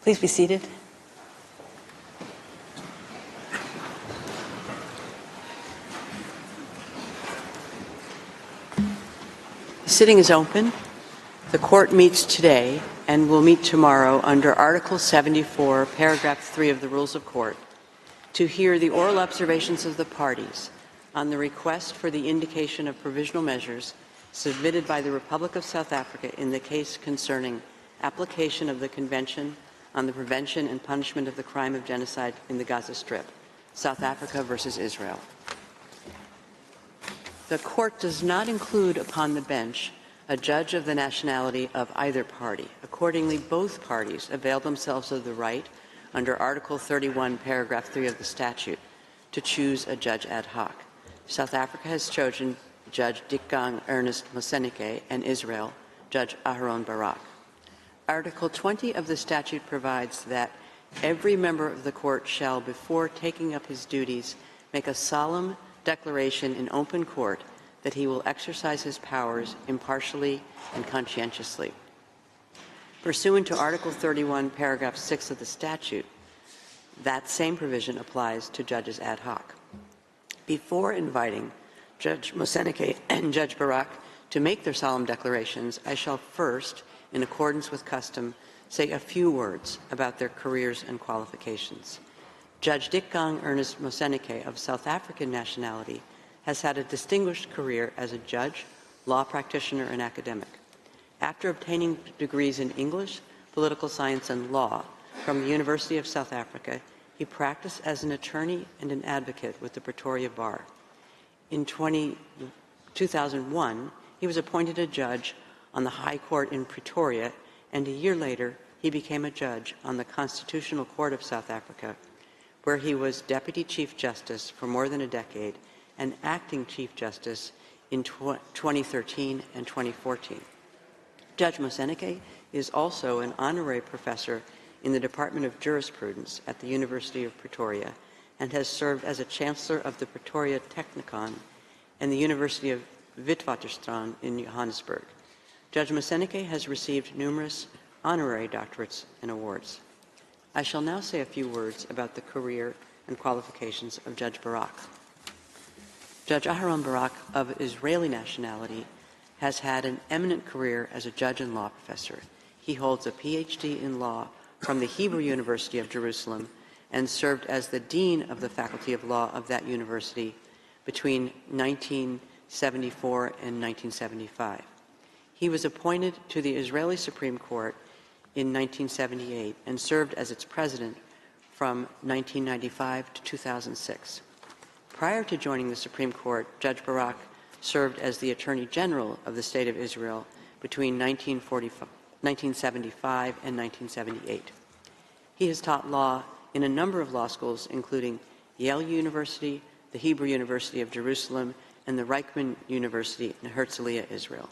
Please be seated. The sitting is open. The court meets today and will meet tomorrow under Article 74, Paragraph 3 of the Rules of Court to hear the oral observations of the parties on the request for the indication of provisional measures submitted by the Republic of South Africa in the case concerning application of the Convention on the Prevention and Punishment of the Crime of Genocide in the Gaza Strip, South Africa versus Israel. The court does not include upon the bench a judge of the nationality of either party. Accordingly, both parties avail themselves of the right, under Article 31, Paragraph 3 of the statute, to choose a judge ad hoc. South Africa has chosen Judge Dikgang Ernest Moseneke and Israel, Judge Aharon Barak. Article 20 of the statute provides that every member of the court shall, before taking up his duties, make a solemn declaration in open court that he will exercise his powers impartially and conscientiously. Pursuant to Article 31, Paragraph 6 of the statute, that same provision applies to judges ad hoc. Before inviting Judge Moseneke and Judge Barak to make their solemn declarations, I shall first, in accordance with custom, say a few words about their careers and qualifications. Judge Dikgang Ernest Moseneke, of South African nationality, has had a distinguished career as a judge, law practitioner, and academic. After obtaining degrees in English, political science, and law from the University of South Africa, he practiced as an attorney and an advocate with the Pretoria Bar. In 2001, he was appointed a judge on the High Court in Pretoria, and a year later, he became a judge on the Constitutional Court of South Africa, where he was Deputy Chief Justice for more than a decade and Acting Chief Justice in 2013 and 2014. Judge Moseneke is also an honorary professor in the Department of Jurisprudence at the University of Pretoria and has served as a Chancellor of the Pretoria Technikon and the University of Witwatersrand in Johannesburg. Judge Moseneke has received numerous honorary doctorates and awards. I shall now say a few words about the career and qualifications of Judge Barak. Judge Aharon Barak, of Israeli nationality, has had an eminent career as a judge and law professor. He holds a PhD in law from the Hebrew University of Jerusalem and served as the Dean of the Faculty of Law of that university between 1974 and 1975. He was appointed to the Israeli Supreme Court in 1978 and served as its president from 1995 to 2006. Prior to joining the Supreme Court, Judge Barak served as the Attorney General of the State of Israel between 1975 and 1978. He has taught law in a number of law schools, including Yale University, the Hebrew University of Jerusalem, and the Reichman University in Herzliya, Israel.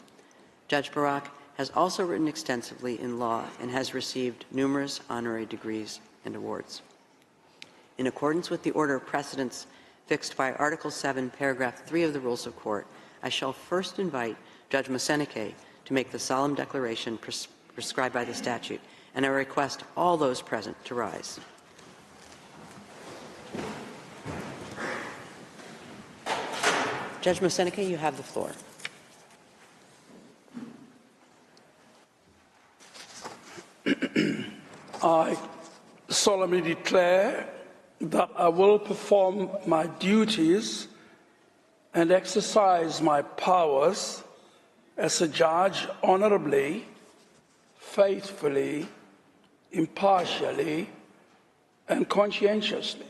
Judge Barak has also written extensively in law and has received numerous honorary degrees and awards. In accordance with the order of precedence fixed by Article 7, Paragraph 3 of the Rules of Court, I shall first invite Judge Moseneke to make the solemn declaration prescribed by the statute, and I request all those present to rise. Judge Moseneke, you have the floor. I solemnly declare that I will perform my duties and exercise my powers as a judge honorably, faithfully, impartially, and conscientiously.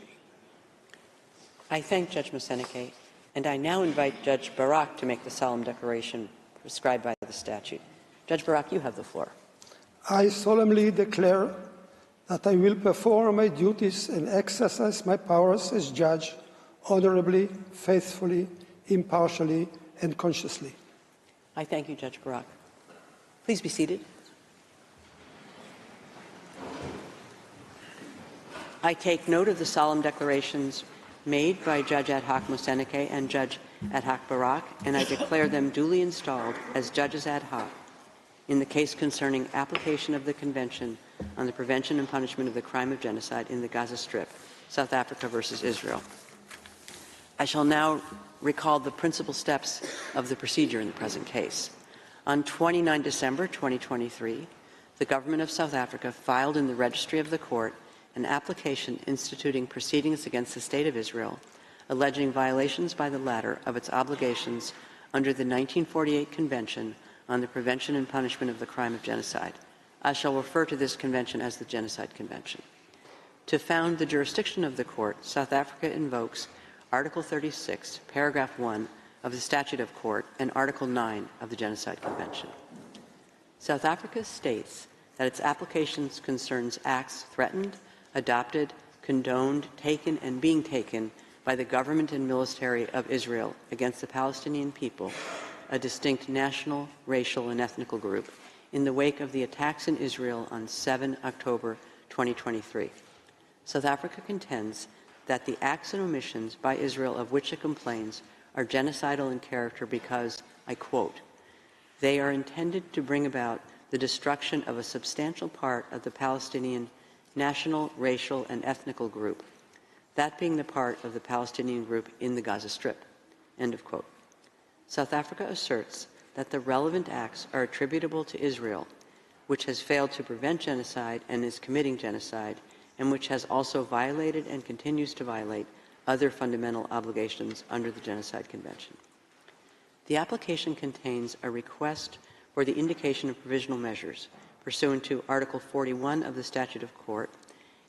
I thank Judge Moseneke, and I now invite Judge Barak to make the solemn declaration prescribed by the statute. Judge Barak, you have the floor. I solemnly declare that I will perform my duties and exercise my powers as judge honorably, faithfully, impartially, and consciously. I thank you, Judge Barak. Please be seated. I take note of the solemn declarations made by Judge Ad hoc Moseneke and Judge Ad hoc Barak, and I declare them duly installed as judges ad hoc in the case concerning application of the Convention on the Prevention and Punishment of the Crime of Genocide in the Gaza Strip, South Africa versus Israel. I shall now recall the principal steps of the procedure in the present case. On 29 December 2023, the government of South Africa filed in the registry of the court an application instituting proceedings against the State of Israel, alleging violations by the latter of its obligations under the 1948 Convention on the Prevention and Punishment of the Crime of Genocide. I shall refer to this convention as the Genocide Convention. To found the jurisdiction of the court, South Africa invokes Article 36, Paragraph 1 of the Statute of Court and Article 9 of the Genocide Convention. South Africa states that its applications concerns acts threatened, adopted, condoned, taken, and being taken by the government and military of Israel against the Palestinian people, a distinct national, racial, and ethnical group, in the wake of the attacks in Israel on 7 October 2023. South Africa contends that the acts and omissions by Israel of which it complains are genocidal in character because, I quote, they are intended to bring about the destruction of a substantial part of the Palestinian national, racial, and ethnical group, that being the part of the Palestinian group in the Gaza Strip, end of quote. South Africa asserts that the relevant acts are attributable to Israel, which has failed to prevent genocide and is committing genocide, and which has also violated and continues to violate other fundamental obligations under the Genocide Convention. The application contains a request for the indication of provisional measures pursuant to Article 41 of the Statute of Court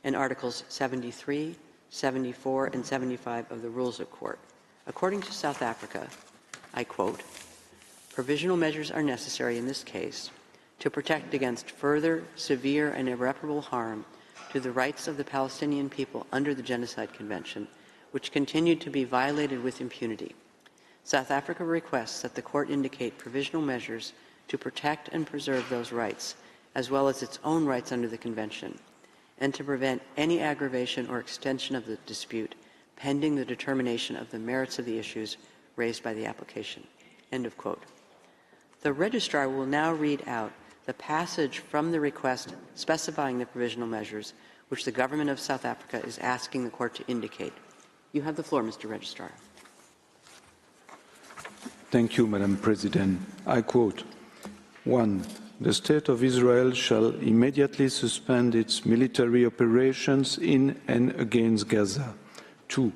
and Articles 73, 74, and 75 of the Rules of Court. According to South Africa, I quote, provisional measures are necessary in this case to protect against further severe and irreparable harm to the rights of the Palestinian people under the Genocide Convention, which continued to be violated with impunity. South Africa requests that the court indicate provisional measures to protect and preserve those rights, as well as its own rights under the Convention, and to prevent any aggravation or extension of the dispute pending the determination of the merits of the issues raised by the application. End of quote. The registrar will now read out the passage from the request specifying the provisional measures which the government of South Africa is asking the court to indicate. You have the floor, Mr. Registrar. Thank you, Madam President. I quote, 1. The State of Israel shall immediately suspend its military operations in and against Gaza. 2.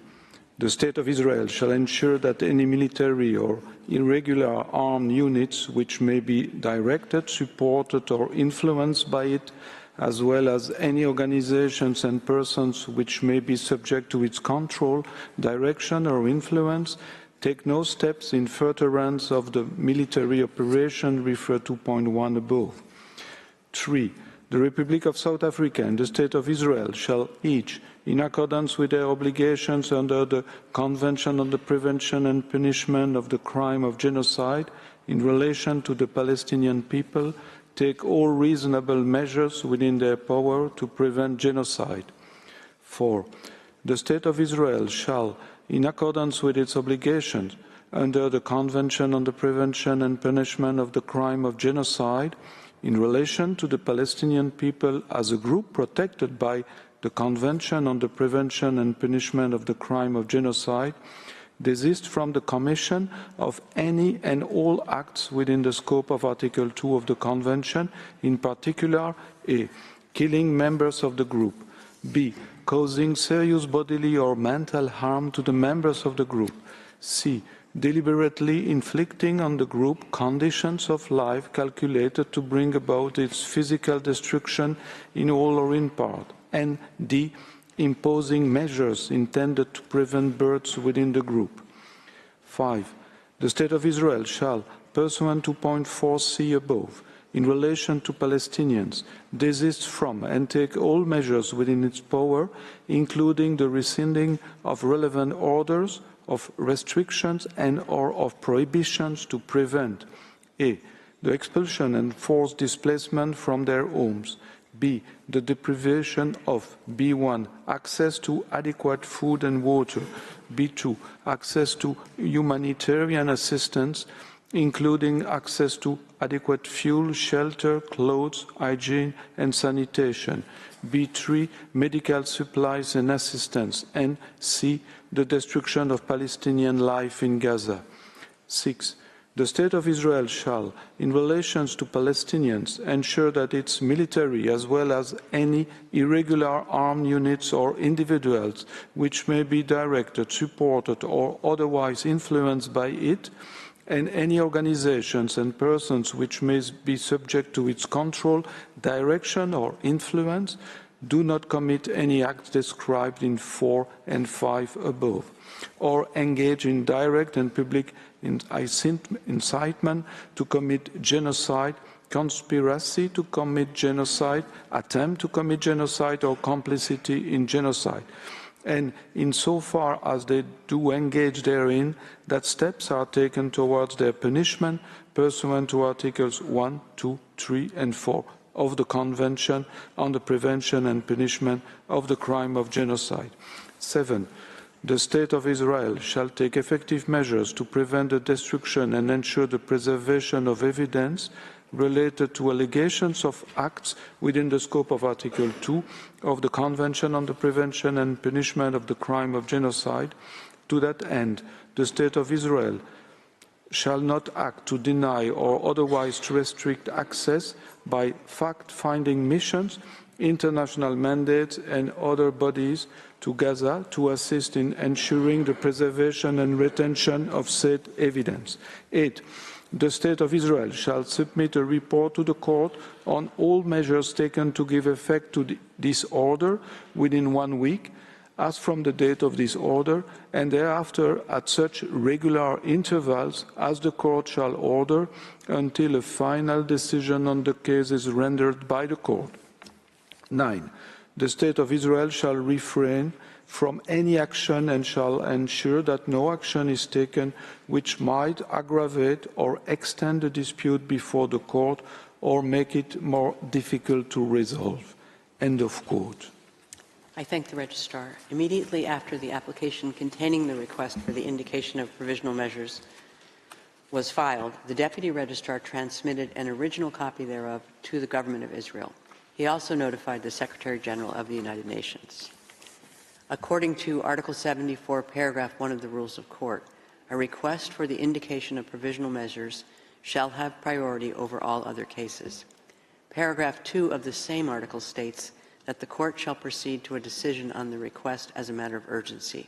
The State of Israel shall ensure that any military or irregular armed units which may be directed, supported, or influenced by it, as well as any organizations and persons which may be subject to its control, direction, or influence, take no steps in furtherance of the military operation referred to point 1 above. 3. The Republic of South Africa and the State of Israel shall each, in accordance with their obligations under the Convention on the Prevention and Punishment of the Crime of Genocide in relation to the Palestinian people, take all reasonable measures within their power to prevent genocide. 4. The State of Israel shall, in accordance with its obligations under the Convention on the Prevention and Punishment of the Crime of Genocide, in relation to the Palestinian people as a group protected by the Convention on the Prevention and Punishment of the Crime of Genocide, desist from the commission of any and all acts within the scope of Article 2 of the Convention, in particular, A. Killing members of the group, B. Causing serious bodily or mental harm to the members of the group, C. Deliberately inflicting on the group conditions of life calculated to bring about its physical destruction in whole or in part, and D. Imposing measures intended to prevent births within the group. 5. The State of Israel shall, pursuant to point 4c above, in relation to Palestinians, desist from and take all measures within its power, including the rescinding of relevant orders, of restrictions and or of prohibitions to prevent A. The expulsion and forced displacement from their homes, B. The deprivation of B1. Access to adequate food and water, B2. Access to humanitarian assistance, including access to adequate fuel, shelter, clothes, hygiene and sanitation, B3. Medical supplies and assistance, and C. The destruction of Palestinian life in Gaza. 6. The State of Israel shall, in relations to Palestinians, ensure that its military, as well as any irregular armed units or individuals which may be directed, supported or otherwise influenced by it, and any organizations and persons which may be subject to its control, direction or influence, do not commit any acts described in 4 and 5 above, or engage in direct and public incitement to commit genocide, conspiracy to commit genocide, attempt to commit genocide, or complicity in genocide. And insofar as they do engage therein, that steps are taken towards their punishment pursuant to Articles 1, 2, 3, and 4 of the Convention on the Prevention and Punishment of the Crime of Genocide. 7. The State of Israel shall take effective measures to prevent the destruction and ensure the preservation of evidence related to allegations of acts within the scope of Article 2 of the Convention on the Prevention and Punishment of the Crime of Genocide. To that end, the State of Israel shall not act to deny or otherwise to restrict access by fact-finding missions, international mandates and other bodies to Gaza to assist in ensuring the preservation and retention of said evidence. 8. The State of Israel shall submit a report to the Court on all measures taken to give effect to this order within 1 week, as from the date of this order, and thereafter at such regular intervals as the Court shall order, until a final decision on the case is rendered by the Court. 9. The State of Israel shall refrain from any action and shall ensure that no action is taken which might aggravate or extend the dispute before the Court or make it more difficult to resolve. End of quote. I thank the Registrar. Immediately after the application containing the request for the indication of provisional measures was filed, the Deputy Registrar transmitted an original copy thereof to the Government of Israel. He also notified the Secretary General of the United Nations. According to Article 74, Paragraph 1 of the Rules of Court, a request for the indication of provisional measures shall have priority over all other cases. Paragraph 2 of the same article states that the Court shall proceed to a decision on the request as a matter of urgency.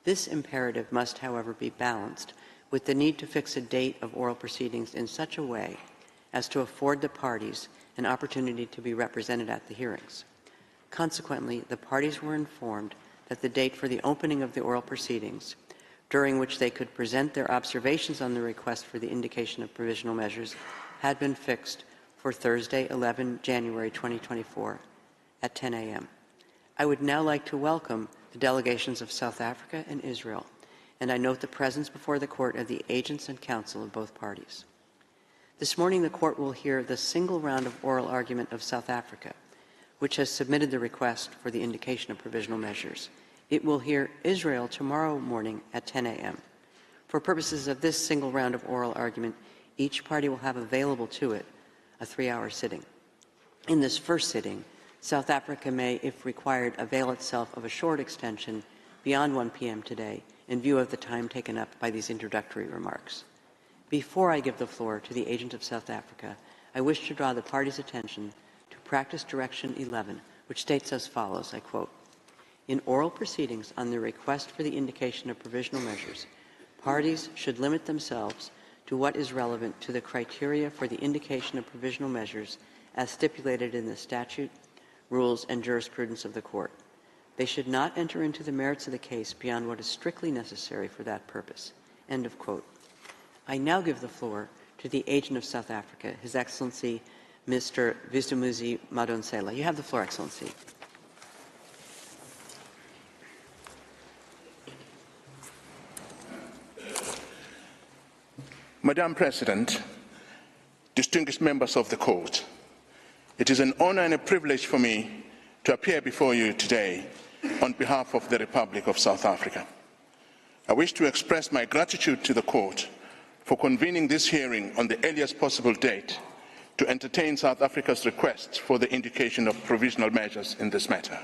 This imperative must, however, be balanced with the need to fix a date of oral proceedings in such a way as to afford the parties an opportunity to be represented at the hearings. Consequently, the parties were informed that the date for the opening of the oral proceedings, during which they could present their observations on the request for the indication of provisional measures, had been fixed for Thursday, 11 January 2024 at 10 a.m. I would now like to welcome the delegations of South Africa and Israel, and I note the presence before the Court of the agents and counsel of both parties. This morning, the Court will hear the single round of oral argument of South Africa, which has submitted the request for the indication of provisional measures. It will hear Israel tomorrow morning at 10 a.m. For purposes of this single round of oral argument, each party will have available to it a 3-hour sitting. In this first sitting, South Africa may, if required, avail itself of a short extension beyond 1 p.m. today in view of the time taken up by these introductory remarks. Before I give the floor to the agent of South Africa, I wish to draw the party's attention to Practice Direction 11, which states as follows, I quote, "In oral proceedings on the request for the indication of provisional measures, parties should limit themselves to what is relevant to the criteria for the indication of provisional measures as stipulated in the statute, rules, and jurisprudence of the court. They should not enter into the merits of the case beyond what is strictly necessary for that purpose." End of quote. I now give the floor to the agent of South Africa, His Excellency Mr. Vistumuzi Madonsela. You have the floor, Excellency. Madam President, distinguished members of the court, it is an honor and a privilege for me to appear before you today on behalf of the Republic of South Africa. I wish to express my gratitude to the court for convening this hearing on the earliest possible date to entertain South Africa's request for the indication of provisional measures in this matter.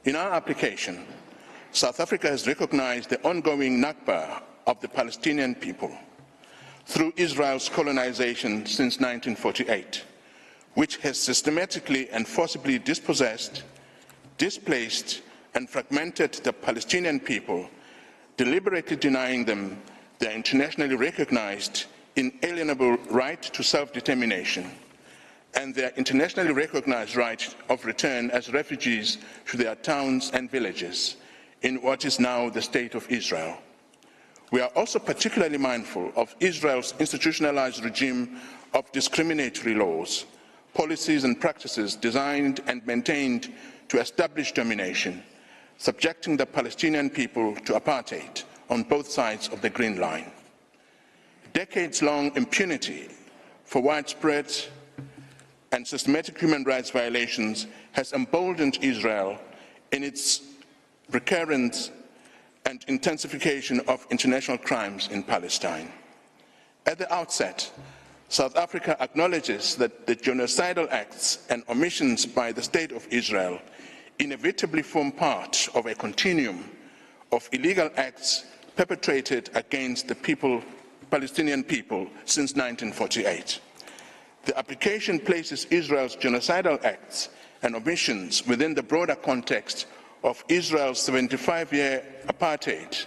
In our application, South Africa has recognized the ongoing Nakba of the Palestinian people through Israel's colonization since 1948, which has systematically and forcibly dispossessed, displaced, and fragmented the Palestinian people, deliberately denying them their internationally recognized inalienable right to self-determination and their internationally recognized right of return as refugees to their towns and villages in what is now the State of Israel. We are also particularly mindful of Israel's institutionalized regime of discriminatory laws, policies and practices designed and maintained to establish domination, subjecting the Palestinian people to apartheid on both sides of the Green Line. Decades-long impunity for widespread and systematic human rights violations has emboldened Israel in its recurrence and intensification of international crimes in Palestine. At the outset, South Africa acknowledges that the genocidal acts and omissions by the State of Israel inevitably form part of a continuum of illegal acts perpetrated against the Palestinian people since 1948. The application places Israel's genocidal acts and omissions within the broader context of Israel's 75-year apartheid,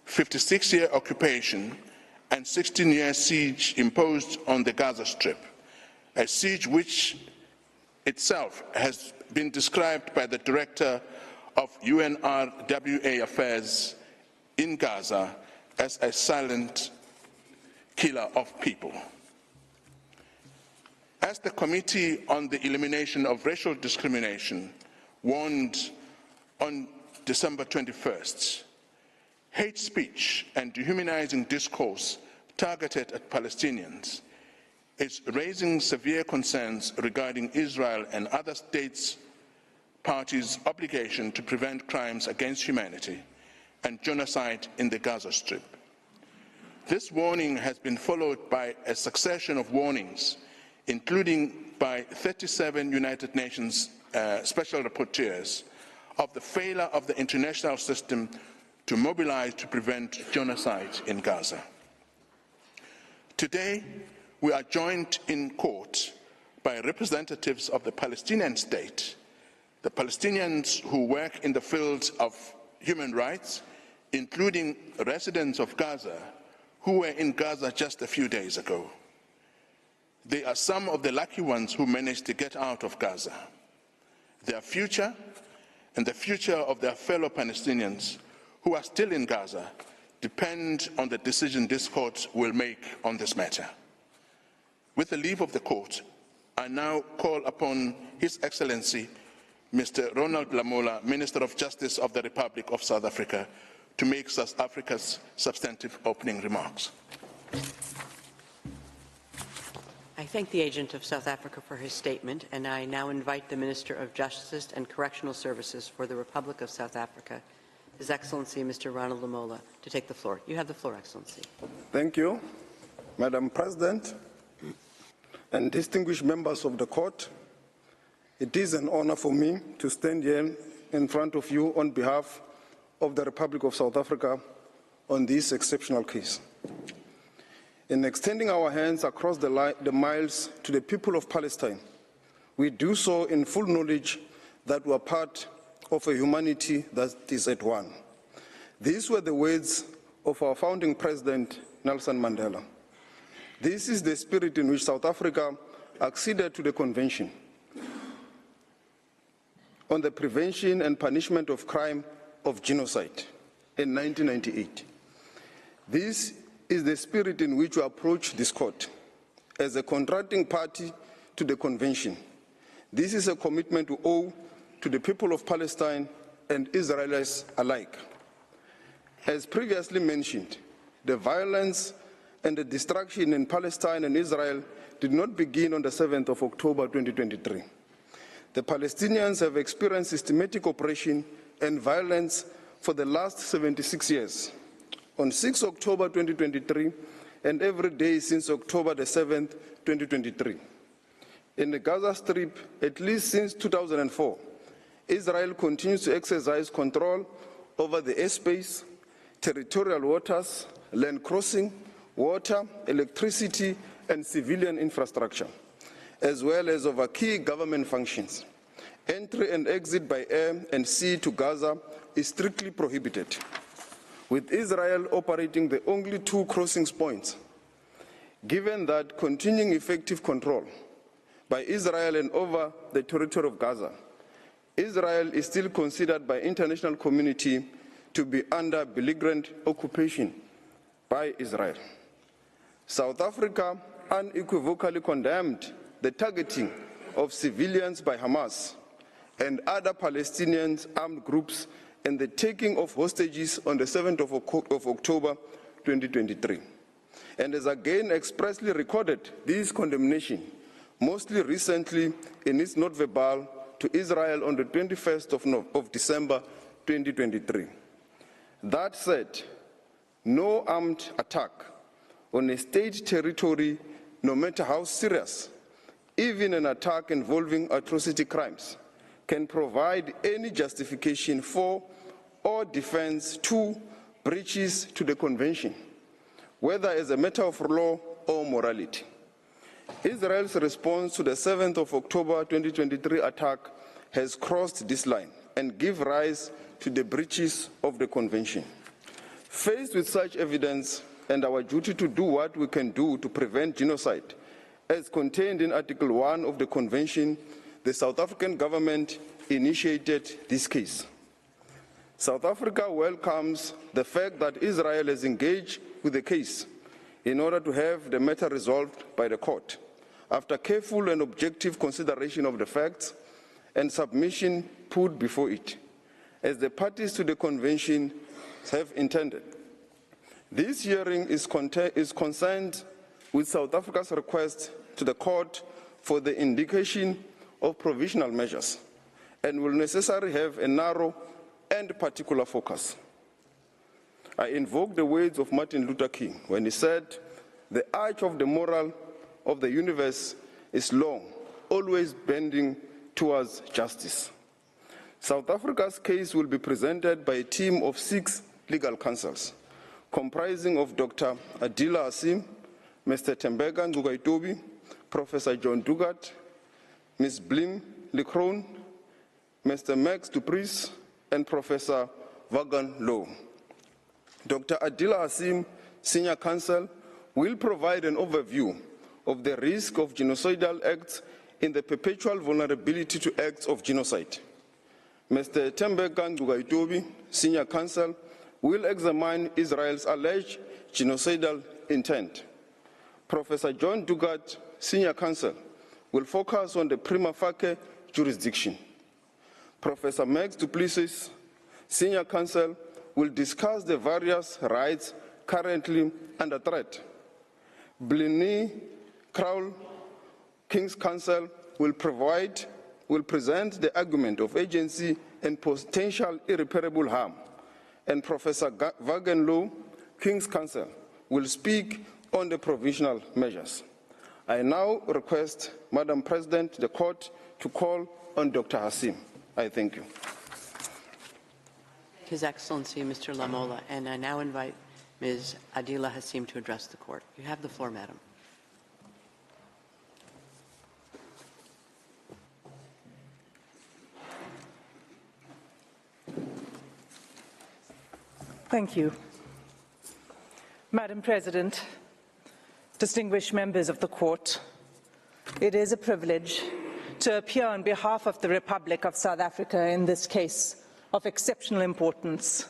56-year occupation, and 16-year siege imposed on the Gaza Strip, a siege which itself has been described by the director of UNRWA Affairs in Gaza as a silent killer of people. As the Committee on the Elimination of Racial Discrimination warned on December 21st, hate speech and dehumanizing discourse targeted at Palestinians is raising severe concerns regarding Israel and other states' parties' obligation to prevent crimes against humanity and genocide in the Gaza Strip. This warning has been followed by a succession of warnings, including by 37 United Nations special rapporteurs, of the failure of the international system to mobilize to prevent genocide in Gaza. Today, we are joined in court by representatives of the Palestinian state, the Palestinians who work in the field of human rights, including residents of Gaza who were in Gaza just a few days ago. They are some of the lucky ones who managed to get out of Gaza. Their future and the future of their fellow Palestinians who are still in Gaza depend on the decision this court will make on this matter. With the leave of the court, I now call upon His Excellency Mr. Ronald Lamola, Minister of Justice of the Republic of South Africa, to make South Africa's substantive opening remarks. I thank the agent of South Africa for his statement, and I now invite the Minister of Justice and Correctional Services for the Republic of South Africa, His Excellency Mr. Ronald Lamola, to take the floor. You have the floor, Excellency. Thank you, Madam President, and distinguished members of the court. It is an honor for me to stand here in front of you on behalf of the Republic of South Africa on this exceptional case. In extending our hands across the miles to the people of Palestine, we do so in full knowledge that we are part of a humanity that is at one. These were the words of our founding president, Nelson Mandela. This is the spirit in which South Africa acceded to the Convention on the Prevention and Punishment of Crime of Genocide in 1998. This is the spirit in which we approach this court as a contracting party to the Convention. This is a commitment we owe to the people of Palestine and Israelis alike. As previously mentioned, the violence and the destruction in Palestine and Israel did not begin on the 7th of October 2023. The Palestinians have experienced systematic oppression and violence for the last 76 years. On 6 October 2023, and every day since October the 7th, 2023. In the Gaza Strip, at least since 2004, Israel continues to exercise control over the airspace, territorial waters, land crossing, water, electricity, and civilian infrastructure, as well as over key government functions. Entry and exit by air and sea to Gaza is strictly prohibited, with Israel operating the only two crossing points. Given that continuing effective control by Israel and over the territory of Gaza, Israel is still considered by the international community to be under belligerent occupation by Israel. South Africa unequivocally condemned the targeting of civilians by Hamas and other Palestinian armed groups and the taking of hostages on the 7th of October 2023, and has again expressly recorded this condemnation, mostly recently in its note verbal to Israel on the 21st of December 2023. That said, no armed attack on a state territory, no matter how serious, even an attack involving atrocity crimes, can provide any justification for or defense to breaches to the Convention, whether as a matter of law or morality. Israel's response to the 7th of October 2023 attack has crossed this line and give rise to the breaches of the Convention. Faced with such evidence and our duty to do what we can do to prevent genocide, as contained in Article 1 of the Convention, the South African government initiated this case. South Africa welcomes the fact that Israel has engaged with the case in order to have the matter resolved by the court, after careful and objective consideration of the facts and submission put before it, as the parties to the Convention have intended. This hearing is concerned with South Africa's request to the court for the indication of provisional measures and will necessarily have a narrow and particular focus. I invoke the words of Martin Luther King when he said, "The arch of the moral of the universe is long, always bending towards justice." South Africa's case will be presented by a team of 6 legal counsels, comprising of Dr. Adila Hasim, Mr. Tembeka Nzukaitobi, Professor John Dugat, Ms. Blim Leckrone, Mr. Max du Preez, and Professor Vagan Low. Dr. Adila Hasim, Senior Counsel, will provide an overview of the risk of genocidal acts in the perpetual vulnerability to acts of genocide. Mr. Tembeka Nzukaitobi, Senior Counsel, will examine Israel's alleged genocidal intent. Professor John Dugat, Senior Counsel, will focus on the prima facie jurisdiction. Professor Max du Preez, Senior Counsel, will discuss the various rights currently under threat. Blinny Crowell, King's Counsel, will present the argument of agency and potential irreparable harm. And Professor Vagan Low, King's Counsel, will speak on the provisional measures. I now request, Madam President, the court to call on Dr. Hasim. I thank you. His Excellency, Mr. Lamola, and I now invite Ms. Adila Hassim to address the court. You have the floor, madam. Thank you. Madam President, distinguished members of the court, it is a privilege to appear on behalf of the Republic of South Africa in this case of exceptional importance.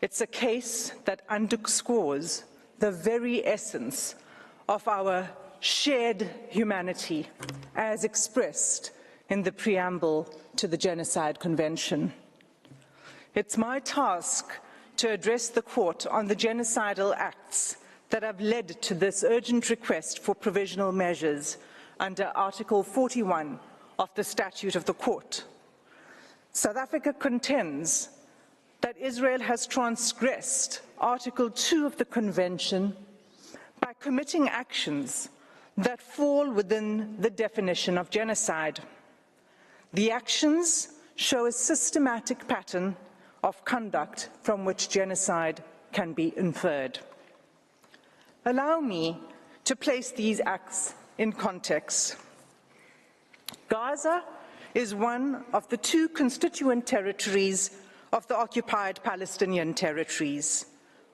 It's a case that underscores the very essence of our shared humanity as expressed in the preamble to the Genocide Convention. It's my task to address the court on the genocidal acts that have led to this urgent request for provisional measures under Article 41 of the Statute of the Court. South Africa contends that Israel has transgressed Article 2 of the Convention by committing actions that fall within the definition of genocide. The actions show a systematic pattern of conduct from which genocide can be inferred. Allow me to place these acts in context. Gaza is one of the two constituent territories of the occupied Palestinian territories,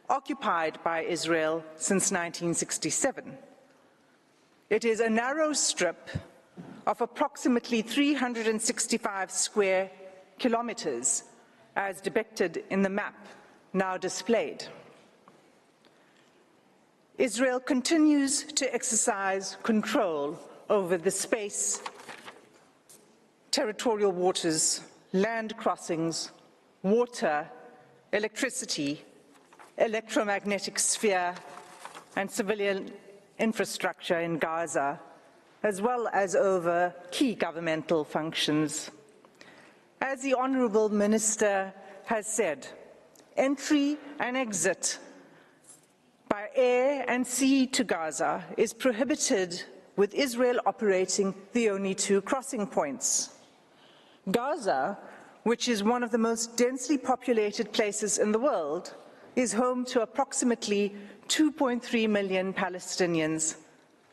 occupied by Israel since 1967. It is a narrow strip of approximately 365 square kilometers, as depicted in the map now displayed. Israel continues to exercise control over the space, territorial waters, land crossings, water, electricity, electromagnetic sphere, and civilian infrastructure in Gaza, as well as over key governmental functions. As the Honourable Minister has said, entry and exit by air and sea to Gaza is prohibited, with Israel operating the only two crossing points. Gaza, which is one of the most densely populated places in the world, is home to approximately 2.3 million Palestinians,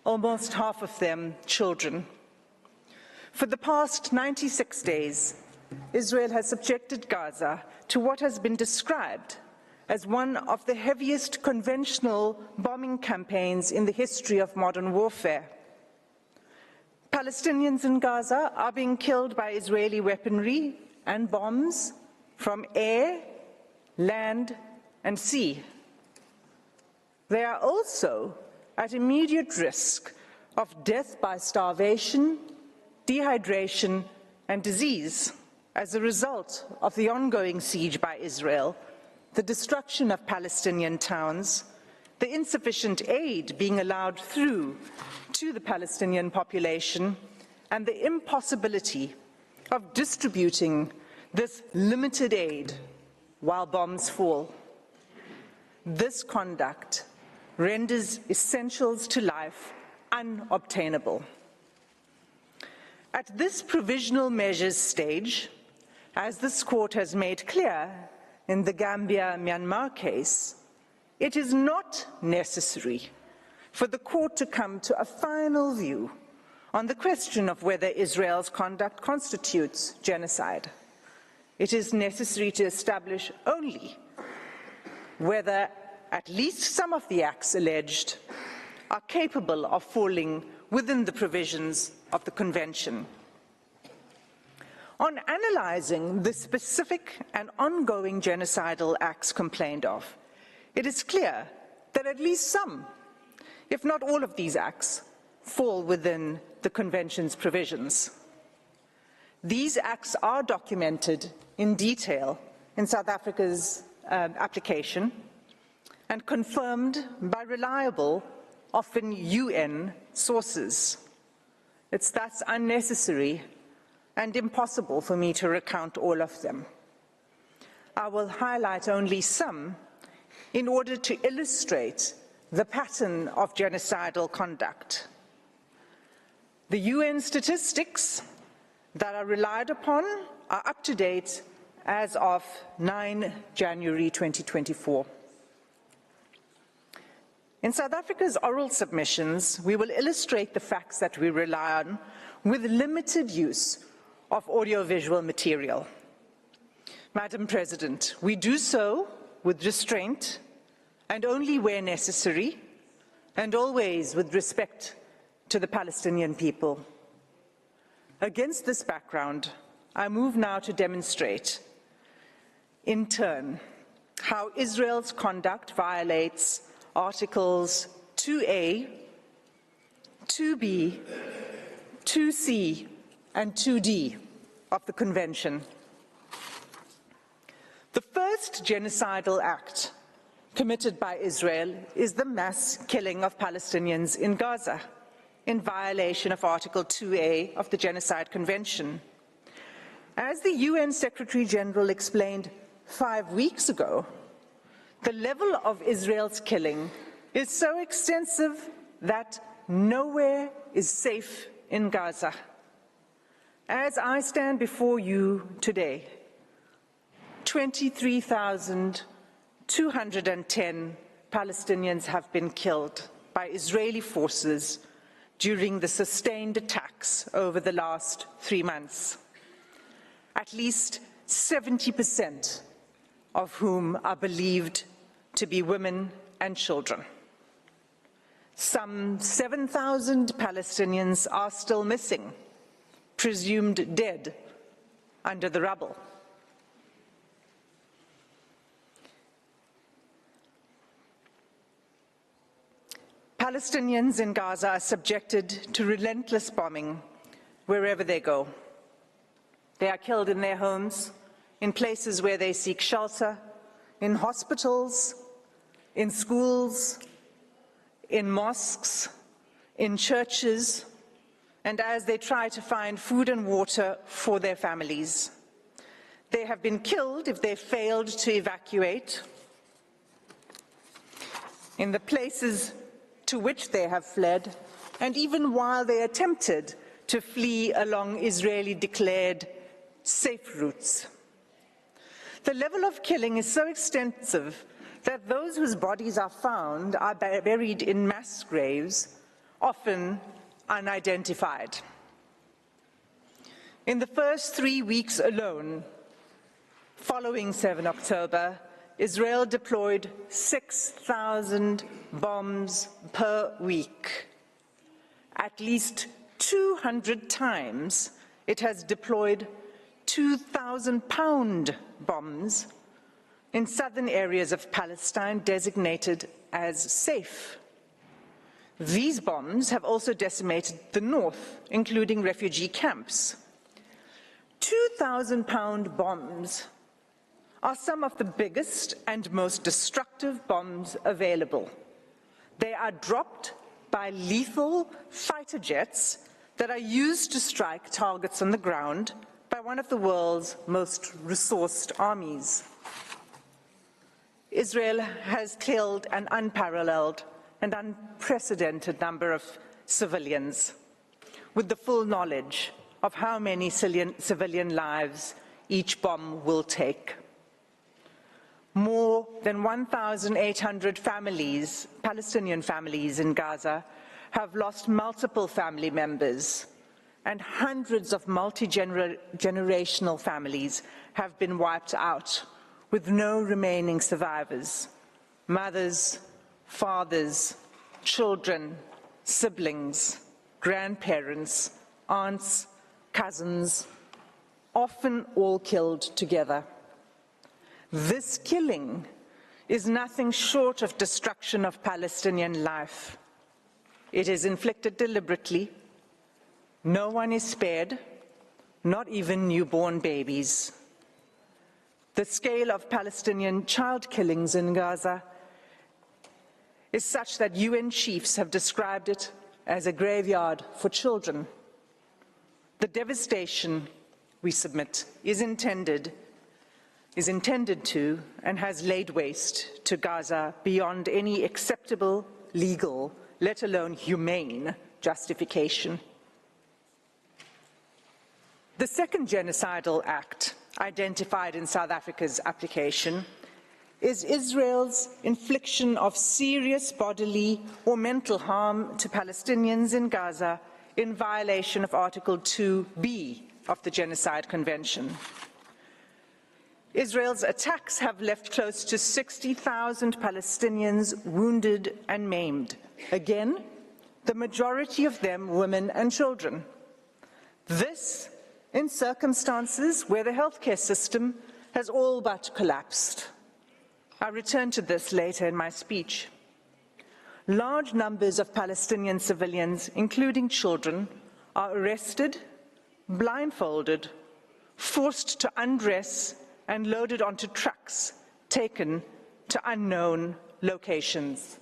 almost half of them children. For the past 96 days, Israel has subjected Gaza to what has been described as one of the heaviest conventional bombing campaigns in the history of modern warfare. Palestinians in Gaza are being killed by Israeli weaponry and bombs from air, land, and sea. They are also at immediate risk of death by starvation, dehydration, and disease as a result of the ongoing siege by Israel, the destruction of Palestinian towns, the insufficient aid being allowed through to the Palestinian population, and the impossibility of distributing this limited aid while bombs fall. This conduct renders essentials to life unobtainable. At this provisional measures stage, as this court has made clear in the Gambia-Myanmar case, it is not necessary for the court to come to a final view on the question of whether Israel's conduct constitutes genocide. It is necessary to establish only whether at least some of the acts alleged are capable of falling within the provisions of the Convention. On analyzing the specific and ongoing genocidal acts complained of, it is clear that at least some, if not all of these acts, fall within the Convention's provisions. These acts are documented in detail in South Africa's application and confirmed by reliable, often UN sources. It's thus unnecessary and impossible for me to recount all of them. I will highlight only some in order to illustrate the pattern of genocidal conduct. The UN statistics that are relied upon are up to date as of 9 January 2024. In South Africa's oral submissions, we will illustrate the facts that we rely on with limited use of audiovisual material. Madam President, we do so with restraint and only where necessary, and always with respect to the Palestinian people. Against this background, I move now to demonstrate, in turn, how Israel's conduct violates Articles 2A, 2B, 2C, and 2D of the Convention. The first genocidal act committed by Israel is the mass killing of Palestinians in Gaza, in violation of Article 2A of the Genocide Convention. As the UN Secretary-General explained 5 weeks ago, the level of Israel's killing is so extensive that nowhere is safe in Gaza. As I stand before you today, 23,210 Palestinians have been killed by Israeli forces during the sustained attacks over the last 3 months. At least 70% of whom are believed to be women and children. Some 7,000 Palestinians are still missing, presumed dead under the rubble. Palestinians in Gaza are subjected to relentless bombing wherever they go. They are killed in their homes, in places where they seek shelter, in hospitals, in schools, in mosques, in churches, and as they try to find food and water for their families. They have been killed if they failed to evacuate. In the places to which they have fled, and even while they attempted to flee along Israeli-declared safe routes. The level of killing is so extensive that those whose bodies are found are buried in mass graves, often unidentified. In the first 3 weeks alone, following 7 October, Israel deployed 6,000 bombs per week. At least 200 times it has deployed 2,000-pound bombs in southern areas of Palestine designated as safe. These bombs have also decimated the north, including refugee camps. 2,000-pound bombs are some of the biggest and most destructive bombs available. They are dropped by lethal fighter jets that are used to strike targets on the ground by one of the world's most resourced armies. Israel has killed an unparalleled and unprecedented number of civilians, with the full knowledge of how many civilian lives each bomb will take. More than 1,800 families, Palestinian families in Gaza, have lost multiple family members, and hundreds of multi-generational families have been wiped out, with no remaining survivors. Mothers, fathers, children, siblings, grandparents, aunts, cousins, often all killed together. This killing is nothing short of destruction of Palestinian life. It is inflicted deliberately. No one is spared, not even newborn babies. The scale of Palestinian child killings in Gaza is such that UN chiefs have described it as a graveyard for children. The devastation, we submit, is intended to and has laid waste to Gaza beyond any acceptable legal, let alone humane, justification. The second genocidal act identified in South Africa's application is Israel's infliction of serious bodily or mental harm to Palestinians in Gaza in violation of Article 2b of the Genocide Convention. Israel's attacks have left close to 60,000 Palestinians wounded and maimed. Again, the majority of them women and children. This in circumstances where the healthcare system has all but collapsed. I'll return to this later in my speech. Large numbers of Palestinian civilians, including children, are arrested, blindfolded, forced to undress, and loaded onto trucks taken to unknown locations.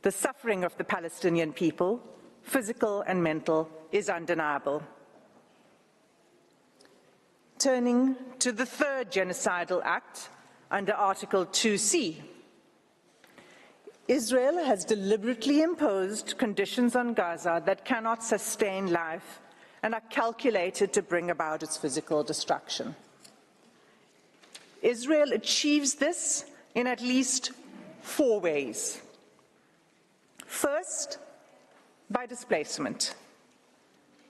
The suffering of the Palestinian people, physical and mental, is undeniable. Turning to the third genocidal act under Article 2c, Israel has deliberately imposed conditions on Gaza that cannot sustain life and are calculated to bring about its physical destruction. Israel achieves this in at least 4 ways. First, by displacement.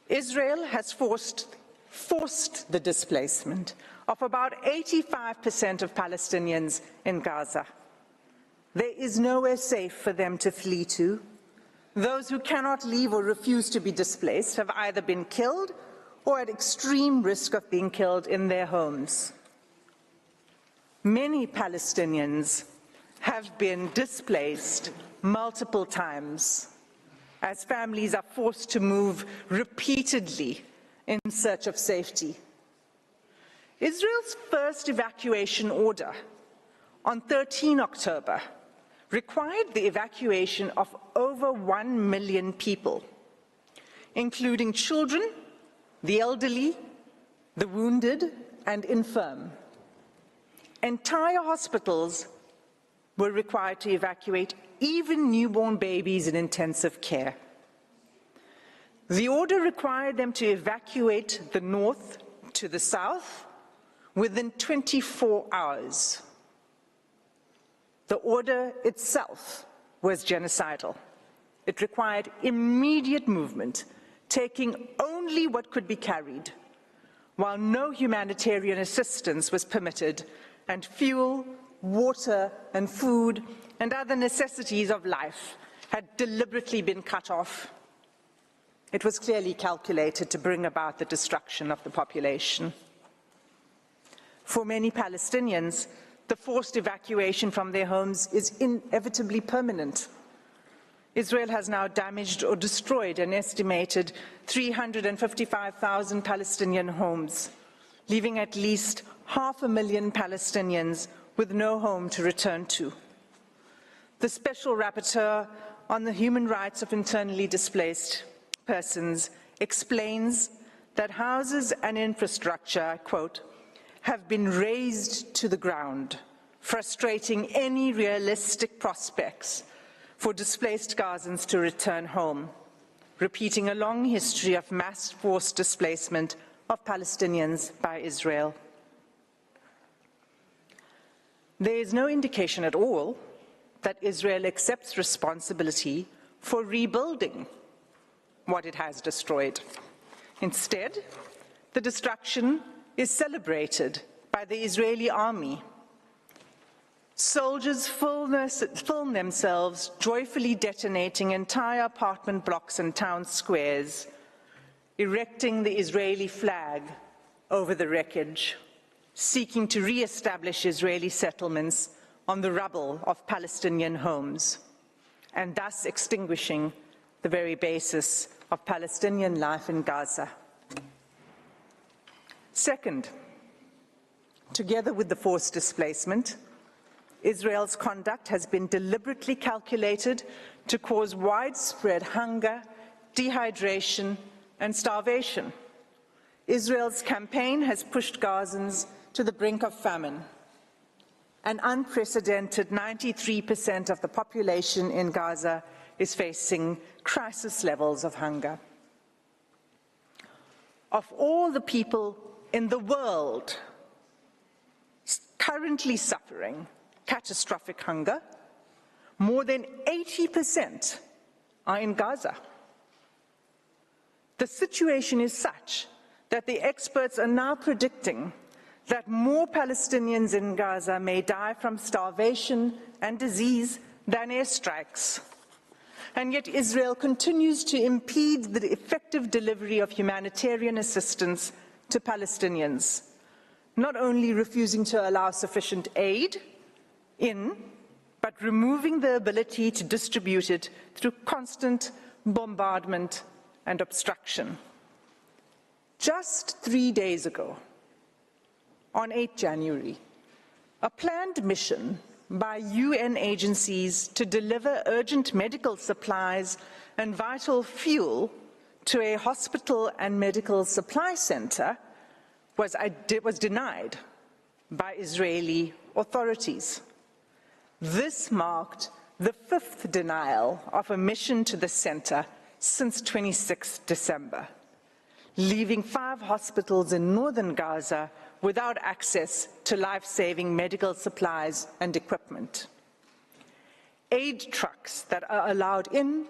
Israel has forced the displacement of about 85% of Palestinians in Gaza. There is nowhere safe for them to flee to. Those who cannot leave or refuse to be displaced have either been killed or at extreme risk of being killed in their homes. Many Palestinians have been displaced multiple times as families are forced to move repeatedly in search of safety. Israel's first evacuation order on 13 October required the evacuation of over 1 million people, including children, the elderly, the wounded, and infirm. Entire hospitals were required to evacuate, even newborn babies in intensive care. The order required them to evacuate the north to the south within 24 hours. The order itself was genocidal. It required immediate movement, taking only what could be carried, while no humanitarian assistance was permitted, and fuel, water, and food, and other necessities of life had deliberately been cut off. It was clearly calculated to bring about the destruction of the population. For many Palestinians, the forced evacuation from their homes is inevitably permanent. Israel has now damaged or destroyed an estimated 355,000 Palestinian homes, leaving at least 500,000 Palestinians with no home to return to. The Special Rapporteur on the Human Rights of Internally Displaced Persons explains that houses and infrastructure, quote, have been razed to the ground, frustrating any realistic prospects for displaced Gazans to return home, repeating a long history of mass forced displacement of Palestinians by Israel. There is no indication at all that Israel accepts responsibility for rebuilding what it has destroyed. Instead, the destruction is celebrated by the Israeli army. Soldiers film themselves joyfully detonating entire apartment blocks and town squares, erecting the Israeli flag over the wreckage, seeking to re-establish Israeli settlements on the rubble of Palestinian homes, and thus extinguishing the very basis of Palestinian life in Gaza. Second, together with the forced displacement, Israel's conduct has been deliberately calculated to cause widespread hunger, dehydration, and starvation. Israel's campaign has pushed Gazans to the brink of famine. An unprecedented 93% of the population in Gaza is facing crisis levels of hunger. Of all the people in the world currently suffering catastrophic hunger, more than 80% are in Gaza. The situation is such that the experts are now predicting that more Palestinians in Gaza may die from starvation and disease than airstrikes. And yet Israel continues to impede the effective delivery of humanitarian assistance to Palestinians, not only refusing to allow sufficient aid in, but removing the ability to distribute it through constant bombardment and obstruction. Just 3 days ago, on 8 January, a planned mission by UN agencies to deliver urgent medical supplies and vital fuel to a hospital and medical supply center was denied by Israeli authorities. This marked the 5th denial of a mission to the center since 26 December, leaving 5 hospitals in northern Gaza without access to life-saving medical supplies and equipment. Aid trucks that are allowed in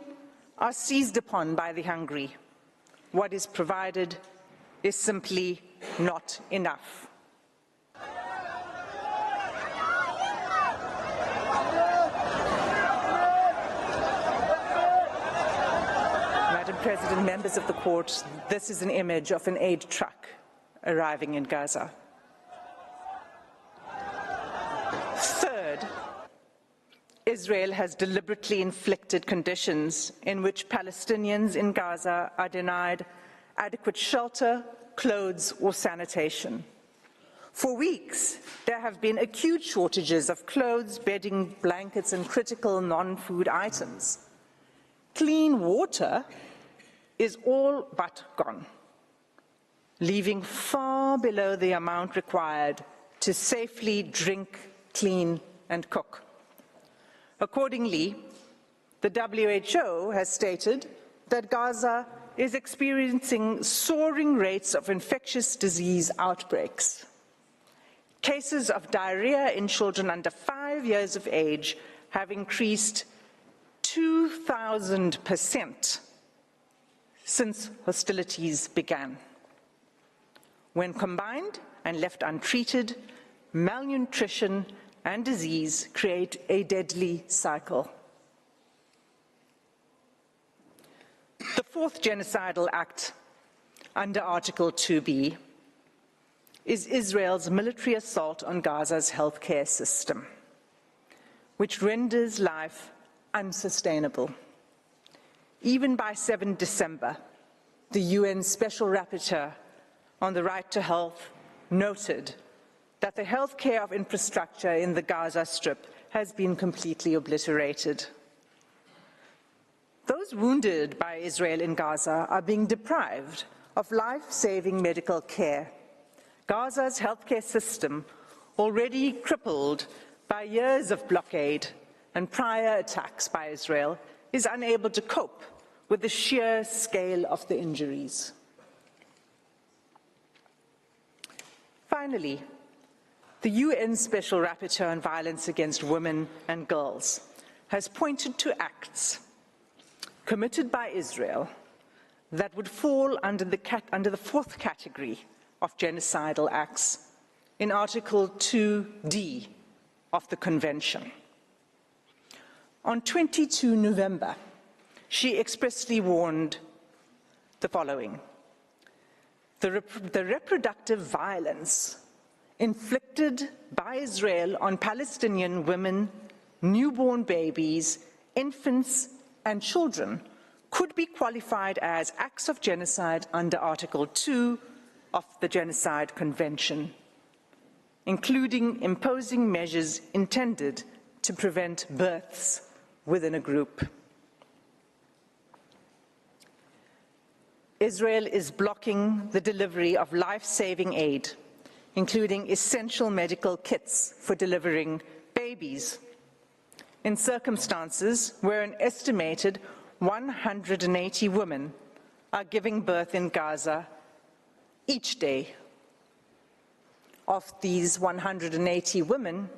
are seized upon by the hungry. What is provided is simply not enough. Madam President, members of the court, this is an image of an aid truck arriving in Gaza. Third, Israel has deliberately inflicted conditions in which Palestinians in Gaza are denied adequate shelter, clothes, or sanitation. For weeks, there have been acute shortages of clothes, bedding, blankets, and critical non-food items. Clean water is all but gone, leaving far below the amount required to safely drink, clean, and cook. Accordingly, the WHO has stated that Gaza is experiencing soaring rates of infectious disease outbreaks. Cases of diarrhea in children under 5 years of age have increased 2,000% since hostilities began. When combined and left untreated, malnutrition and disease create a deadly cycle. The 4th genocidal act under Article 2B is Israel's military assault on Gaza's healthcare system, which renders life unsustainable. Even by 7 December, the UN Special Rapporteur on the right to health noted that the healthcare of infrastructure in the Gaza Strip has been completely obliterated. Those wounded by Israel in Gaza are being deprived of life-saving medical care. Gaza's healthcare system, already crippled by years of blockade and prior attacks by Israel, is unable to cope with the sheer scale of the injuries. Finally, the UN Special Rapporteur on Violence Against Women and Girls has pointed to acts committed by Israel that would fall under the 4th category of genocidal acts in Article 2D of the Convention. On 22 November, she expressly warned the following: the reproductive violence inflicted by Israel on Palestinian women, newborn babies, infants, and children could be qualified as acts of genocide under Article 2 of the Genocide Convention, including imposing measures intended to prevent births within a group. Israel is blocking the delivery of life-saving aid, including essential medical kits for delivering babies, in circumstances where an estimated 180 women are giving birth in Gaza each day of these 180 women,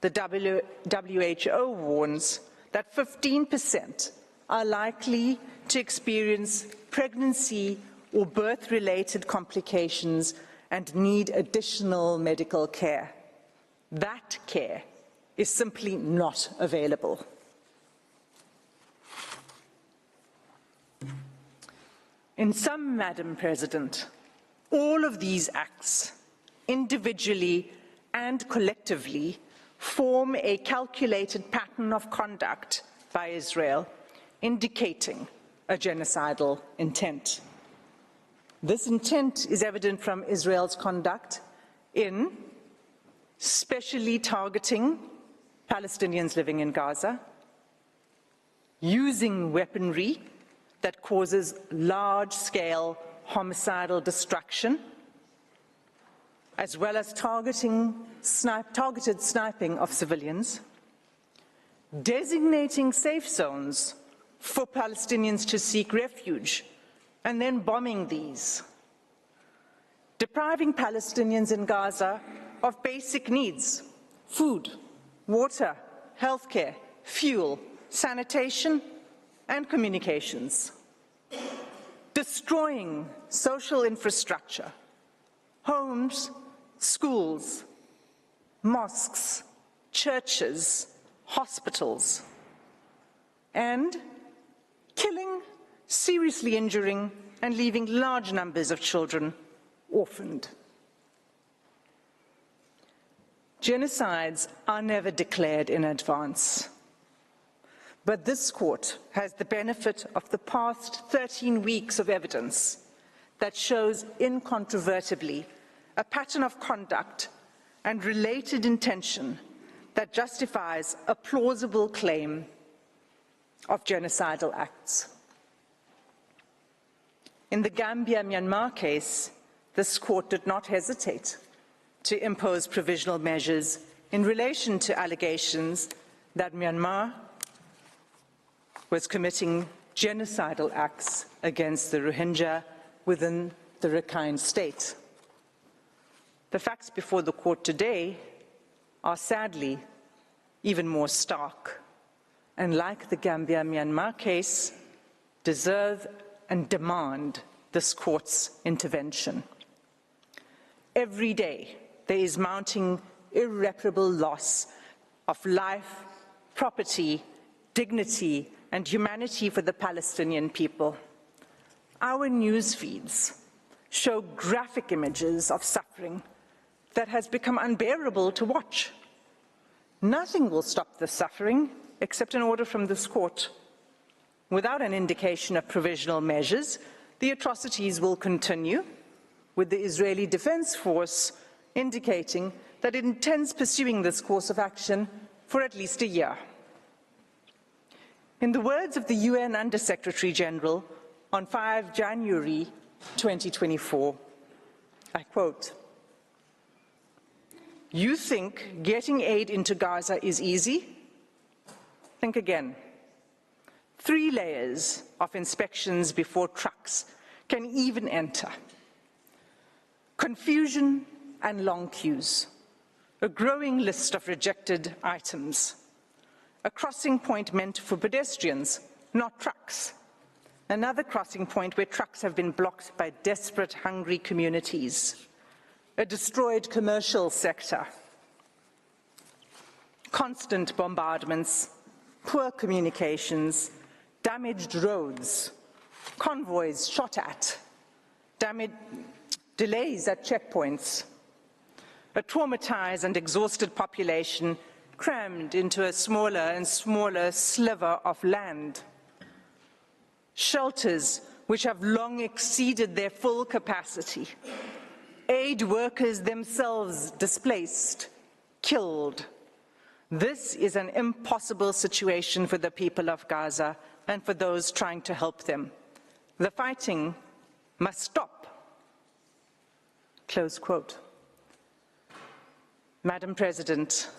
the WHO warns that 15% are likely to experience pregnancy or birth-related complications and need additional medical care. That care is simply not available. In sum, Madam President, all of these acts, individually and collectively, form a calculated pattern of conduct by Israel, indicating a genocidal intent. This intent is evident from Israel's conduct in specially targeting Palestinians living in Gaza, using weaponry that causes large-scale homicidal destruction, as well as targeted sniping of civilians, designating safe zones for Palestinians to seek refuge, and then bombing these, depriving Palestinians in Gaza of basic needs: food, water, healthcare, fuel, sanitation, and communications, destroying social infrastructure, homes, schools, mosques, churches, hospitals, and killing, seriously injuring, and leaving large numbers of children orphaned. Genocides are never declared in advance, but this court has the benefit of the past 13 weeks of evidence that shows incontrovertibly a pattern of conduct and related intention that justifies a plausible claim of genocidal acts. In the Gambia-Myanmar case, this court did not hesitate to impose provisional measures in relation to allegations that Myanmar was committing genocidal acts against the Rohingya within the Rakhine state. The facts before the court today are sadly even more stark, and like the Gambia-Myanmar case, deserve and demand this court's intervention. Every day, there is mounting irreparable loss of life, property, dignity, and humanity for the Palestinian people. Our news feeds show graphic images of suffering that has become unbearable to watch. Nothing will stop the suffering except an order from this court. Without an indication of provisional measures, the atrocities will continue, with the Israeli Defense Force indicating that it intends pursuing this course of action for at least a year. In the words of the UN Under-Secretary General on 5 January 2024, I quote, "You think getting aid into Gaza is easy? Think again. 3 layers of inspections before trucks can even enter. Confusion and long queues. A growing list of rejected items. A crossing point meant for pedestrians, not trucks. Another crossing point where trucks have been blocked by desperate, hungry communities. A destroyed commercial sector. Constant bombardments, poor communications, damaged roads, convoys shot at, delays at checkpoints, a traumatized and exhausted population crammed into a smaller and smaller sliver of land, shelters which have long exceeded their full capacity, aid workers themselves displaced, killed. This is an impossible situation for the people of Gaza and for those trying to help them. The fighting must stop." Close quote. Madam President,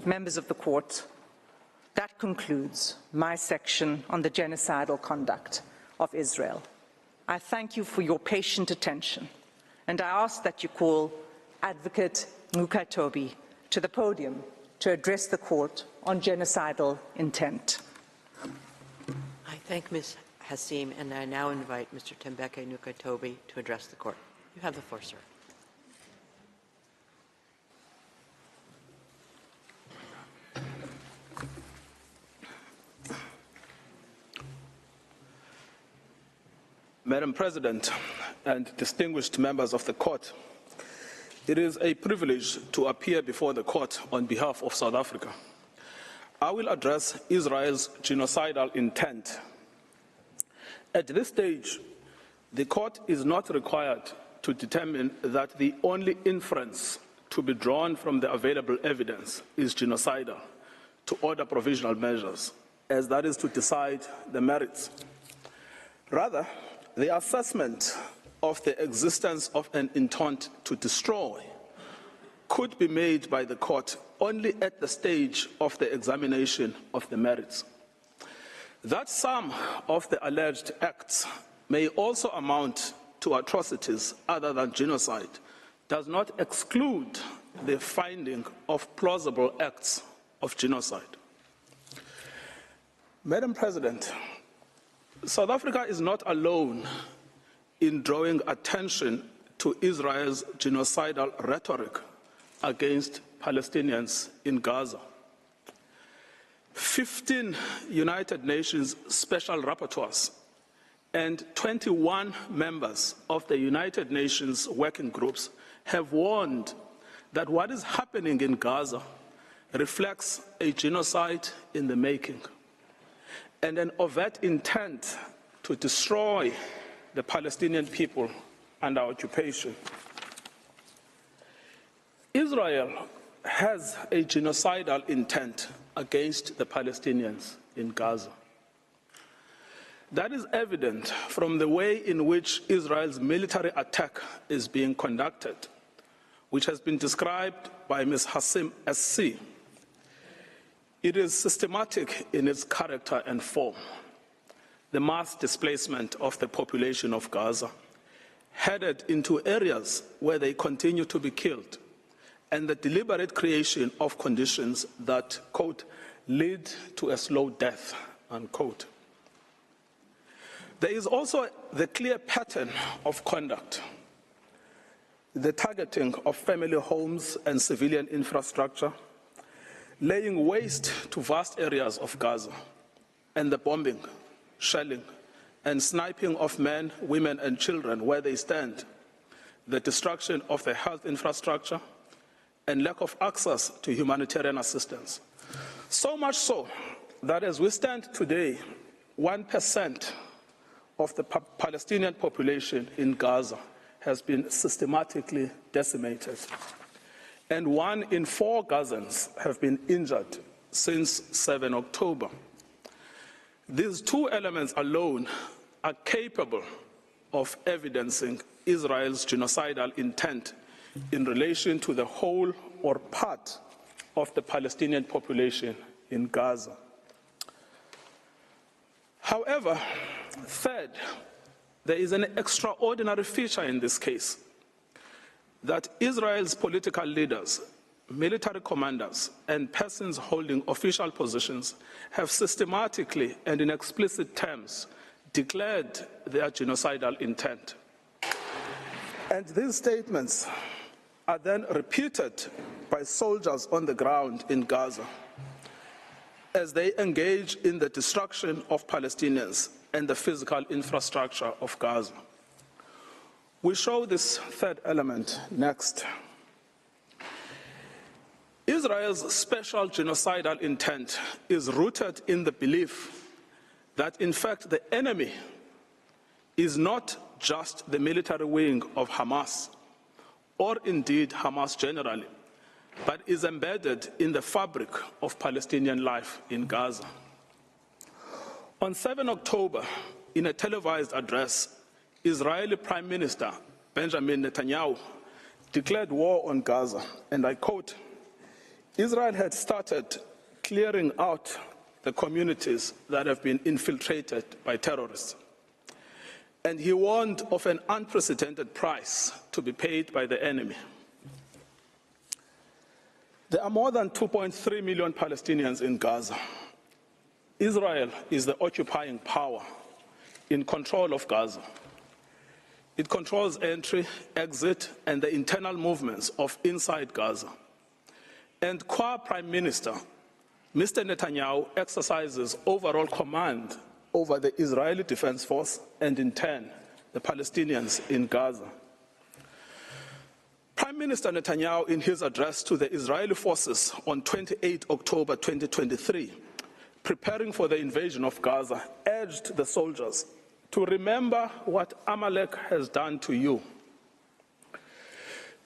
members of the court, that concludes my section on the genocidal conduct of Israel. I thank you for your patient attention, and I ask that you call Advocate Mukatobi to the podium to address the court on genocidal intent. I thank Ms. Hassim, and I now invite Mr. Tembeke Mukatobi to address the court. You have the floor, sir. Madam President and distinguished members of the court, it is a privilege to appear before the court on behalf of South Africa. I will address Israel's genocidal intent. At this stage, the court is not required to determine that the only inference to be drawn from the available evidence is genocidal to order provisional measures, as that is to decide the merits. Rather, the assessment of the existence of an intent to destroy could be made by the court only at the stage of the examination of the merits. That some of the alleged acts may also amount to atrocities other than genocide does not exclude the finding of plausible acts of genocide. Madam President, South Africa is not alone in drawing attention to Israel's genocidal rhetoric against Palestinians in Gaza. 15 United Nations special rapporteurs and 21 members of the United Nations working groups have warned that what is happening in Gaza reflects a genocide in the making and an overt intent to destroy the Palestinian people under occupation. Israel has a genocidal intent against the Palestinians in Gaza. That is evident from the way in which Israel's military attack is being conducted, which has been described by Ms. Hassim as C. It is systematic in its character and form. The mass displacement of the population of Gaza, headed into areas where they continue to be killed, and the deliberate creation of conditions that, quote, lead to a slow death, unquote. There is also the clear pattern of conduct, the targeting of family homes and civilian infrastructure, laying waste to vast areas of Gaza, and the bombing, shelling, and sniping of men, women, and children where they stand, the destruction of the health infrastructure, and lack of access to humanitarian assistance. So much so that as we stand today, 1% of the Palestinian population in Gaza has been systematically decimated, and 1 in 4 Gazans have been injured since 7 October. These two elements alone are capable of evidencing Israel's genocidal intent in relation to the whole or part of the Palestinian population in Gaza. However, third, there is an extraordinary feature in this case, that Israel's political leaders, military commanders, and persons holding official positions have systematically and in explicit terms declared their genocidal intent. And these statements are then repeated by soldiers on the ground in Gaza as they engage in the destruction of Palestinians and the physical infrastructure of Gaza. We show this third element next. Israel's special genocidal intent is rooted in the belief that, in fact, the enemy is not just the military wing of Hamas, or indeed Hamas generally, but is embedded in the fabric of Palestinian life in Gaza. On 7 October, in a televised address, Israeli Prime Minister Benjamin Netanyahu declared war on Gaza, and I quote, "Israel had started clearing out the communities that have been infiltrated by terrorists." And he warned of an unprecedented price to be paid by the enemy. There are more than 2.3 million Palestinians in Gaza. Israel is the occupying power in control of Gaza. It controls entry, exit, and the internal movements of inside Gaza. And qua Prime Minister, Mr. Netanyahu exercises overall command over the Israeli Defense Force and, in turn, the Palestinians in Gaza. Prime Minister Netanyahu, in his address to the Israeli forces on 28 October 2023, preparing for the invasion of Gaza, urged the soldiers to remember what Amalek has done to you.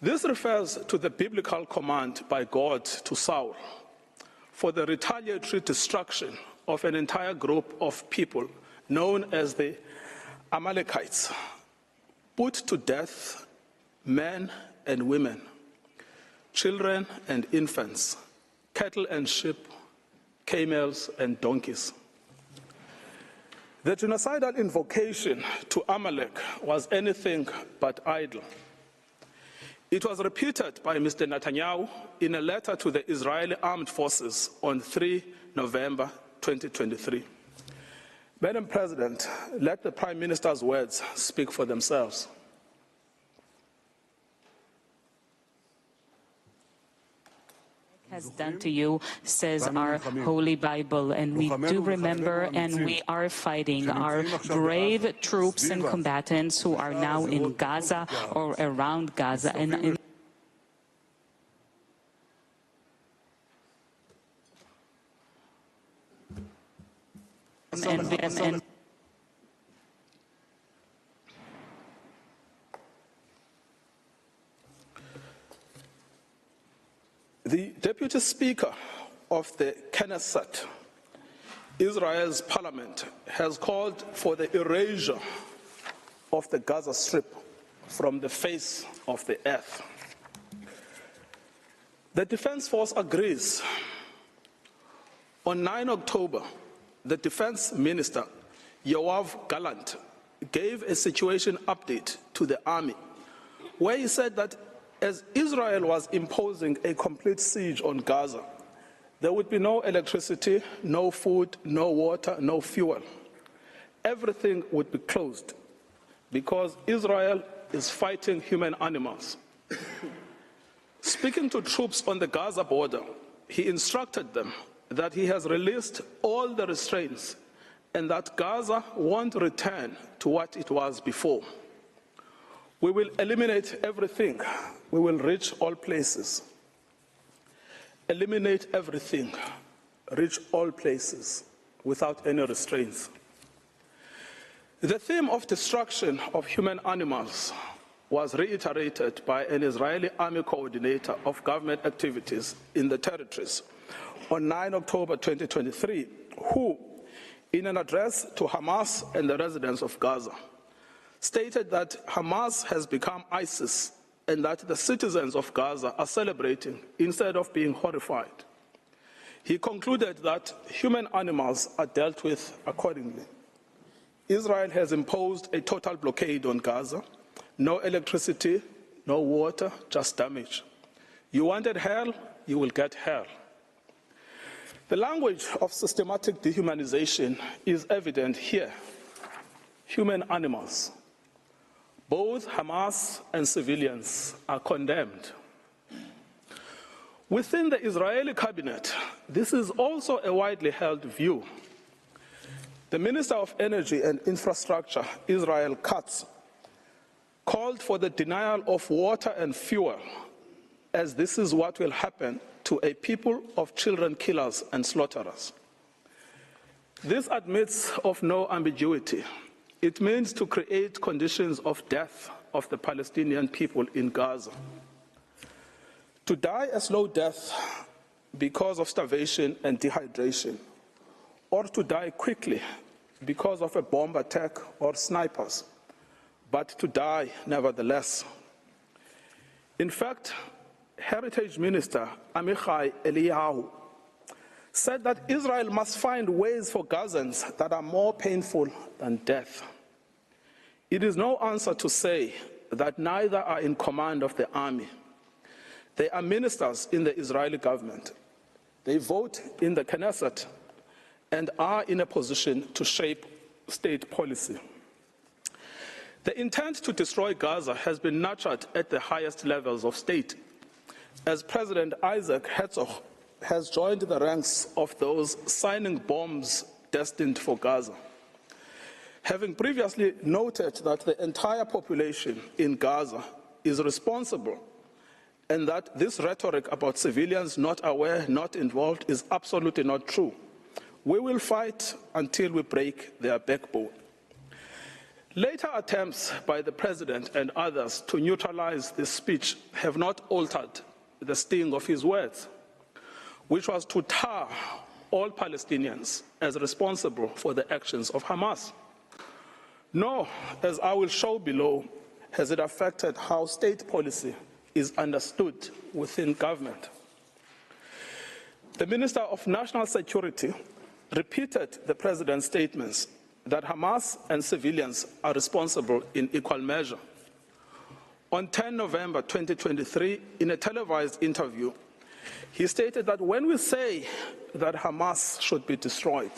This refers to the biblical command by God to Saul for the retaliatory destruction of an entire group of people known as the Amalekites. Put to death men and women, children and infants, cattle and sheep, camels and donkeys. The genocidal invocation to Amalek was anything but idle. It was repeated by Mr. Netanyahu in a letter to the Israeli Armed Forces on 3 November 2023. Madam President, let the Prime Minister's words speak for themselves. Has done to you, says our Holy Bible, and we do remember, and we are fighting our brave troops and combatants who are now in Gaza or around Gaza. And the Deputy Speaker of the Knesset, Israel's parliament, has called for the erasure of the Gaza Strip from the face of the earth. The Defense Force agrees. On 9 October, the Defense Minister, Yoav Gallant, gave a situation update to the army, where he said that as Israel was imposing a complete siege on Gaza, there would be no electricity, no food, no water, no fuel. Everything would be closed because Israel is fighting human animals. Speaking to troops on the Gaza border, he instructed them that he has released all the restraints and that Gaza won't return to what it was before. We will eliminate everything. We will reach all places. Eliminate everything. Reach all places without any restraints. The theme of destruction of human animals was reiterated by an Israeli army coordinator of government activities in the territories on 9 October 2023, who, in an address to Hamas and the residents of Gaza, stated that Hamas has become ISIS and that the citizens of Gaza are celebrating instead of being horrified. He concluded that human animals are dealt with accordingly. Israel has imposed a total blockade on Gaza. No electricity, no water, just damage. You wanted hell, you will get hell. The language of systematic dehumanization is evident here. Human animals. Both Hamas and civilians are condemned. Within the Israeli cabinet, this is also a widely held view. The Minister of Energy and Infrastructure, Israel Katz, called for the denial of water and fuel, as this is what will happen to a people of children killers and slaughterers. This admits of no ambiguity. It means to create conditions of death of the Palestinian people in Gaza. To die a slow death because of starvation and dehydration, or to die quickly because of a bomb attack or snipers, but to die nevertheless. In fact, Heritage Minister Amichai Eliyahu said that Israel must find ways for Gazans that are more painful than death. It is no answer to say that neither are in command of the army. They are ministers in the Israeli government. They vote in the Knesset and are in a position to shape state policy. The intent to destroy Gaza has been nurtured at the highest levels of state, as President Isaac Herzog has joined the ranks of those signing bombs destined for Gaza. Having previously noted that the entire population in Gaza is responsible and that this rhetoric about civilians not aware, not involved is absolutely not true, we will fight until we break their backbone. Later attempts by the President and others to neutralize this speech have not altered the sting of his words, which was to tar all Palestinians as responsible for the actions of Hamas. Nor, as I will show below, has it affected how state policy is understood within government. The Minister of National Security repeated the President's statements that Hamas and civilians are responsible in equal measure. On 10 November 2023, in a televised interview, he stated that when we say that Hamas should be destroyed,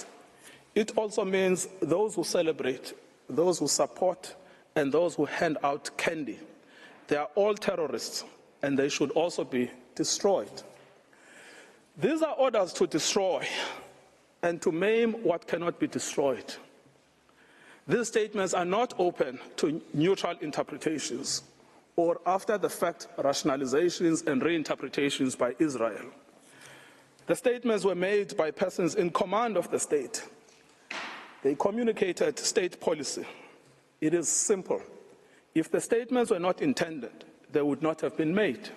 it also means those who celebrate, those who support, and those who hand out candy. They are all terrorists, and they should also be destroyed. These are orders to destroy and to maim what cannot be destroyed. These statements are not open to neutral interpretations or after-the-fact rationalizations and reinterpretations by Israel. The statements were made by persons in command of the state. They communicated state policy. It is simple. If the statements were not intended, they would not have been made.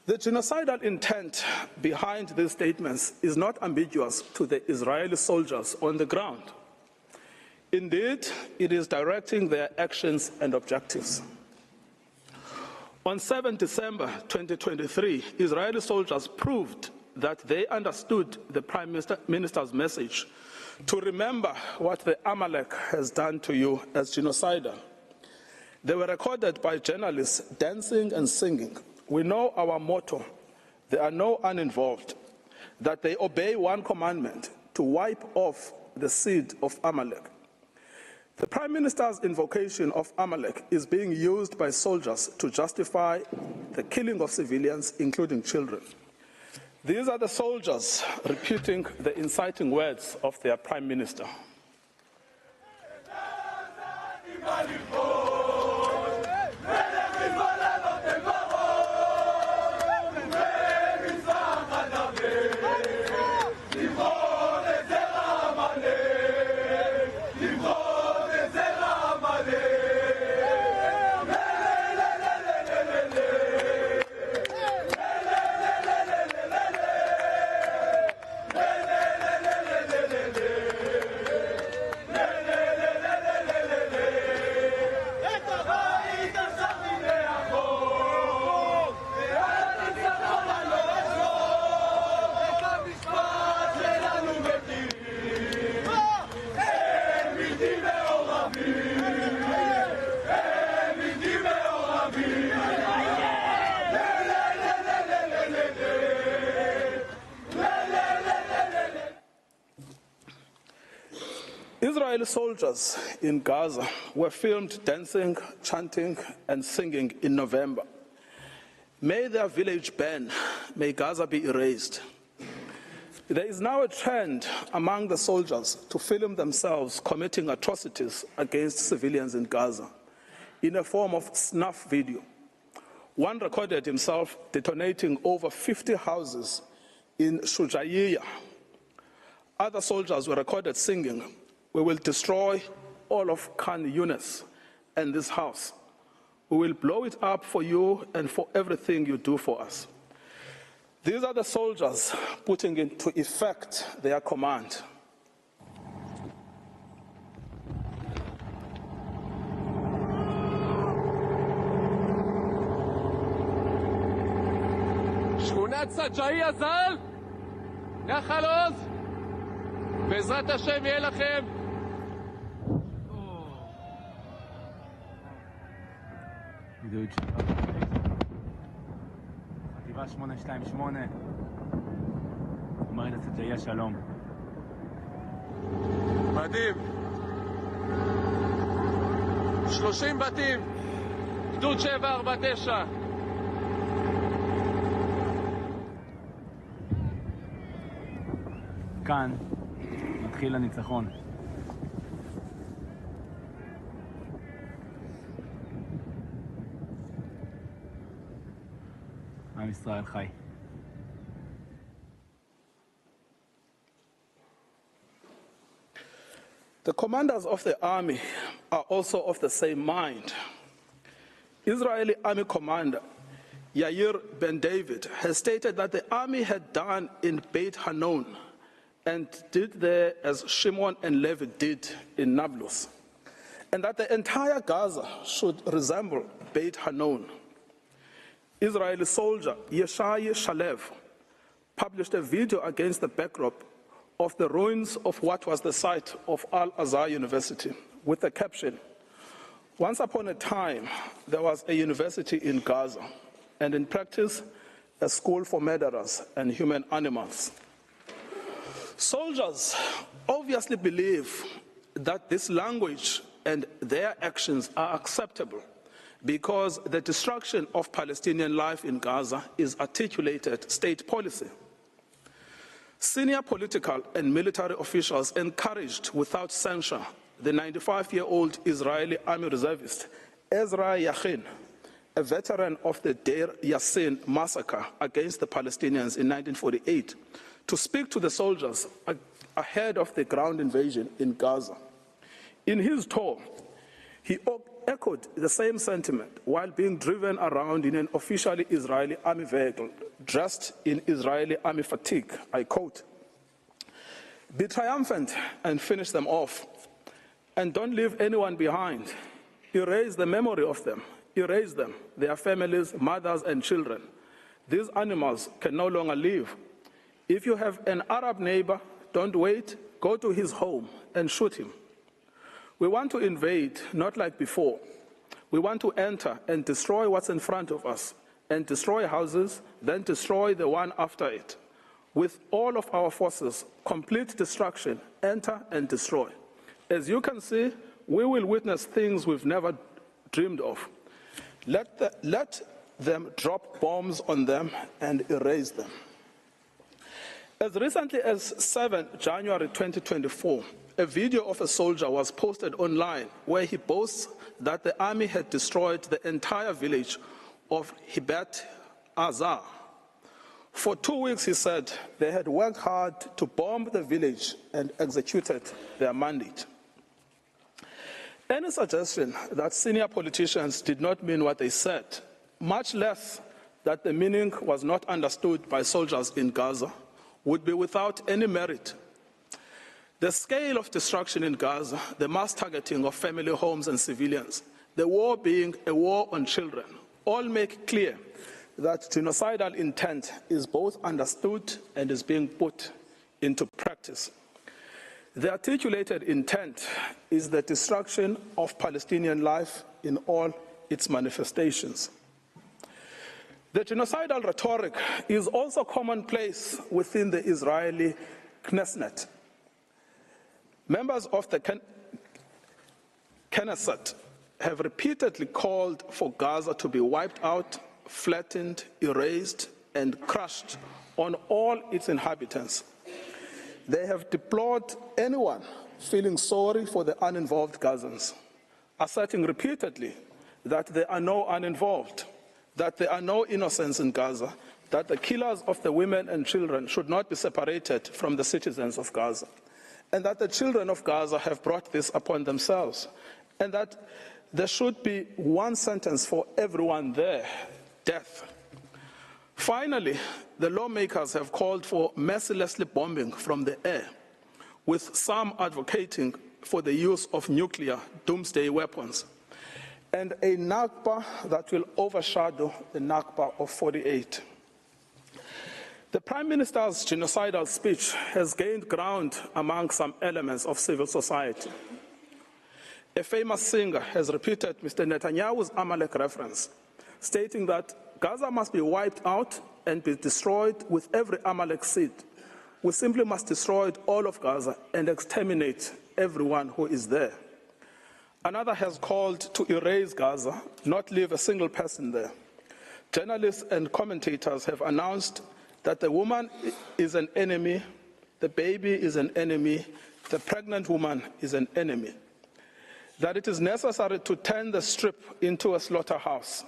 The genocidal intent behind these statements is not ambiguous to the Israeli soldiers on the ground. Indeed, it is directing their actions and objectives. On 7 December 2023, Israeli soldiers proved that they understood the Prime Minister's message to remember what the Amalek has done to you as genocidal. They were recorded by journalists dancing and singing. We know our motto, there are no uninvolved, that they obey one commandment, to wipe off the seed of Amalek. The Prime Minister's invocation of Amalek is being used by soldiers to justify the killing of civilians, including children. These are the soldiers repeating the inciting words of their Prime Minister. Israeli soldiers in Gaza were filmed dancing, chanting, and singing in November. May their village burn, may Gaza be erased. There is now a trend among the soldiers to film themselves committing atrocities against civilians in Gaza in a form of snuff video. One recorded himself detonating over 50 houses in Shujaiya. Other soldiers were recorded singing, "We will destroy all of Khan Yunis and this house. We will blow it up for you and for everything you do for us." These are the soldiers putting into effect their command. שכונת סג'אעיה ז"ל, נחל עוז, בעזרת השם יהיה לכם. Video 728 אומרת לצאת לאי השלום. מדהים. 30 בתים, גדוד 749. כאן מתחיל הניצחון. עם ישראל חי. The commanders of the army are also of the same mind. Israeli army commander Yair Ben David has stated that the army had done in Beit Hanon and did there as Shimon and Levi did in Nablus, and that the entire Gaza should resemble Beit Hanon. Israeli soldier Yeshai Shalev published a video against the backdrop of the ruins of what was the site of Al-Azhar University with the caption, "Once upon a time, there was a university in Gaza, and in practice, a school for murderers and human animals." Soldiers obviously believe that this language and their actions are acceptable because the destruction of Palestinian life in Gaza is articulated state policy. Senior political and military officials encouraged without censure the 95-year-old Israeli army reservist Ezra Yachin, a veteran of the Deir Yassin massacre against the Palestinians in 1948, to speak to the soldiers ahead of the ground invasion in Gaza. In his tour, he echoed the same sentiment while being driven around in an officially Israeli army vehicle dressed in Israeli army fatigue. I quote, "Be triumphant and finish them off, and don't leave anyone behind. Erase the memory of them. Erase them, their families, mothers and children. These animals can no longer live. If you have an Arab neighbor, don't wait, go to his home and shoot him. We want to invade, not like before. We want to enter and destroy what's in front of us, and destroy houses, then destroy the one after it. With all of our forces, complete destruction, enter and destroy. As you can see, we will witness things we've never dreamed of. Let them drop bombs on them and erase them." As recently as 7 January 2024, a video of a soldier was posted online where he boasts that the army had destroyed the entire village of Hibat Azar. For 2 weeks, he said, they had worked hard to bomb the village and executed their mandate. Any suggestion that senior politicians did not mean what they said, much less that the meaning was not understood by soldiers in Gaza, would be without any merit. The scale of destruction in Gaza, the mass targeting of family homes and civilians, the war being a war on children, all make clear that genocidal intent is both understood and is being put into practice. The articulated intent is the destruction of Palestinian life in all its manifestations. The genocidal rhetoric is also commonplace within the Israeli Knesset. Members of the Knesset have repeatedly called for Gaza to be wiped out, flattened, erased, and crushed on all its inhabitants. They have deplored anyone feeling sorry for the uninvolved Gazans, asserting repeatedly that there are no uninvolved, that there are no innocents in Gaza, that the killers of the women and children should not be separated from the citizens of Gaza, and that the children of Gaza have brought this upon themselves, and that there should be one sentence for everyone there, death. Finally, the lawmakers have called for mercilessly bombing from the air, with some advocating for the use of nuclear doomsday weapons, and a Nakba that will overshadow the Nakba of 48. The Prime Minister's genocidal speech has gained ground among some elements of civil society. A famous singer has repeated Mr. Netanyahu's Amalek reference, stating that Gaza must be wiped out and be destroyed with every Amalek seed. We simply must destroy all of Gaza and exterminate everyone who is there. Another has called to erase Gaza, not leave a single person there. Journalists and commentators have announced that the woman is an enemy, the baby is an enemy, the pregnant woman is an enemy, that it is necessary to turn the strip into a slaughterhouse,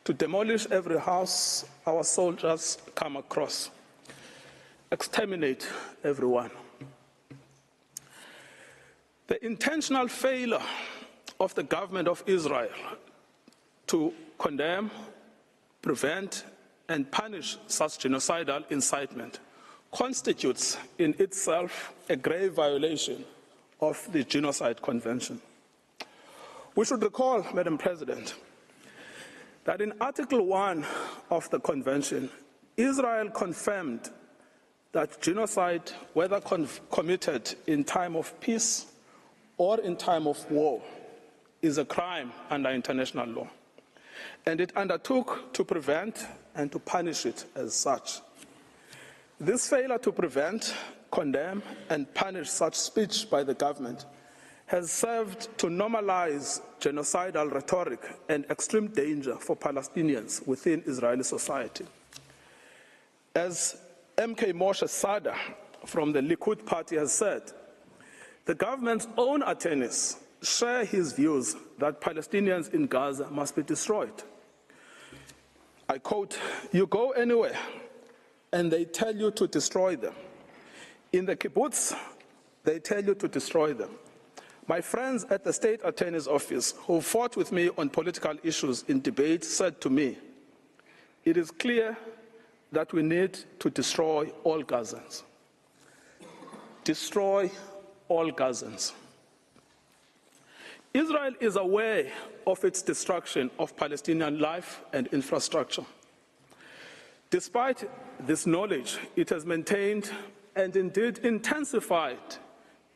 to demolish every house our soldiers come across, exterminate everyone. The intentional failure of the government of Israel to condemn, prevent, and punish such genocidal incitement constitutes in itself a grave violation of the Genocide Convention. We should recall, Madam President, that in Article 1 of the Convention, Israel confirmed that genocide, whether committed in time of peace or in time of war, is a crime under international law. And it undertook to prevent and to punish it as such. This failure to prevent, condemn, and punish such speech by the government has served to normalize genocidal rhetoric and extreme danger for Palestinians within Israeli society. As MK Moshe Sada from the Likud party has said, the government's own attorneys share his views that Palestinians in Gaza must be destroyed. I quote, "You go anywhere and they tell you to destroy them. In the kibbutz, they tell you to destroy them. My friends at the state attorney's office who fought with me on political issues in debate said to me, it is clear that we need to destroy all Gazans. Destroy all Gazans." Israel is aware of its destruction of Palestinian life and infrastructure. Despite this knowledge, it has maintained and indeed intensified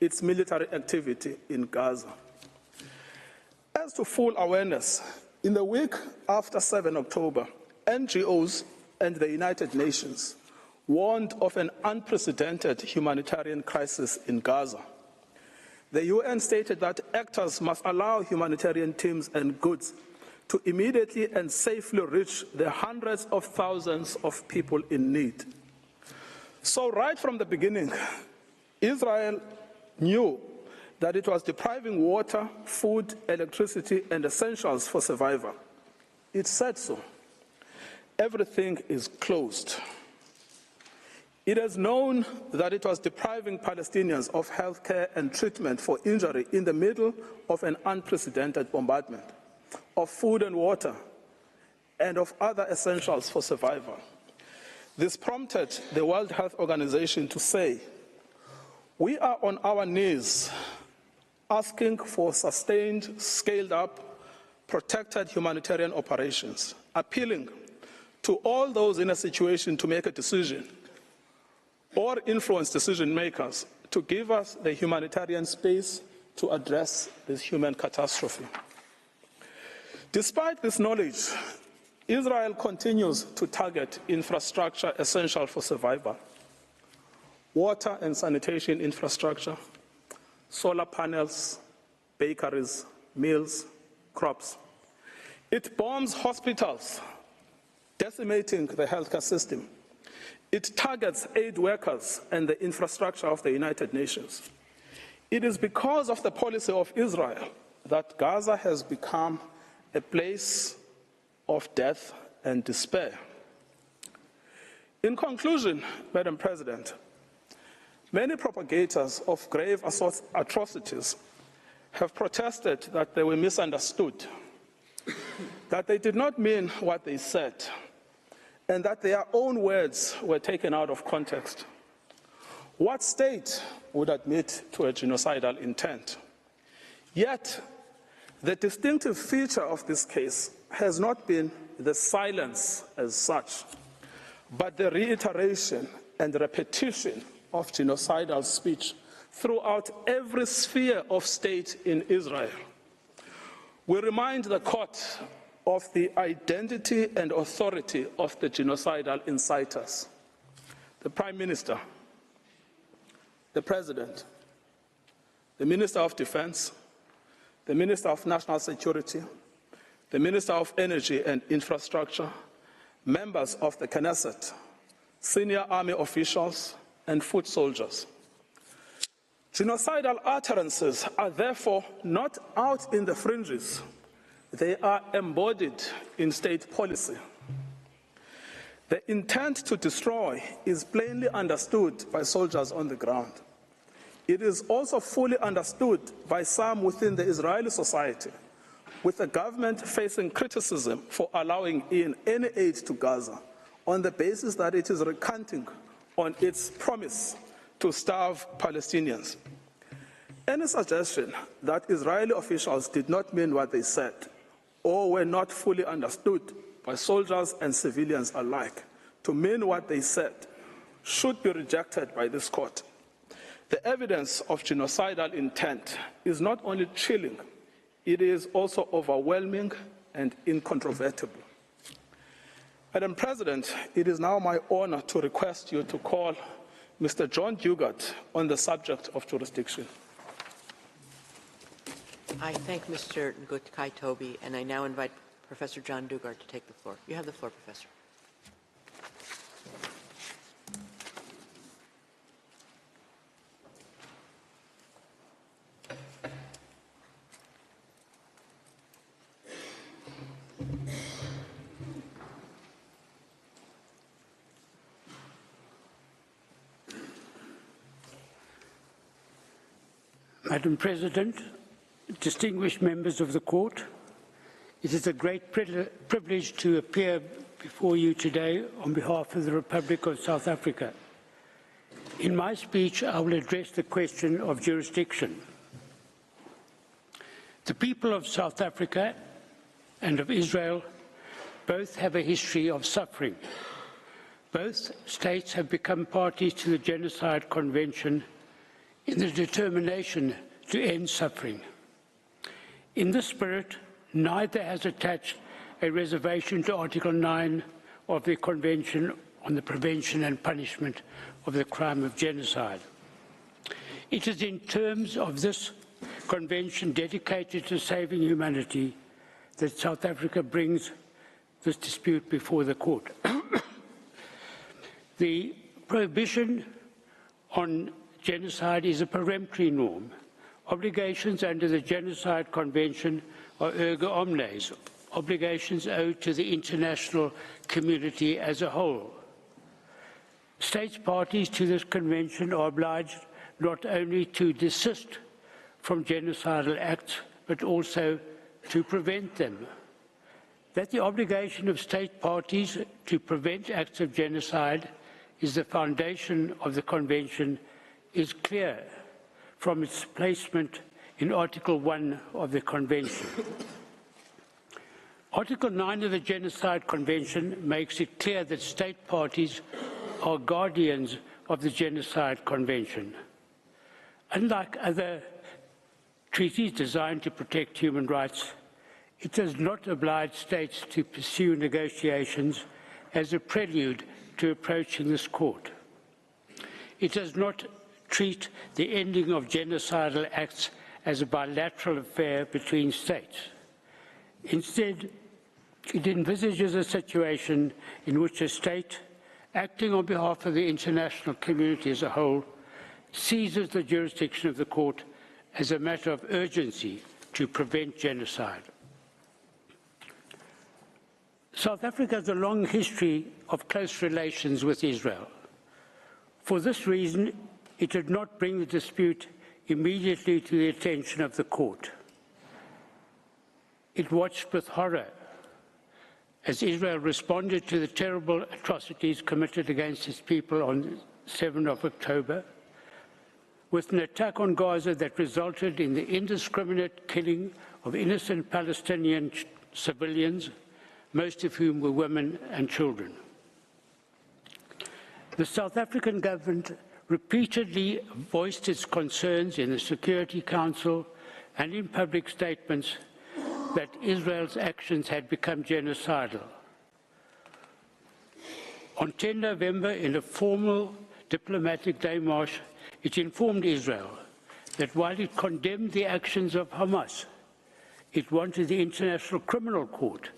its military activity in Gaza. As to full awareness, in the week after 7 October, NGOs and the United Nations warned of an unprecedented humanitarian crisis in Gaza. The UN stated that actors must allow humanitarian teams and goods to immediately and safely reach the hundreds of thousands of people in need. So right from the beginning, Israel knew that it was depriving water, food, electricity, and essentials for survival. It said so. Everything is closed. It has known that it was depriving Palestinians of health care and treatment for injury in the middle of an unprecedented bombardment, of food and water, and of other essentials for survival. This prompted the World Health Organization to say, "We are on our knees asking for sustained, scaled-up, protected humanitarian operations, appealing to all those in a situation to make a decision or influence decision makers to give us the humanitarian space to address this human catastrophe." Despite this knowledge, Israel continues to target infrastructure essential for survival: water and sanitation infrastructure, solar panels, bakeries, mills, crops. It bombs hospitals, decimating the healthcare system. It targets aid workers and the infrastructure of the United Nations. It is because of the policy of Israel that Gaza has become a place of death and despair. In conclusion, Madam President, many propagators of grave atrocities have protested that they were misunderstood, that they did not mean what they said, and that their own words were taken out of context. What state would admit to a genocidal intent? Yet, the distinctive feature of this case has not been the silence as such, but the reiteration and repetition of genocidal speech throughout every sphere of state in Israel. We remind the court of the identity and authority of the genocidal inciters. The Prime Minister, the President, the Minister of Defense, the Minister of National Security, the Minister of Energy and Infrastructure, members of the Knesset, senior army officials, and foot soldiers. Genocidal utterances are therefore not out in the fringes. They are embodied in state policy. The intent to destroy is plainly understood by soldiers on the ground. It is also fully understood by some within the Israeli society, with the government facing criticism for allowing in any aid to Gaza on the basis that it is recanting on its promise to starve Palestinians. Any suggestion that Israeli officials did not mean what they said or were not fully understood by soldiers and civilians alike to mean what they said should be rejected by this court. The evidence of genocidal intent is not only chilling, it is also overwhelming and incontrovertible. Madam President, it is now my honor to request you to call Mr. John Dugard on the subject of jurisdiction. I thank Mr. Ngukai Toby, and I now invite Professor John Dugard to take the floor. You have the floor, Professor. Madam President, distinguished members of the Court, it is a great privilege to appear before you today on behalf of the Republic of South Africa. In my speech, I will address the question of jurisdiction. The people of South Africa and of Israel both have a history of suffering. Both states have become parties to the Genocide Convention in the determination to end suffering. In this spirit, neither has attached a reservation to Article 9 of the Convention on the Prevention and Punishment of the Crime of Genocide. It is in terms of this convention dedicated to saving humanity that South Africa brings this dispute before the court. The prohibition on genocide is a peremptory norm. Obligations under the Genocide Convention are erga omnes, obligations owed to the international community as a whole. States parties to this convention are obliged not only to desist from genocidal acts, but also to prevent them. That the obligation of state parties to prevent acts of genocide is the foundation of the convention is clear from its placement in Article 1 of the Convention. Article 9 of the Genocide Convention makes it clear that state parties are guardians of the Genocide Convention. Unlike other treaties designed to protect human rights, it does not oblige states to pursue negotiations as a prelude to approaching this court. It does not treat the ending of genocidal acts as a bilateral affair between states. Instead, it envisages a situation in which a state, acting on behalf of the international community as a whole, seizes the jurisdiction of the court as a matter of urgency to prevent genocide. South Africa has a long history of close relations with Israel. For this reason, it did not bring the dispute immediately to the attention of the court. It watched with horror as Israel responded to the terrible atrocities committed against its people on 7 October, with an attack on Gaza that resulted in the indiscriminate killing of innocent Palestinian civilians, most of whom were women and children. The South African government repeatedly voiced its concerns in the Security Council and in public statements that Israel's actions had become genocidal. On 10 November, in a formal diplomatic démarche, it informed Israel that while it condemned the actions of Hamas, it wanted the International Criminal Court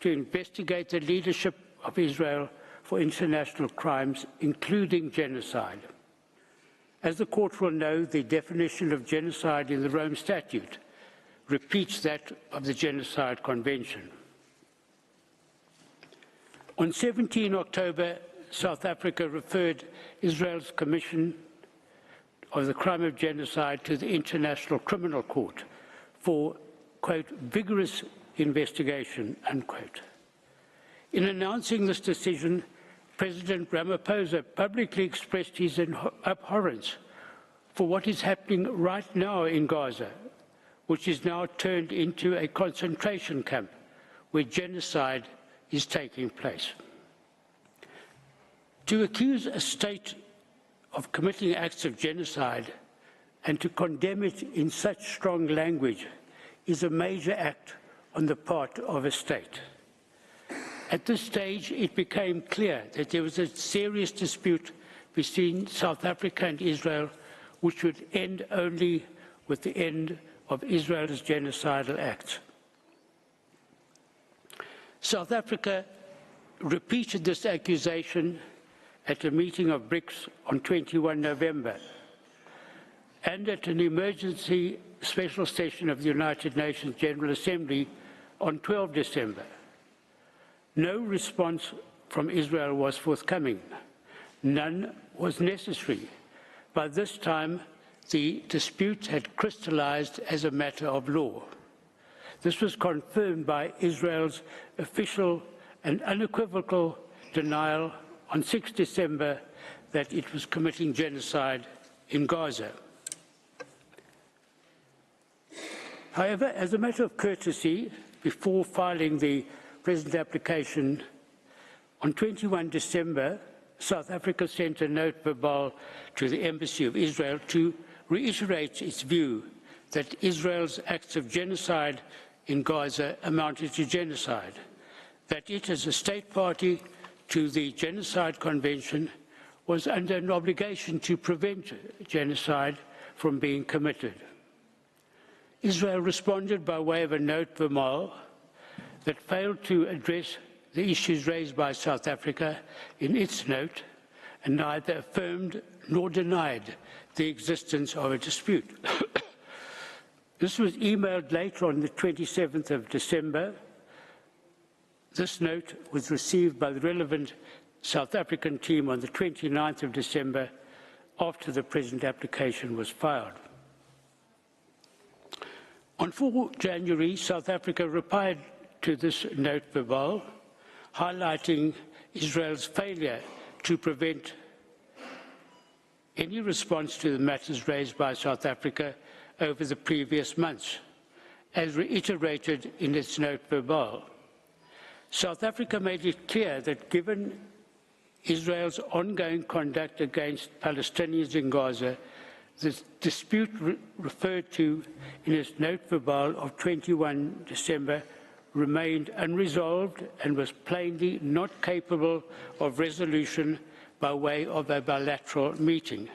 to investigate the leadership of Israel for international crimes, including genocide. As the court will know, the definition of genocide in the Rome Statute repeats that of the Genocide Convention. On 17 October, South Africa referred Israel's commission of the crime of genocide to the International Criminal Court for, quote, vigorous investigation, unquote. In announcing this decision, President Ramaphosa publicly expressed his abhorrence for what is happening right now in Gaza, which is now turned into a concentration camp where genocide is taking place. To accuse a state of committing acts of genocide and to condemn it in such strong language is a major act on the part of a state. At this stage, it became clear that there was a serious dispute between South Africa and Israel, which would end only with the end of Israel's genocidal acts. South Africa repeated this accusation at a meeting of BRICS on 21 November and at an emergency special session of the United Nations General Assembly on 12 December. No response from Israel was forthcoming. None was necessary. By this time, the dispute had crystallized as a matter of law. This was confirmed by Israel's official and unequivocal denial on 6 December that it was committing genocide in Gaza. However, as a matter of courtesy, before filing the present application, on 21 December, South Africa sent a note verbal to the Embassy of Israel to reiterate its view that Israel's acts of genocide in Gaza amounted to genocide, that it, as a state party to the Genocide Convention, was under an obligation to prevent genocide from being committed. Israel responded by way of a note verbal that failed to address the issues raised by South Africa in its note and neither affirmed nor denied the existence of a dispute. This was emailed later on the 27th of December. This note was received by the relevant South African team on the 29th of December after the present application was filed. On 4 January, South Africa replied to this note verbal, highlighting Israel's failure to prevent any response to the matters raised by South Africa over the previous months, as reiterated in its note verbal. South Africa made it clear that given Israel's ongoing conduct against Palestinians in Gaza, the dispute referred to in its note verbal of 21 December remained unresolved and was plainly not capable of resolution by way of a bilateral meeting.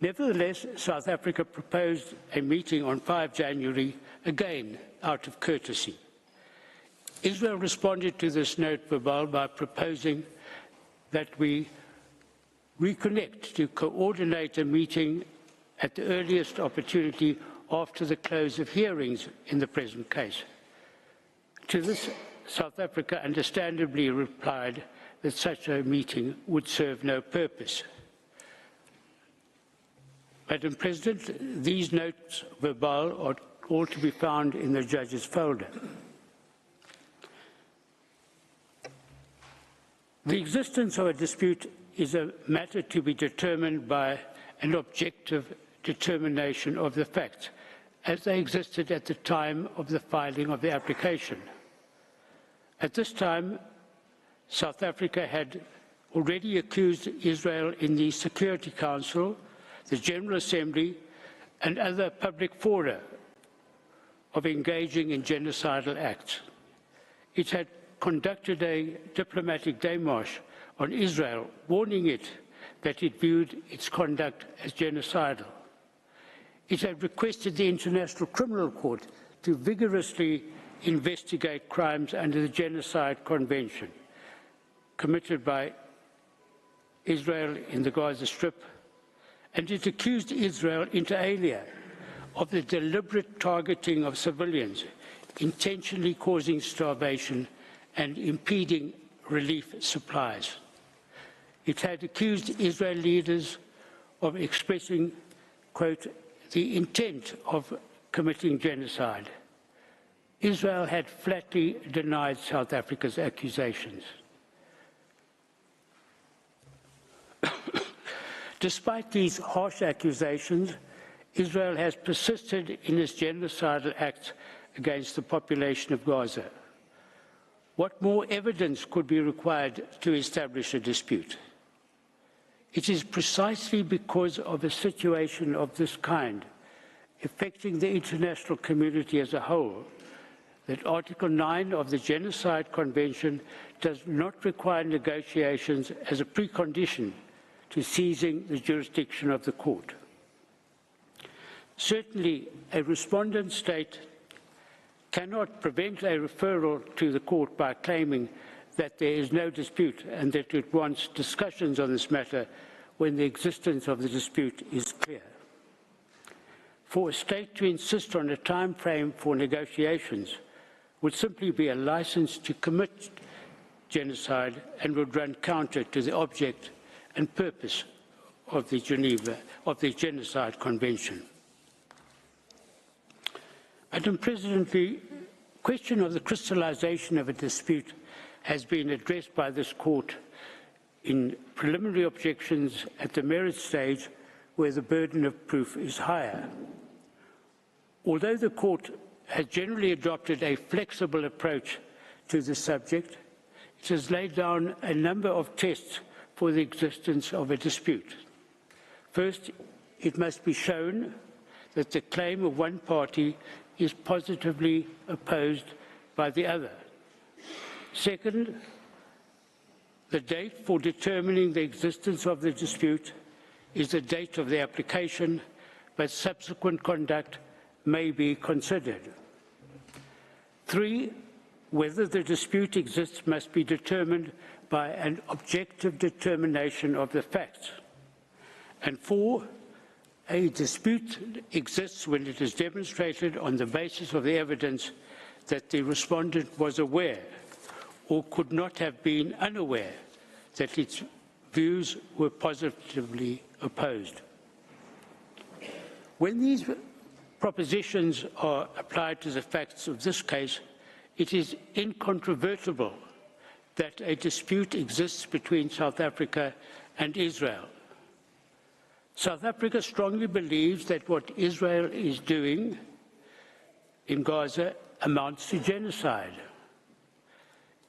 Nevertheless, South Africa proposed a meeting on 5 January, again out of courtesy. Israel responded to this note verbal by proposing that we reconnect to coordinate a meeting at the earliest opportunity after the close of hearings in the present case. To this, South Africa understandably replied that such a meeting would serve no purpose. Madam President, these notes verbal are all to be found in the judge's folder. The existence of a dispute is a matter to be determined by an objective determination of the facts, as they existed at the time of the filing of the application. At this time, South Africa had already accused Israel in the Security Council, the General Assembly, and other public fora of engaging in genocidal acts. It had conducted a diplomatic démarche on Israel, warning it that it viewed its conduct as genocidal. It had requested the International Criminal Court to vigorously investigate crimes under the Genocide Convention committed by Israel in the Gaza Strip, and it accused Israel inter alia of the deliberate targeting of civilians, intentionally causing starvation and impeding relief supplies. It had accused Israel leaders of expressing, quote, the intent of committing genocide. Israel had flatly denied South Africa's accusations. Despite these harsh accusations, Israel has persisted in its genocidal acts against the population of Gaza. What more evidence could be required to establish a dispute? It is precisely because of a situation of this kind, affecting the international community as a whole, that Article 9 of the Genocide Convention does not require negotiations as a precondition to seizing the jurisdiction of the court. Certainly, a respondent state cannot prevent a referral to the court by claiming that there is no dispute and that it wants discussions on this matter when the existence of the dispute is clear. For a state to insist on a time frame for negotiations would simply be a license to commit genocide and would run counter to the object and purpose of the Genocide Convention. Madam President, the question of the crystallization of a dispute has been addressed by this court in preliminary objections at the merits stage where the burden of proof is higher. Although the court has generally adopted a flexible approach to the subject, it has laid down a number of tests for the existence of a dispute. First, it must be shown that the claim of one party is positively opposed by the other. Second, the date for determining the existence of the dispute is the date of the application, but subsequent conduct may be considered. 3, whether the dispute exists must be determined by an objective determination of the facts. And 4, a dispute exists when it is demonstrated on the basis of the evidence that the respondent was aware or could not have been unaware that its views were positively opposed. When these propositions are applied to the facts of this case, it is incontrovertible that a dispute exists between South Africa and Israel. South Africa strongly believes that what Israel is doing in Gaza amounts to genocide.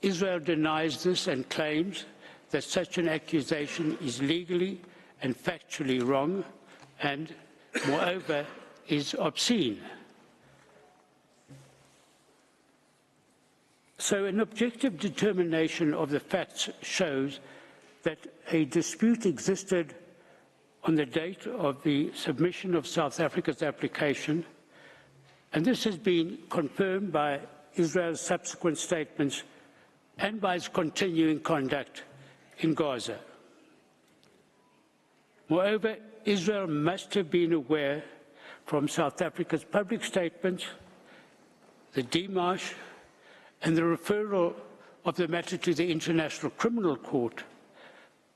Israel denies this and claims that such an accusation is legally and factually wrong and, moreover, is obscene. So an objective determination of the facts shows that a dispute existed on the date of the submission of South Africa's application, and this has been confirmed by Israel's subsequent statements and by its continuing conduct in Gaza. Moreover, Israel must have been aware from South Africa's public statements, the démarche, and the referral of the matter to the International Criminal Court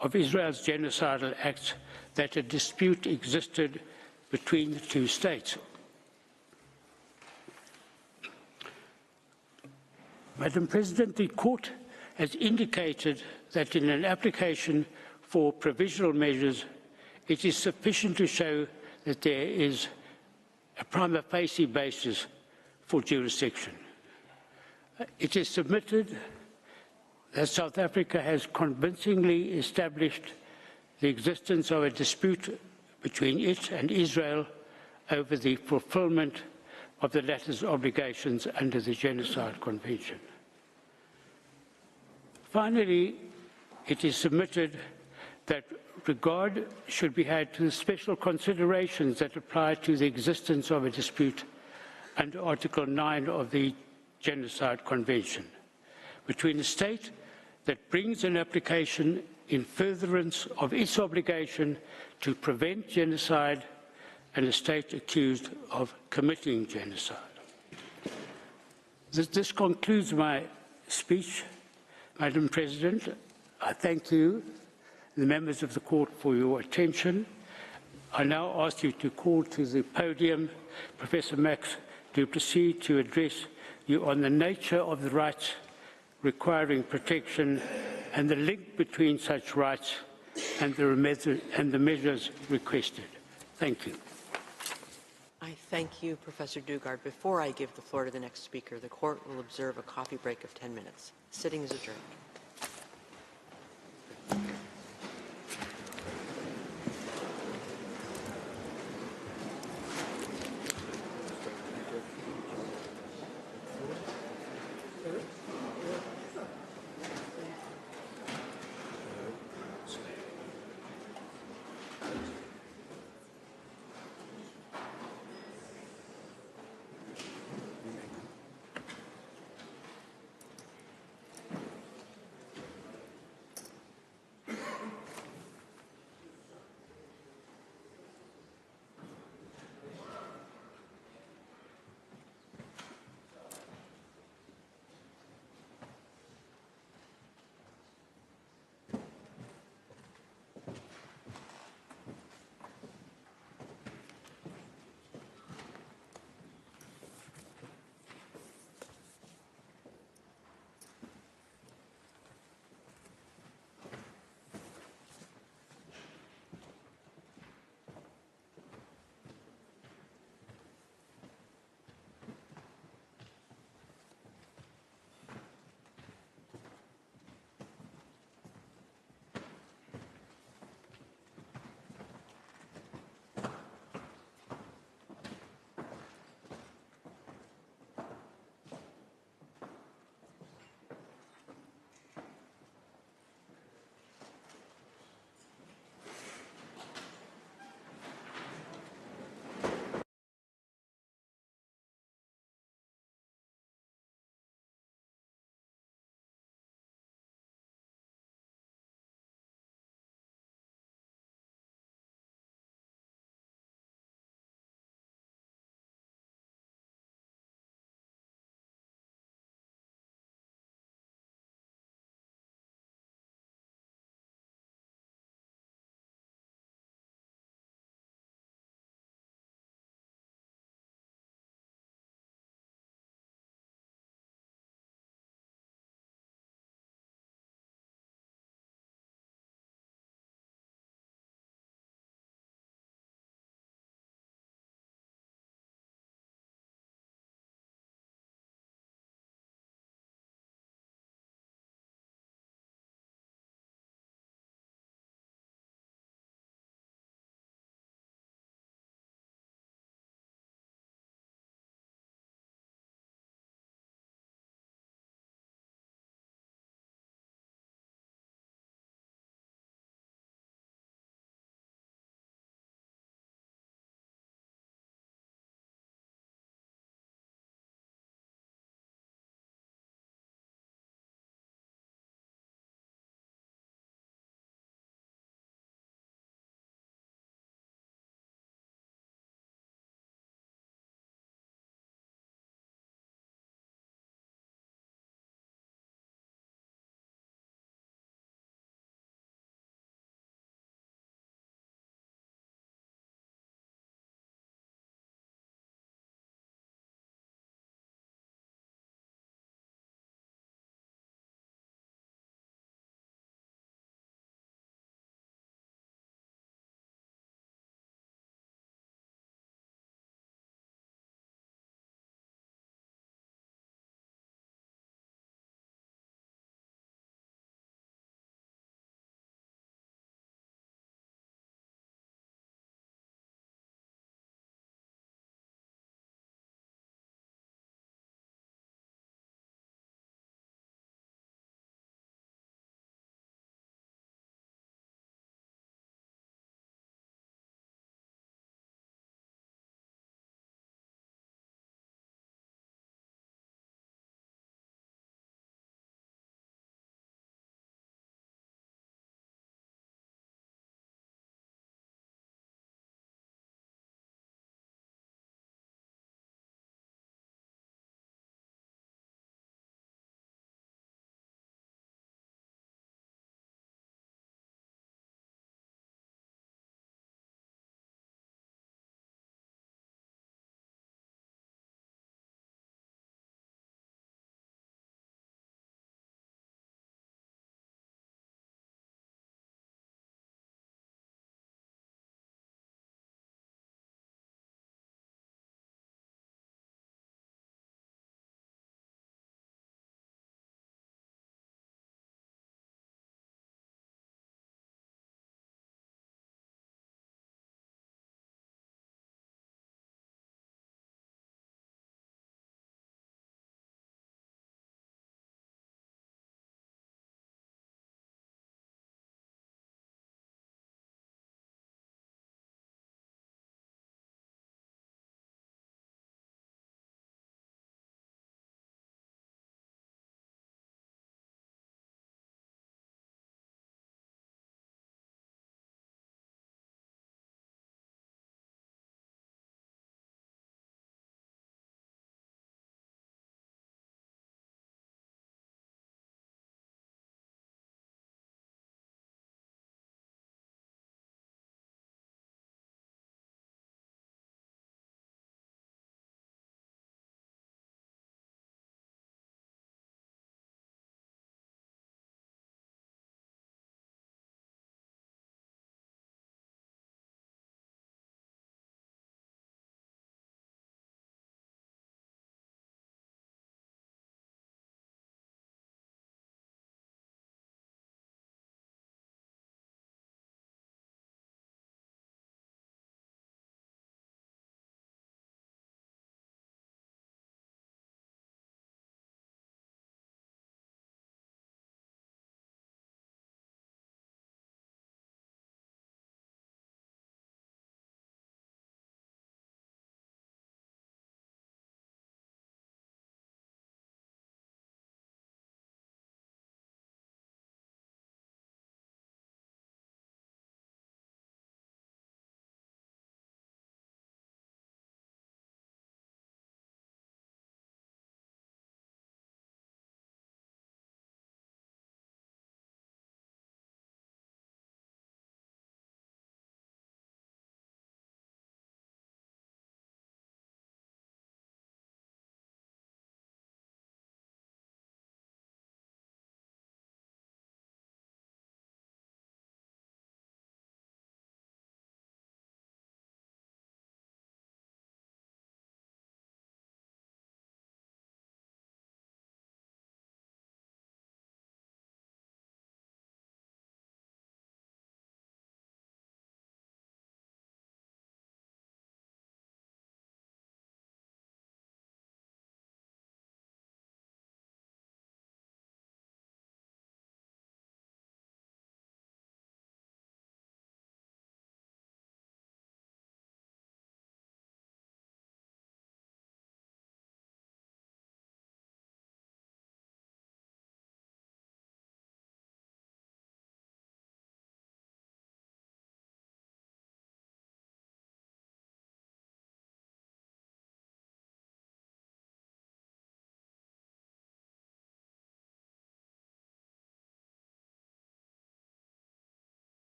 of Israel's genocidal acts that a dispute existed between the two states. Madam President, the Court has indicated that in an application for provisional measures, it is sufficient to show that there is a prima facie basis for jurisdiction. It is submitted that South Africa has convincingly established the existence of a dispute between it and Israel over the fulfillment of the latter's obligations under the Genocide Convention. Finally, it is submitted that regard should be had to the special considerations that apply to the existence of a dispute under Article 9 of the Genocide Convention between a state that brings an application in furtherance of its obligation to prevent genocide and a state accused of committing genocide. This concludes my speech. Madam President, I thank you, the members of the court, for your attention. I now ask you to call to the podium Professor Max du Plessis to address you on the nature of the rights requiring protection and the link between such rights and the measures requested. Thank you. I thank you, Professor Dugard. Before I give the floor to the next speaker, the court will observe a coffee break of 10 minutes. Sitting is adjourned.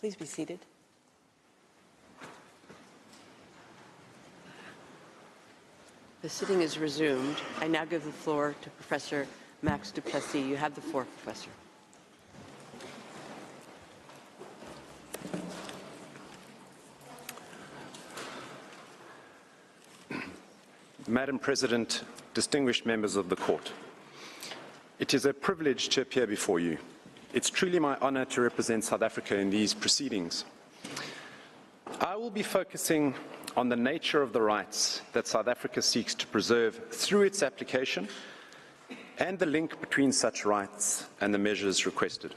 Please be seated. The sitting is resumed. I now give the floor to Professor Max du Plessis. You have the floor, Professor. Madam President, distinguished members of the Court, it is a privilege to appear before you. It's truly my honor to represent South Africa in these proceedings. I will be focusing on the nature of the rights that South Africa seeks to preserve through its application and the link between such rights and the measures requested.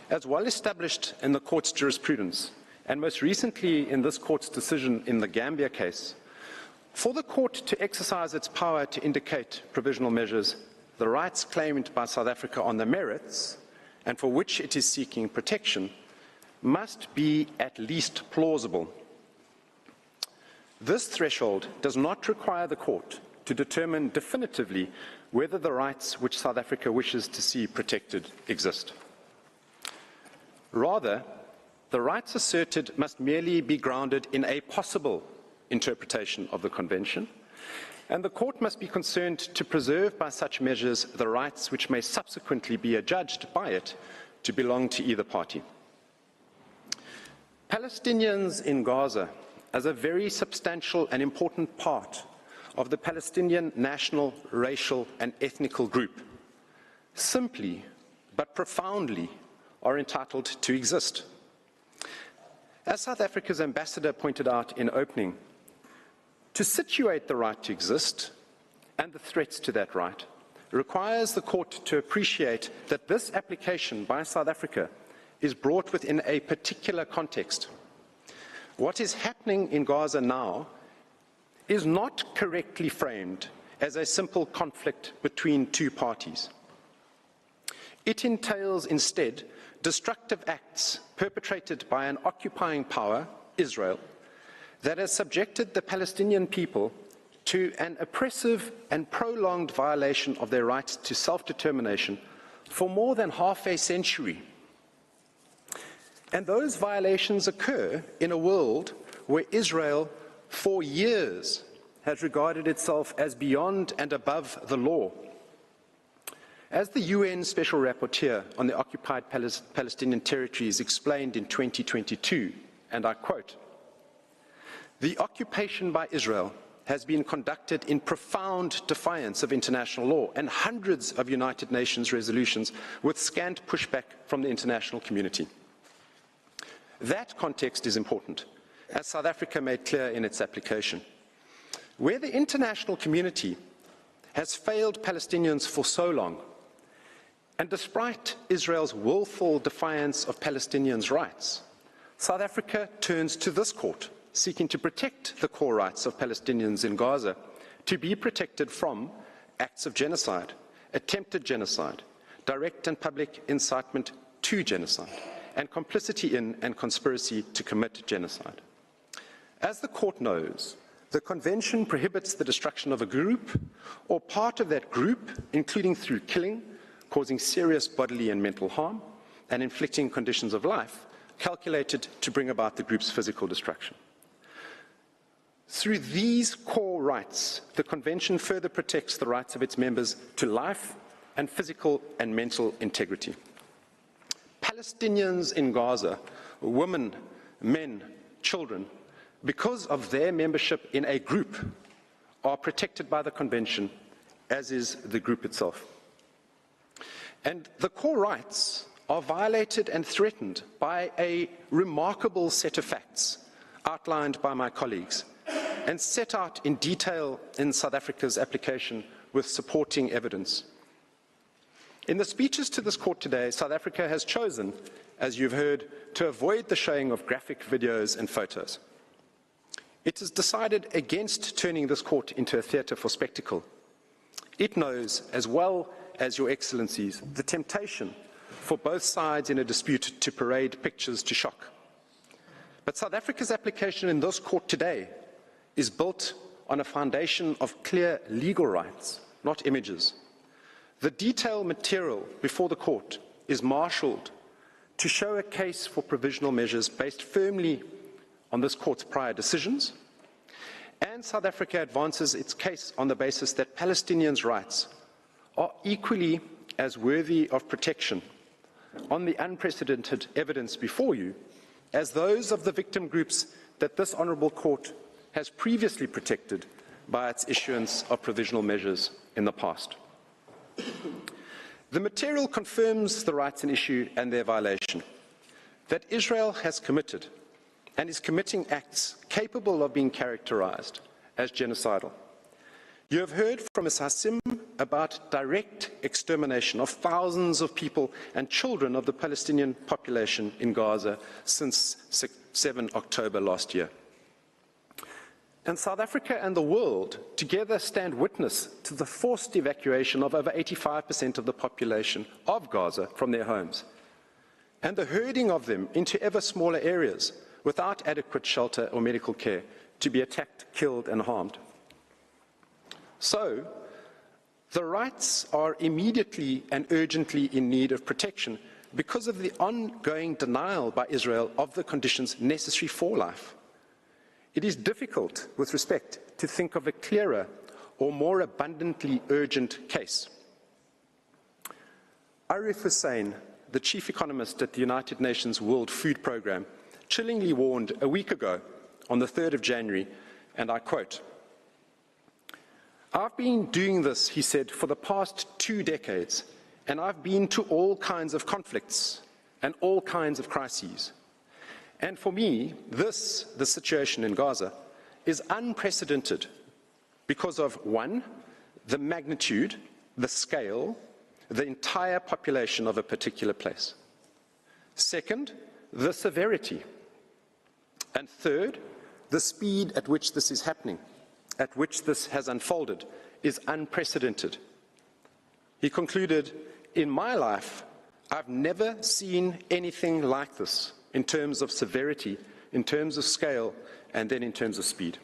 As well established in the Court's jurisprudence, and most recently in this Court's decision in the Gambia case, for the Court to exercise its power to indicate provisional measures, the rights claimed by South Africa on the merits, and for which it is seeking protection, must be at least plausible. This threshold does not require the Court to determine definitively whether the rights which South Africa wishes to see protected exist. Rather, the rights asserted must merely be grounded in a possible interpretation of the Convention, and the Court must be concerned to preserve by such measures the rights which may subsequently be adjudged by it to belong to either party. Palestinians in Gaza, as a very substantial and important part of the Palestinian national, racial, and ethnical group, simply but profoundly are entitled to exist. As South Africa's ambassador pointed out in opening, to situate the right to exist and the threats to that right requires the Court to appreciate that this application by South Africa is brought within a particular context. What is happening in Gaza now is not correctly framed as a simple conflict between two parties. It entails instead destructive acts perpetrated by an occupying power, Israel, that has subjected the Palestinian people to an oppressive and prolonged violation of their right to self-determination for more than half a century. And those violations occur in a world where Israel, for years, has regarded itself as beyond and above the law. As the UN Special Rapporteur on the occupied Palestinian territories explained in 2022, and I quote, "The occupation by Israel has been conducted in profound defiance of international law and hundreds of United Nations resolutions with scant pushback from the international community." That context is important, as South Africa made clear in its application. Where the international community has failed Palestinians for so long, and despite Israel's willful defiance of Palestinians' rights, South Africa turns to this Court, seeking to protect the core rights of Palestinians in Gaza to be protected from acts of genocide, attempted genocide, direct and public incitement to genocide, and complicity in and conspiracy to commit genocide. As the Court knows, the Convention prohibits the destruction of a group or part of that group, including through killing, causing serious bodily and mental harm, and inflicting conditions of life calculated to bring about the group's physical destruction. Through these core rights, the Convention further protects the rights of its members to life and physical and mental integrity. Palestinians in Gaza, women, men, children, because of their membership in a group, are protected by the Convention, as is the group itself. And the core rights are violated and threatened by a remarkable set of facts outlined by my colleagues and set out in detail in South Africa's application with supporting evidence. In the speeches to this Court today, South Africa has chosen, as you've heard, to avoid the showing of graphic videos and photos. It has decided against turning this Court into a theatre for spectacle. It knows, as well as Your Excellencies, the temptation for both sides in a dispute to parade pictures to shock. But South Africa's application in this Court today is built on a foundation of clear legal rights, not images. The detailed material before the Court is marshalled to show a case for provisional measures based firmly on this court's prior decisions, and South Africa advances its case on the basis that Palestinians' rights are equally as worthy of protection on the unprecedented evidence before you as those of the victim groups that this honourable court has previously protected by its issuance of provisional measures in the past. The material confirms the rights in issue and their violation, that Israel has committed and is committing acts capable of being characterized as genocidal. You have heard from Ms. Hassim about direct extermination of thousands of people and children of the Palestinian population in Gaza since 7 October last year. And South Africa and the world together stand witness to the forced evacuation of over 85% of the population of Gaza from their homes, and the herding of them into ever smaller areas without adequate shelter or medical care to be attacked, killed and harmed. So, the rights are immediately and urgently in need of protection because of the ongoing denial by Israel of the conditions necessary for life. It is difficult, with respect, to think of a clearer or more abundantly urgent case. Arif Hussain, the chief economist at the United Nations World Food Programme, chillingly warned a week ago, on the 3rd of January, and I quote, "I've been doing this," he said, "for the past 2 decades, and I've been to all kinds of conflicts and all kinds of crises. And for me, the situation in Gaza, is unprecedented because of, 1, the magnitude, the scale, the entire population of a particular place. 2nd, the severity. And 3rd, the speed at which this is happening, at which this has unfolded, is unprecedented." He concluded, "In my life, I've never seen anything like this in terms of severity, in terms of scale, and then in terms of speed."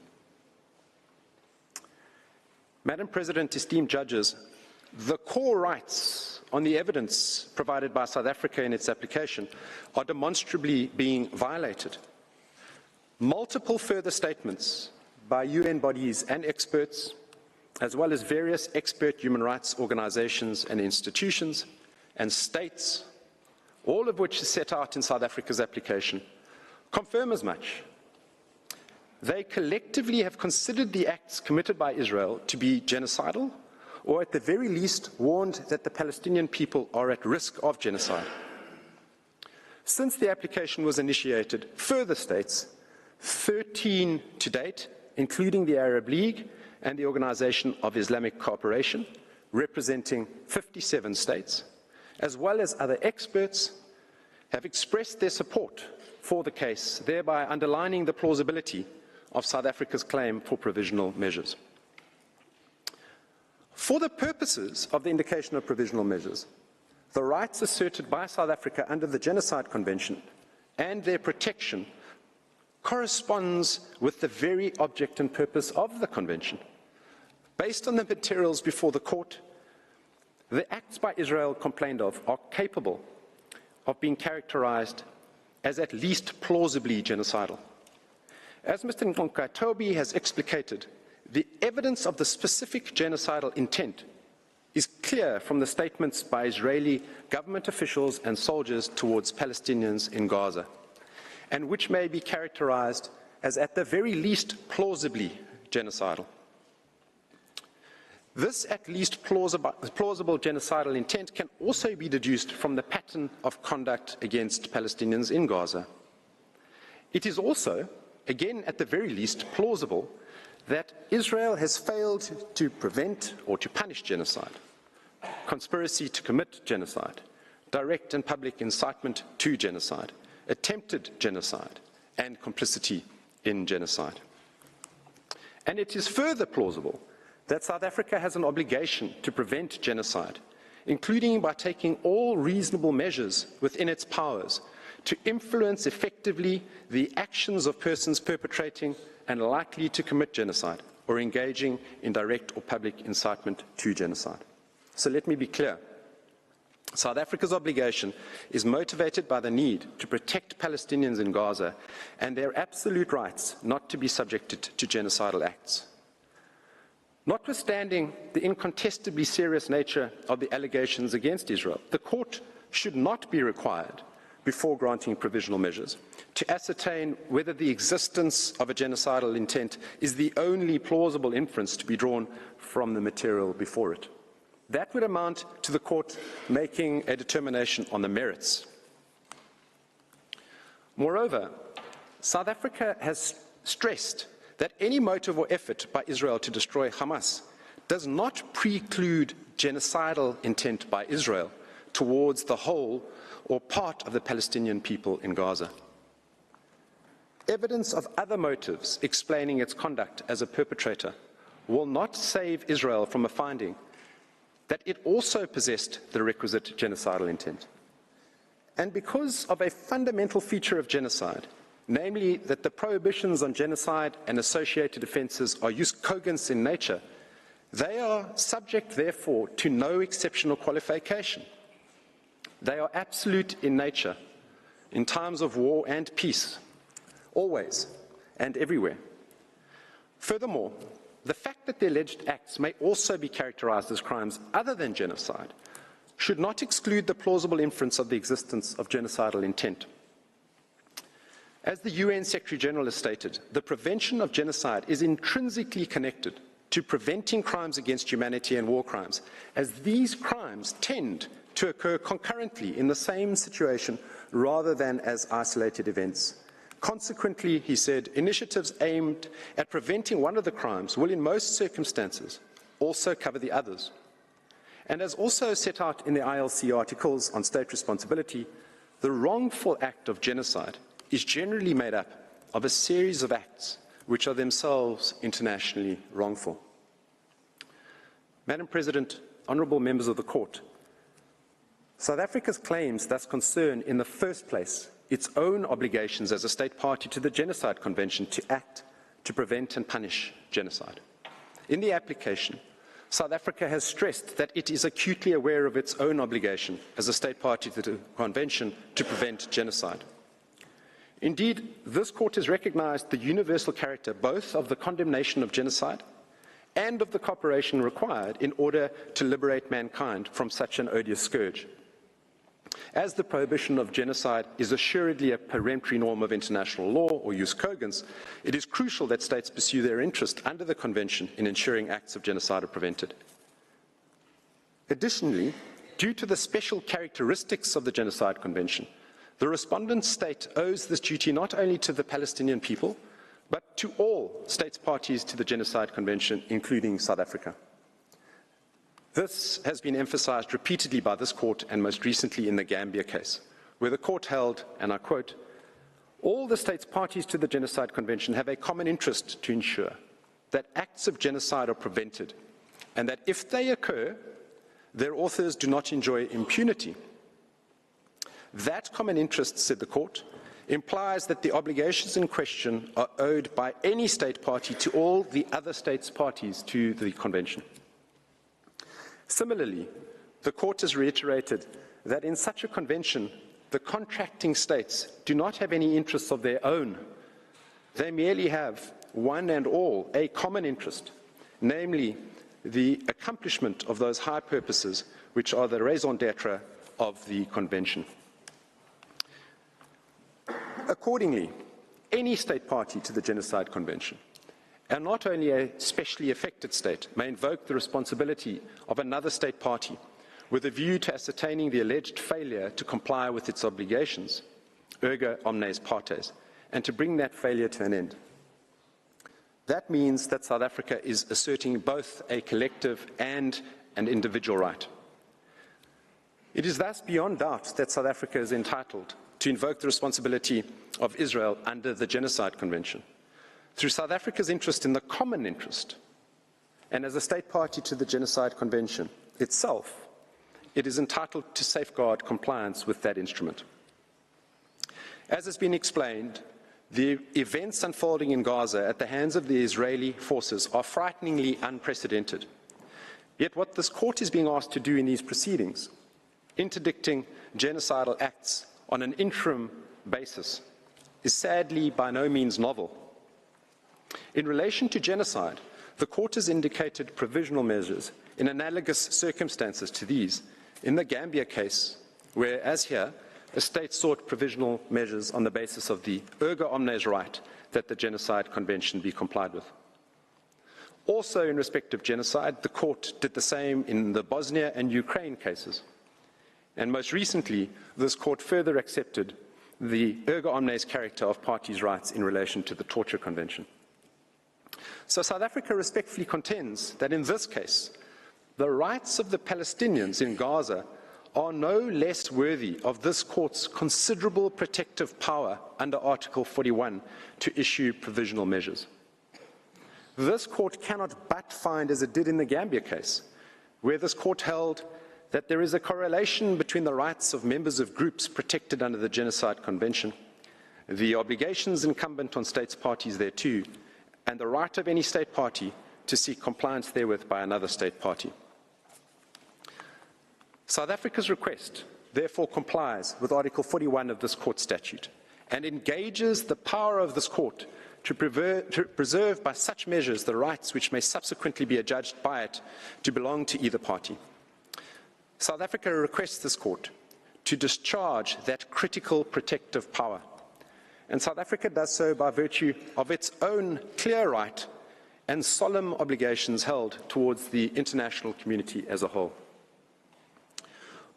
Madam President, esteemed judges, the core rights on the evidence provided by South Africa in its application are demonstrably being violated. Multiple further statements by UN bodies and experts, as well as various expert human rights organizations and institutions and states, all of which is set out in South Africa's application, confirm as much. They collectively have considered the acts committed by Israel to be genocidal, or at the very least warned that the Palestinian people are at risk of genocide. Since the application was initiated, further states, 13 to date, including the Arab League and the Organization of Islamic Cooperation, representing 57 states, as well as other experts, have expressed their support for the case, thereby underlining the plausibility of South Africa's claim for provisional measures. For the purposes of the indication of provisional measures, the rights asserted by South Africa under the Genocide Convention and their protection corresponds with the very object and purpose of the Convention. Based on the materials before the court, the acts by Israel complained of are capable of being characterized as at least plausibly genocidal. As Mr. Nkonkatobi has explicated, the evidence of the specific genocidal intent is clear from the statements by Israeli government officials and soldiers towards Palestinians in Gaza, and which may be characterized as at the very least plausibly genocidal. This at least plausible genocidal intent can also be deduced from the pattern of conduct against Palestinians in Gaza. It is also, again at the very least, plausible that Israel has failed to prevent or to punish genocide, conspiracy to commit genocide, direct and public incitement to genocide, attempted genocide, and complicity in genocide. And it is further plausible that South Africa has an obligation to prevent genocide, including by taking all reasonable measures within its powers to influence effectively the actions of persons perpetrating and likely to commit genocide or engaging in direct or public incitement to genocide. So let me be clear. South Africa's obligation is motivated by the need to protect Palestinians in Gaza and their absolute rights not to be subjected to genocidal acts. Notwithstanding the incontestably serious nature of the allegations against Israel, the court should not be required, before granting provisional measures, to ascertain whether the existence of a genocidal intent is the only plausible inference to be drawn from the material before it. That would amount to the court making a determination on the merits. Moreover, South Africa has stressed that any motive or effort by Israel to destroy Hamas does not preclude genocidal intent by Israel towards the whole or part of the Palestinian people in Gaza. Evidence of other motives explaining its conduct as a perpetrator will not save Israel from a finding that it also possessed the requisite genocidal intent. And because of a fundamental feature of genocide, namely that the prohibitions on genocide and associated offences are jus cogens in nature, they are subject, therefore, to no exceptional qualification. They are absolute in nature, in times of war and peace, always and everywhere. Furthermore, the fact that the alleged acts may also be characterized as crimes other than genocide should not exclude the plausible inference of the existence of genocidal intent. As the UN Secretary-General has stated, the prevention of genocide is intrinsically connected to preventing crimes against humanity and war crimes, as these crimes tend to occur concurrently in the same situation rather than as isolated events. Consequently, he said, initiatives aimed at preventing one of the crimes will in most circumstances also cover the others. And as also set out in the ILC articles on state responsibility, the wrongful act of genocide is generally made up of a series of acts which are themselves internationally wrongful. Madam President, honourable members of the Court, South Africa's claims thus concern in the first place its own obligations as a state party to the Genocide Convention to act to prevent and punish genocide. In the application, South Africa has stressed that it is acutely aware of its own obligation as a state party to the Convention to prevent genocide. Indeed, this court has recognized the universal character both of the condemnation of genocide and of the cooperation required in order to liberate mankind from such an odious scourge. As the prohibition of genocide is assuredly a peremptory norm of international law, or jus cogens, it is crucial that states pursue their interest under the Convention in ensuring acts of genocide are prevented. Additionally, due to the special characteristics of the Genocide Convention, the respondent state owes this duty not only to the Palestinian people, but to all states parties to the Genocide Convention, including South Africa. This has been emphasized repeatedly by this court and most recently in the Gambia case, where the court held, and I quote, all the states parties to the Genocide Convention have a common interest to ensure that acts of genocide are prevented, and that if they occur, their authors do not enjoy impunity. That common interest, said the court, implies that the obligations in question are owed by any state party to all the other states parties to the Convention. Similarly, the court has reiterated that in such a convention, the contracting states do not have any interests of their own. They merely have, one and all, a common interest, namely the accomplishment of those high purposes which are the raison d'etre of the convention. Accordingly, any state party to the Genocide Convention, and not only a specially affected state, may invoke the responsibility of another state party with a view to ascertaining the alleged failure to comply with its obligations, erga omnes partes, and to bring that failure to an end. That means that South Africa is asserting both a collective and an individual right. It is thus beyond doubt that South Africa is entitled to invoke the responsibility of Israel under the Genocide Convention. Through South Africa's interest in the common interest, and as a state party to the Genocide Convention itself, it is entitled to safeguard compliance with that instrument. As has been explained, the events unfolding in Gaza at the hands of the Israeli forces are frighteningly unprecedented. Yet what this court is being asked to do in these proceedings interdicting genocidal acts on an interim basis is sadly by no means novel. In relation to genocide, the Court has indicated provisional measures in analogous circumstances to these in the Gambia case, where, as here, a state sought provisional measures on the basis of the erga omnes right that the Genocide Convention be complied with. Also, in respect of genocide, the Court did the same in the Bosnia and Ukraine cases. And most recently, this Court further accepted the erga omnes character of parties' rights in relation to the Torture Convention. So South Africa respectfully contends that in this case, the rights of the Palestinians in Gaza are no less worthy of this Court's considerable protective power under Article 41 to issue provisional measures. This Court cannot but find, as it did in the Gambia case, where this Court held that there is a correlation between the rights of members of groups protected under the Genocide Convention, the obligations incumbent on states parties thereto, and the right of any state party to seek compliance therewith by another state party. South Africa's request therefore complies with Article 41 of this Court statute and engages the power of this Court to preserve by such measures the rights which may subsequently be adjudged by it to belong to either party. South Africa requests this Court to discharge that critical protective power, and South Africa does so by virtue of its own clear right and solemn obligations held towards the international community as a whole.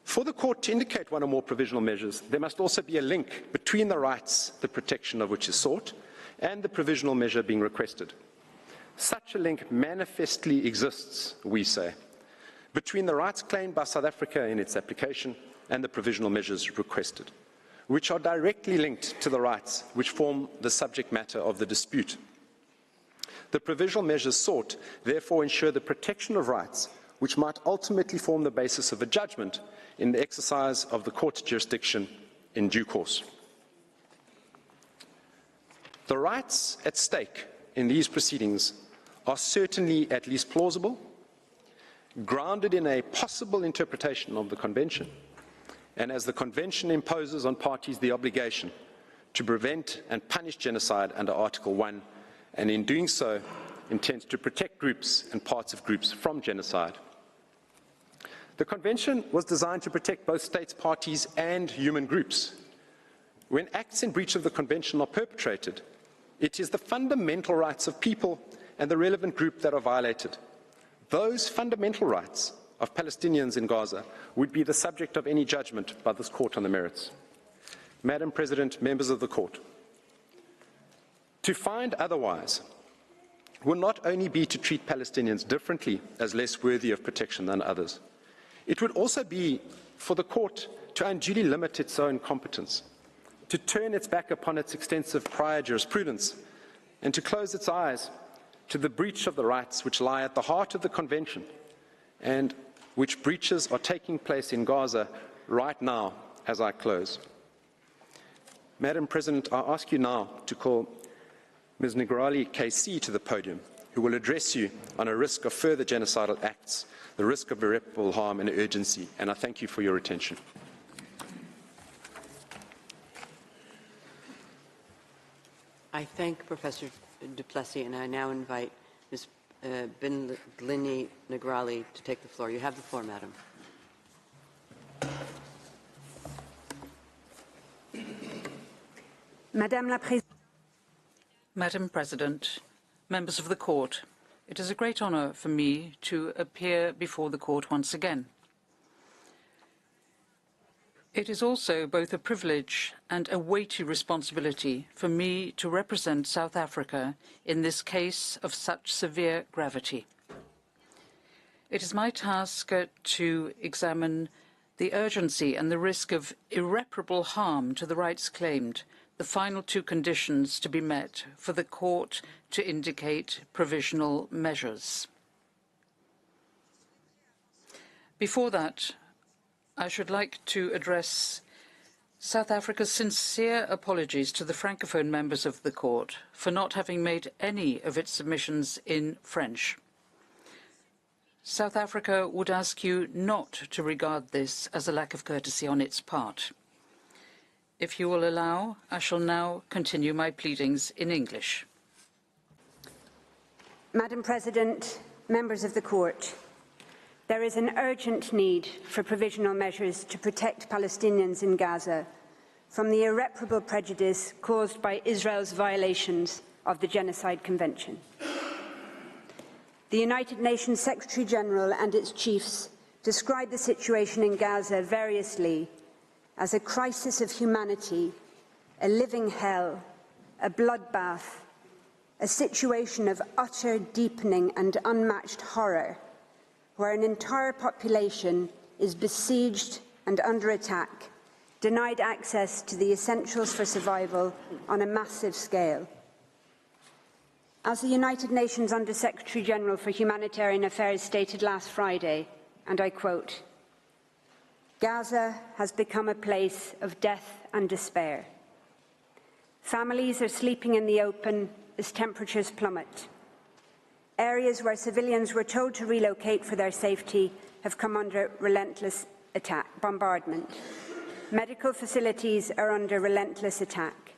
For the Court to indicate one or more provisional measures, there must also be a link between the rights, the protection of which is sought, and the provisional measure being requested. Such a link manifestly exists, we say, between the rights claimed by South Africa in its application and the provisional measures requested, which are directly linked to the rights which form the subject matter of the dispute. The provisional measures sought therefore ensure the protection of rights which might ultimately form the basis of a judgment in the exercise of the Court's jurisdiction in due course. The rights at stake in these proceedings are certainly at least plausible, grounded in a possible interpretation of the Convention, and as the Convention imposes on parties the obligation to prevent and punish genocide under Article 1, and in doing so intends to protect groups and parts of groups from genocide. The Convention was designed to protect both states, parties, and human groups. When acts in breach of the Convention are perpetrated, it is the fundamental rights of people and the relevant group that are violated. Those fundamental rights of Palestinians in Gaza would be the subject of any judgment by this Court on the merits. Madam President, members of the Court, to find otherwise will not only be to treat Palestinians differently as less worthy of protection than others, it would also be for the Court to unduly limit its own competence, to turn its back upon its extensive prior jurisprudence, and to close its eyes to the breach of the rights which lie at the heart of the Convention and which breaches are taking place in Gaza right now as I close. Madam President, I ask you now to call Ms. Negrali KC to the podium, who will address you on a risk of further genocidal acts, the risk of irreparable harm and urgency, and I thank you for your attention. I thank Professor du Plessis, and I now invite Ms. Binglini Negrali to take the floor. You have the floor, Madam. Madam President, members of the Court, it is a great honour for me to appear before the Court once again. It is also both a privilege and a weighty responsibility for me to represent South Africa in this case of such severe gravity. It is my task to examine the urgency and the risk of irreparable harm to the rights claimed, the final two conditions to be met for the Court to indicate provisional measures. Before that, I should like to address South Africa's sincere apologies to the Francophone members of the Court for not having made any of its submissions in French. South Africa would ask you not to regard this as a lack of courtesy on its part. If you will allow, I shall now continue my pleadings in English. Madam President, members of the Court, there is an urgent need for provisional measures to protect Palestinians in Gaza from the irreparable prejudice caused by Israel's violations of the Genocide Convention. The United Nations Secretary-General and its chiefs describe the situation in Gaza variously as a crisis of humanity, a living hell, a bloodbath, a situation of utter deepening and unmatched horror, where an entire population is besieged and under attack, denied access to the essentials for survival on a massive scale. As the United Nations Under-Secretary-General for Humanitarian Affairs stated last Friday, and I quote, "Gaza has become a place of death and despair. Families are sleeping in the open as temperatures plummet. Areas where civilians were told to relocate for their safety have come under relentless bombardment. Medical facilities are under relentless attack.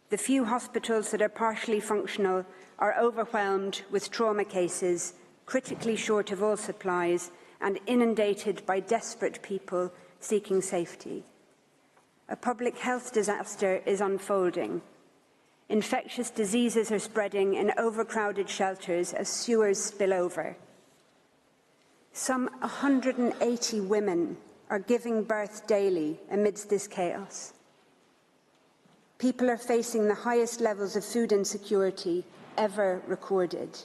The few hospitals that are partially functional are overwhelmed with trauma cases, critically short of all supplies, and inundated by desperate people seeking safety. A public health disaster is unfolding. Infectious diseases are spreading in overcrowded shelters as sewers spill over. Some 180 women are giving birth daily amidst this chaos. People are facing the highest levels of food insecurity ever recorded.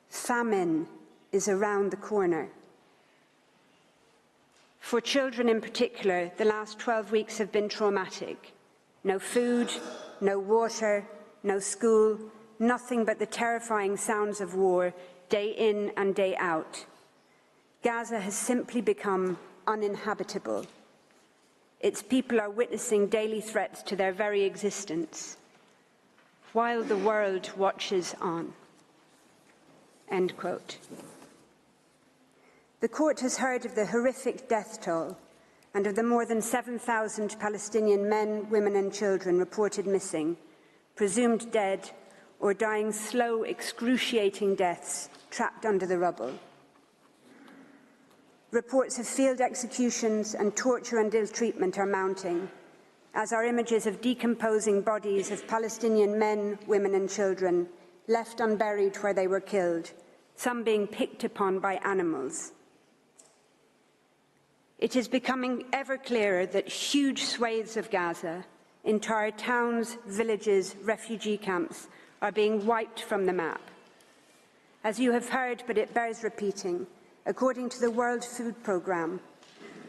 Famine is around the corner. For children in particular, the last 12 weeks have been traumatic. No food, no water, no school, nothing but the terrifying sounds of war, day in and day out. Gaza has simply become uninhabitable. Its people are witnessing daily threats to their very existence, while the world watches on." End quote. The Court has heard of the horrific death toll and of the more than 7,000 Palestinian men, women and children reported missing, presumed dead or dying slow, excruciating deaths trapped under the rubble. Reports of field executions and torture and ill-treatment are mounting, as are images of decomposing bodies of Palestinian men, women and children left unburied where they were killed, some being picked upon by animals. It is becoming ever clearer that huge swathes of Gaza, entire towns, villages, refugee camps, are being wiped from the map. As you have heard, but it bears repeating, according to the World Food Programme,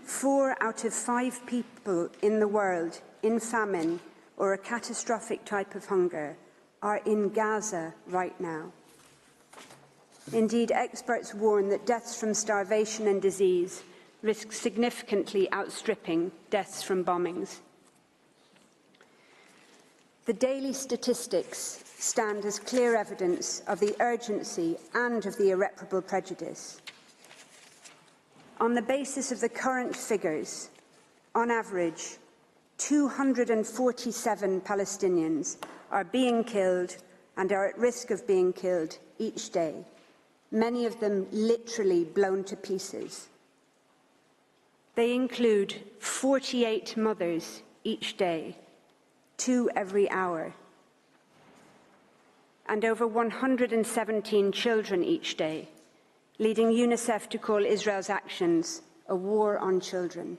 4 out of 5 people in the world in famine or a catastrophic type of hunger are in Gaza right now. Indeed, experts warn that deaths from starvation and disease risk significantly outstripping deaths from bombings. The daily statistics stand as clear evidence of the urgency and of the irreparable prejudice. On the basis of the current figures, on average, 247 Palestinians are being killed and are at risk of being killed each day, many of them literally blown to pieces. They include 48 mothers each day, 2 every hour, and over 117 children each day, leading UNICEF to call Israel's actions a war on children.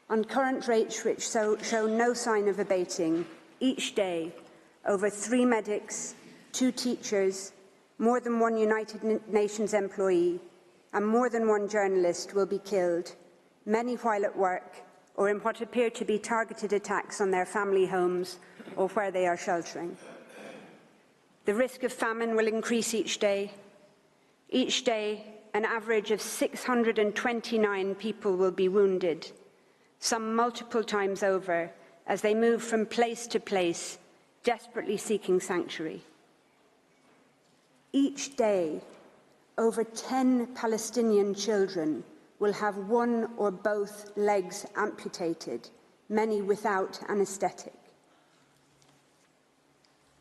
On current rates which show no sign of abating, each day, over 3 medics, 2 teachers, more than 1 United Nations employee, and more than 1 journalist will be killed, many while at work or in what appear to be targeted attacks on their family homes or where they are sheltering. The risk of famine will increase each day. Each day, an average of 629 people will be wounded, some multiple times over, as they move from place to place, desperately seeking sanctuary. Each day, over 10 Palestinian children will have one or both legs amputated, many without anaesthetic.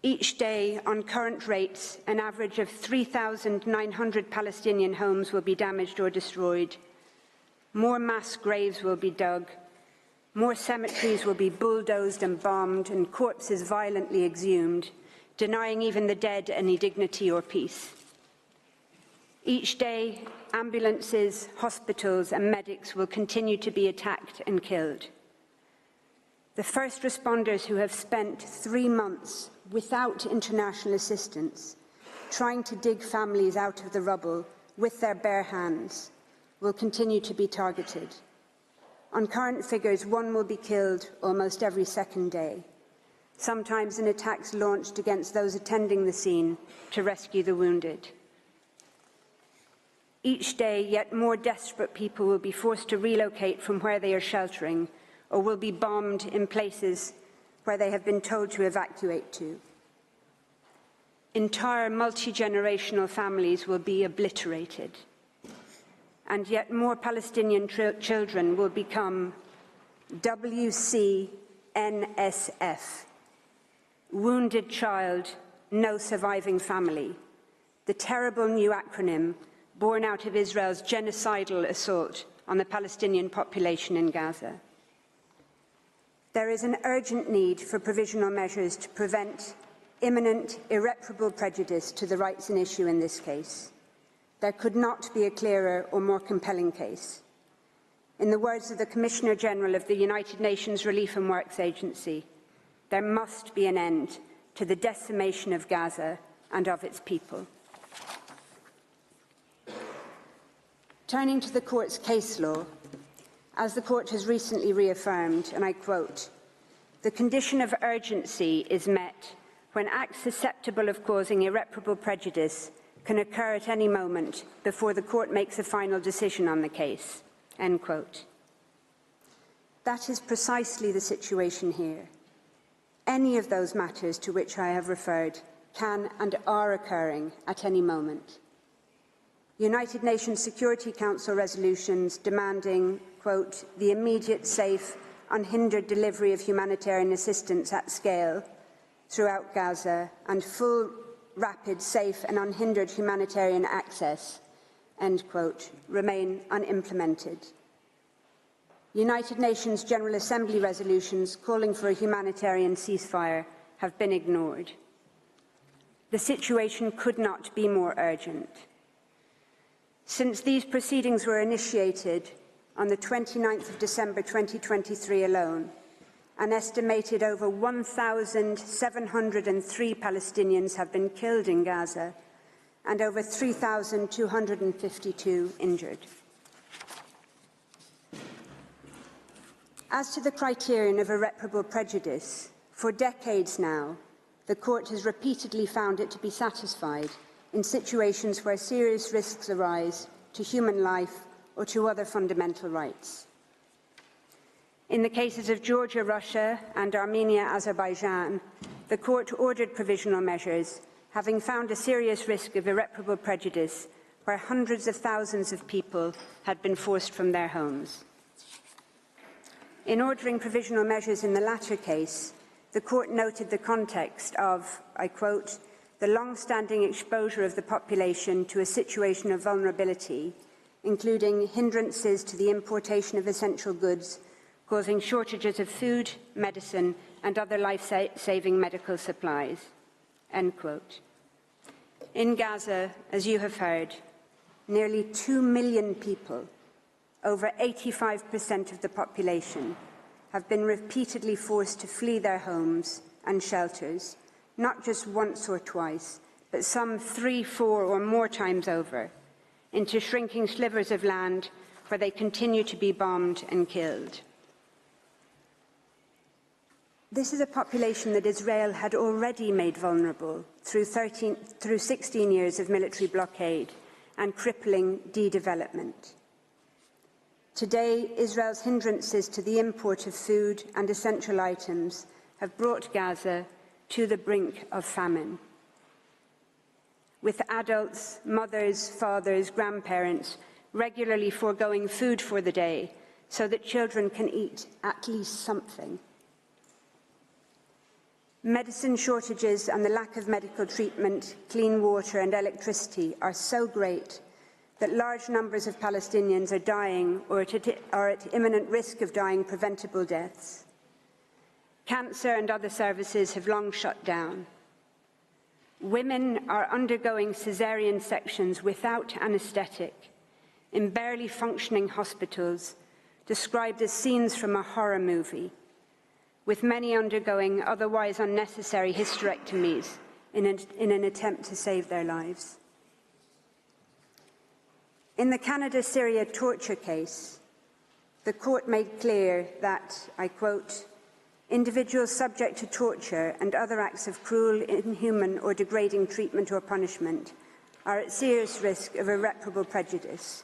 Each day, on current rates, an average of 3,900 Palestinian homes will be damaged or destroyed. More mass graves will be dug. More cemeteries will be bulldozed and bombed, and corpses violently exhumed, denying even the dead any dignity or peace. Each day, ambulances, hospitals, and medics will continue to be attacked and killed. The first responders who have spent 3 months without international assistance, trying to dig families out of the rubble with their bare hands, will continue to be targeted. On current figures, one will be killed almost every second day, sometimes in attacks launched against those attending the scene to rescue the wounded. Each day, yet more desperate people will be forced to relocate from where they are sheltering, or will be bombed in places where they have been told to evacuate to. Entire multi-generational families will be obliterated, and yet more Palestinian children will become WCNSF, Wounded Child, No Surviving Family, the terrible new acronym born out of Israel's genocidal assault on the Palestinian population in Gaza. There is an urgent need for provisional measures to prevent imminent, irreparable prejudice to the rights in issue in this case. There could not be a clearer or more compelling case. In the words of the Commissioner General of the United Nations Relief and Works Agency, there must be an end to the decimation of Gaza and of its people. Turning to the Court's case law, as the Court has recently reaffirmed, and I quote, "The condition of urgency is met when acts susceptible of causing irreparable prejudice can occur at any moment before the Court makes a final decision on the case," end quote. That is precisely the situation here. Any of those matters to which I have referred can and are occurring at any moment. United Nations Security Council resolutions demanding, quote, "the immediate, safe, unhindered delivery of humanitarian assistance at scale throughout Gaza and full, rapid, safe and unhindered humanitarian access," end quote, remain unimplemented. United Nations General Assembly resolutions calling for a humanitarian ceasefire have been ignored. The situation could not be more urgent. Since these proceedings were initiated on the 29th of December 2023 alone, an estimated over 1,703 Palestinians have been killed in Gaza and over 3,252 injured. As to the criterion of irreparable prejudice, for decades now, the Court has repeatedly found it to be satisfied in situations where serious risks arise to human life or to other fundamental rights. In the cases of Georgia, Russia, and Armenia, Azerbaijan, the Court ordered provisional measures, having found a serious risk of irreparable prejudice where hundreds of thousands of people had been forced from their homes. In ordering provisional measures in the latter case, the Court noted the context of, I quote, "the long-standing exposure of the population to a situation of vulnerability, including hindrances to the importation of essential goods, causing shortages of food, medicine, and other life-saving medical supplies," end quote. In Gaza, as you have heard, nearly 2 million people, over 85% of the population, have been repeatedly forced to flee their homes and shelters, not just once or twice, but some 3, 4, or more times over, into shrinking slivers of land where they continue to be bombed and killed. This is a population that Israel had already made vulnerable through 16 years of military blockade and crippling de-development. Today, Israel's hindrances to the import of food and essential items have brought Gaza to the brink of famine. with adults, mothers, fathers, grandparents regularly foregoing food for the day so that children can eat at least something. Medicine shortages and the lack of medical treatment, clean water and electricity are so great that large numbers of Palestinians are dying or are at imminent risk of dying preventable deaths. Cancer and other services have long shut down. Women are undergoing caesarean sections without anaesthetic in barely functioning hospitals, described as scenes from a horror movie, with many undergoing otherwise unnecessary hysterectomies in an attempt to save their lives. In the Canada-Syria torture case, the court made clear that, I quote, individuals subject to torture and other acts of cruel, inhuman or degrading treatment or punishment are at serious risk of irreparable prejudice.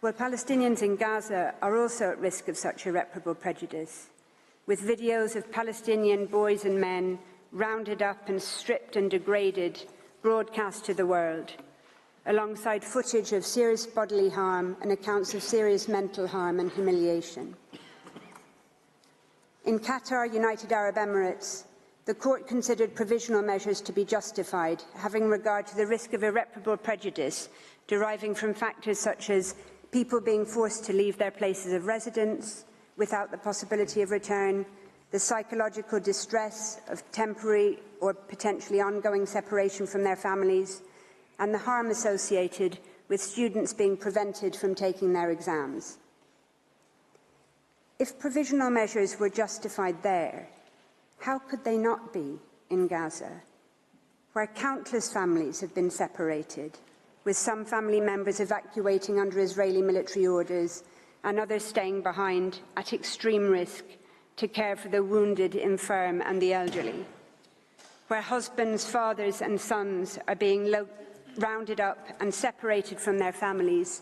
Well, Palestinians in Gaza are also at risk of such irreparable prejudice, with videos of Palestinian boys and men rounded up and stripped and degraded broadcast to the world, alongside footage of serious bodily harm and accounts of serious mental harm and humiliation. In Qatar, United Arab Emirates, the court considered provisional measures to be justified, having regard to the risk of irreparable prejudice deriving from factors such as people being forced to leave their places of residence without the possibility of return, the psychological distress of temporary or potentially ongoing separation from their families, and the harm associated with students being prevented from taking their exams. If provisional measures were justified there, how could they not be in Gaza, where countless families have been separated, with some family members evacuating under Israeli military orders and others staying behind at extreme risk to care for the wounded, infirm and the elderly, where husbands, fathers and sons are being rounded up and separated from their families,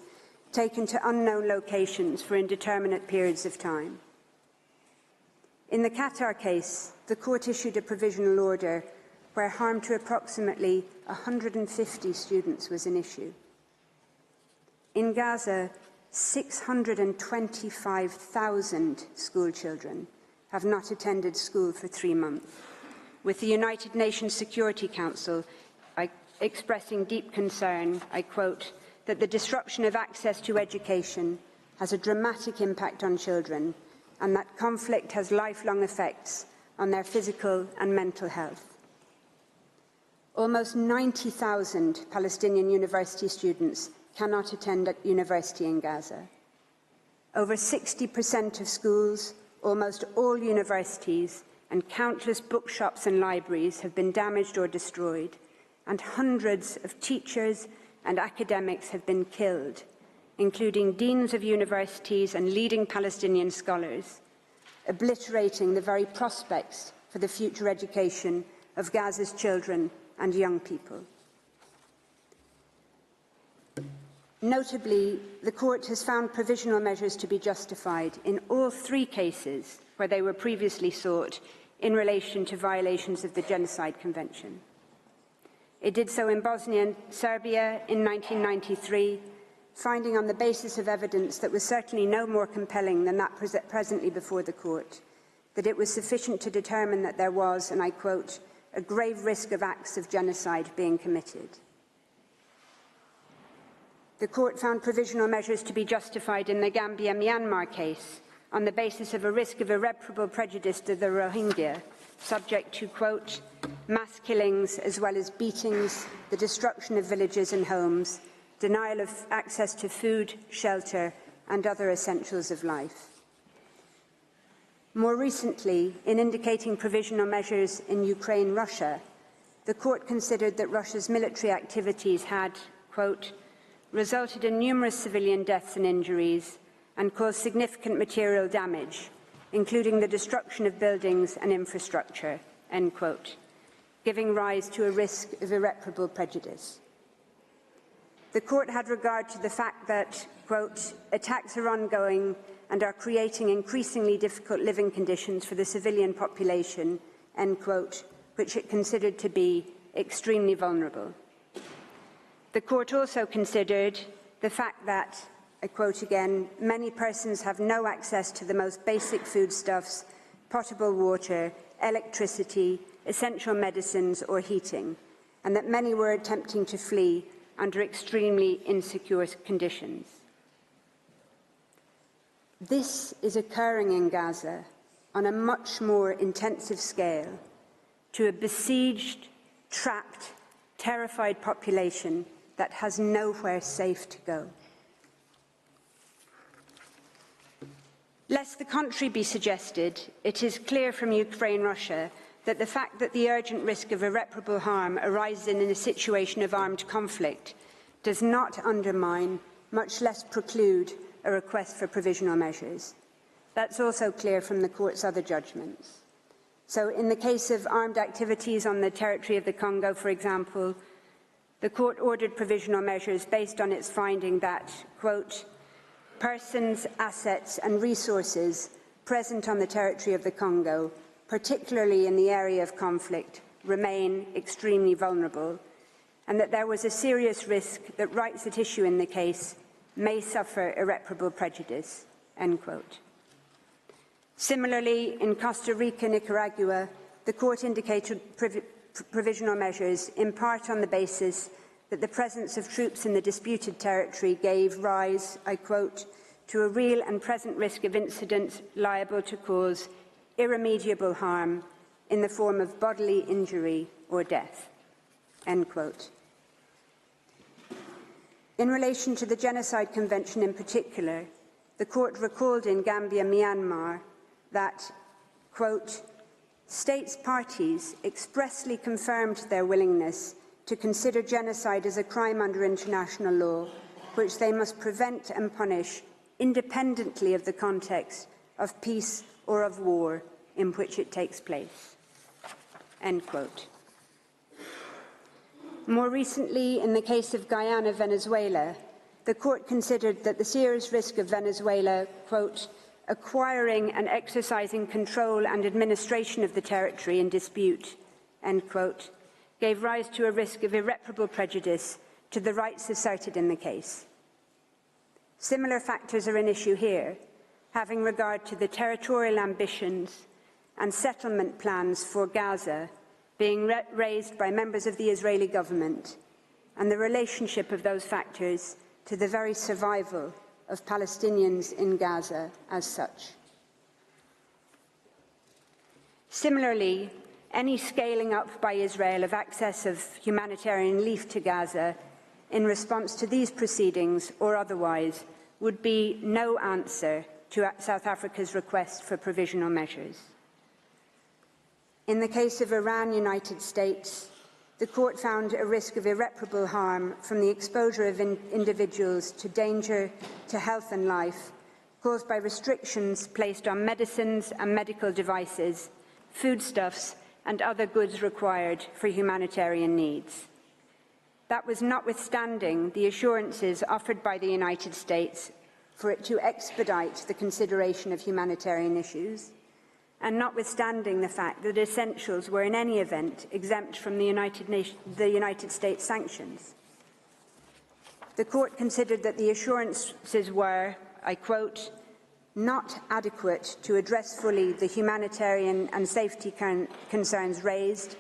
taken to unknown locations for indeterminate periods of time. In the Qatar case, the court issued a provisional order where harm to approximately 150 students was an issue. In Gaza, 625,000 school children have not attended school for 3 months, with the United Nations Security Council expressing deep concern, I quote, that the disruption of access to education has a dramatic impact on children and that conflict has lifelong effects on their physical and mental health. Almost 90,000 Palestinian university students cannot attend at university in Gaza. Over 60% of schools, almost all universities, and countless bookshops and libraries have been damaged or destroyed, and hundreds of teachers and academics have been killed, including deans of universities and leading Palestinian scholars, obliterating the very prospects for the future education of Gaza's children and young people. Notably, the court has found provisional measures to be justified in all 3 cases where they were previously sought in relation to violations of the Genocide Convention. It did so in Bosnia and Serbia in 1993, finding on the basis of evidence that was certainly no more compelling than that presently before the court, that it was sufficient to determine that there was, and I quote, a grave risk of acts of genocide being committed. The court found provisional measures to be justified in the Gambia-Myanmar case on the basis of a risk of irreparable prejudice to the Rohingya, subject to, quote, mass killings as well as beatings, the destruction of villages and homes, denial of access to food, shelter, and other essentials of life. More recently, in indicating provisional measures in Ukraine-Russia, the court considered that Russia's military activities had, quote, resulted in numerous civilian deaths and injuries and caused significant material damage, including the destruction of buildings and infrastructure, end quote, giving rise to a risk of irreparable prejudice. The court had regard to the fact that, quote, attacks are ongoing and are creating increasingly difficult living conditions for the civilian population, end quote, which it considered to be extremely vulnerable. The court also considered the fact that, I quote again, many persons have no access to the most basic foodstuffs, potable water, electricity, essential medicines or heating, and that many were attempting to flee under extremely insecure conditions. This is occurring in Gaza on a much more intensive scale to a besieged, trapped, terrified population that has nowhere safe to go. Lest the contrary be suggested, it is clear from Ukraine-Russia that the fact that the urgent risk of irreparable harm arises in a situation of armed conflict does not undermine, much less preclude, a request for provisional measures. That's also clear from the court's other judgments. So in the case of armed activities on the territory of the Congo, for example, the court ordered provisional measures based on its finding that, quote, persons, assets and resources present on the territory of the Congo, particularly in the area of conflict, remain extremely vulnerable, and that there was a serious risk that rights at issue in the case may suffer irreparable prejudice, end quote. Similarly, in Costa Rica, Nicaragua, the court indicated provisional measures in part on the basis that the presence of troops in the disputed territory gave rise, I quote, to a real and present risk of incidents liable to cause irremediable harm in the form of bodily injury or death, end quote. In relation to the Genocide Convention in particular, the court recalled in Gambia, Myanmar, that, quote, states parties expressly confirmed their willingness to consider genocide as a crime under international law, which they must prevent and punish independently of the context of peace or of war in which it takes place, end quote. More recently, in the case of Guyana, Venezuela, the court considered that the serious risk of Venezuela, quote, acquiring and exercising control and administration of the territory in dispute, end quote, gave rise to a risk of irreparable prejudice to the rights asserted in the case. Similar factors are an issue here, having regard to the territorial ambitions and settlement plans for Gaza being raised by members of the Israeli government, and the relationship of those factors to the very survival of Palestinians in Gaza as such. Similarly, any scaling up by Israel of access of humanitarian relief to Gaza in response to these proceedings or otherwise would be no answer to South Africa's request for provisional measures. In the case of Iran, United States, the court found a risk of irreparable harm from the exposure of individuals to danger to health and life caused by restrictions placed on medicines and medical devices, foodstuffs and other goods required for humanitarian needs. That was notwithstanding the assurances offered by the United States for it to expedite the consideration of humanitarian issues, and notwithstanding the fact that essentials were in any event exempt from the United States sanctions. The court considered that the assurances were, I quote, not adequate to address fully the humanitarian and safety concerns raised,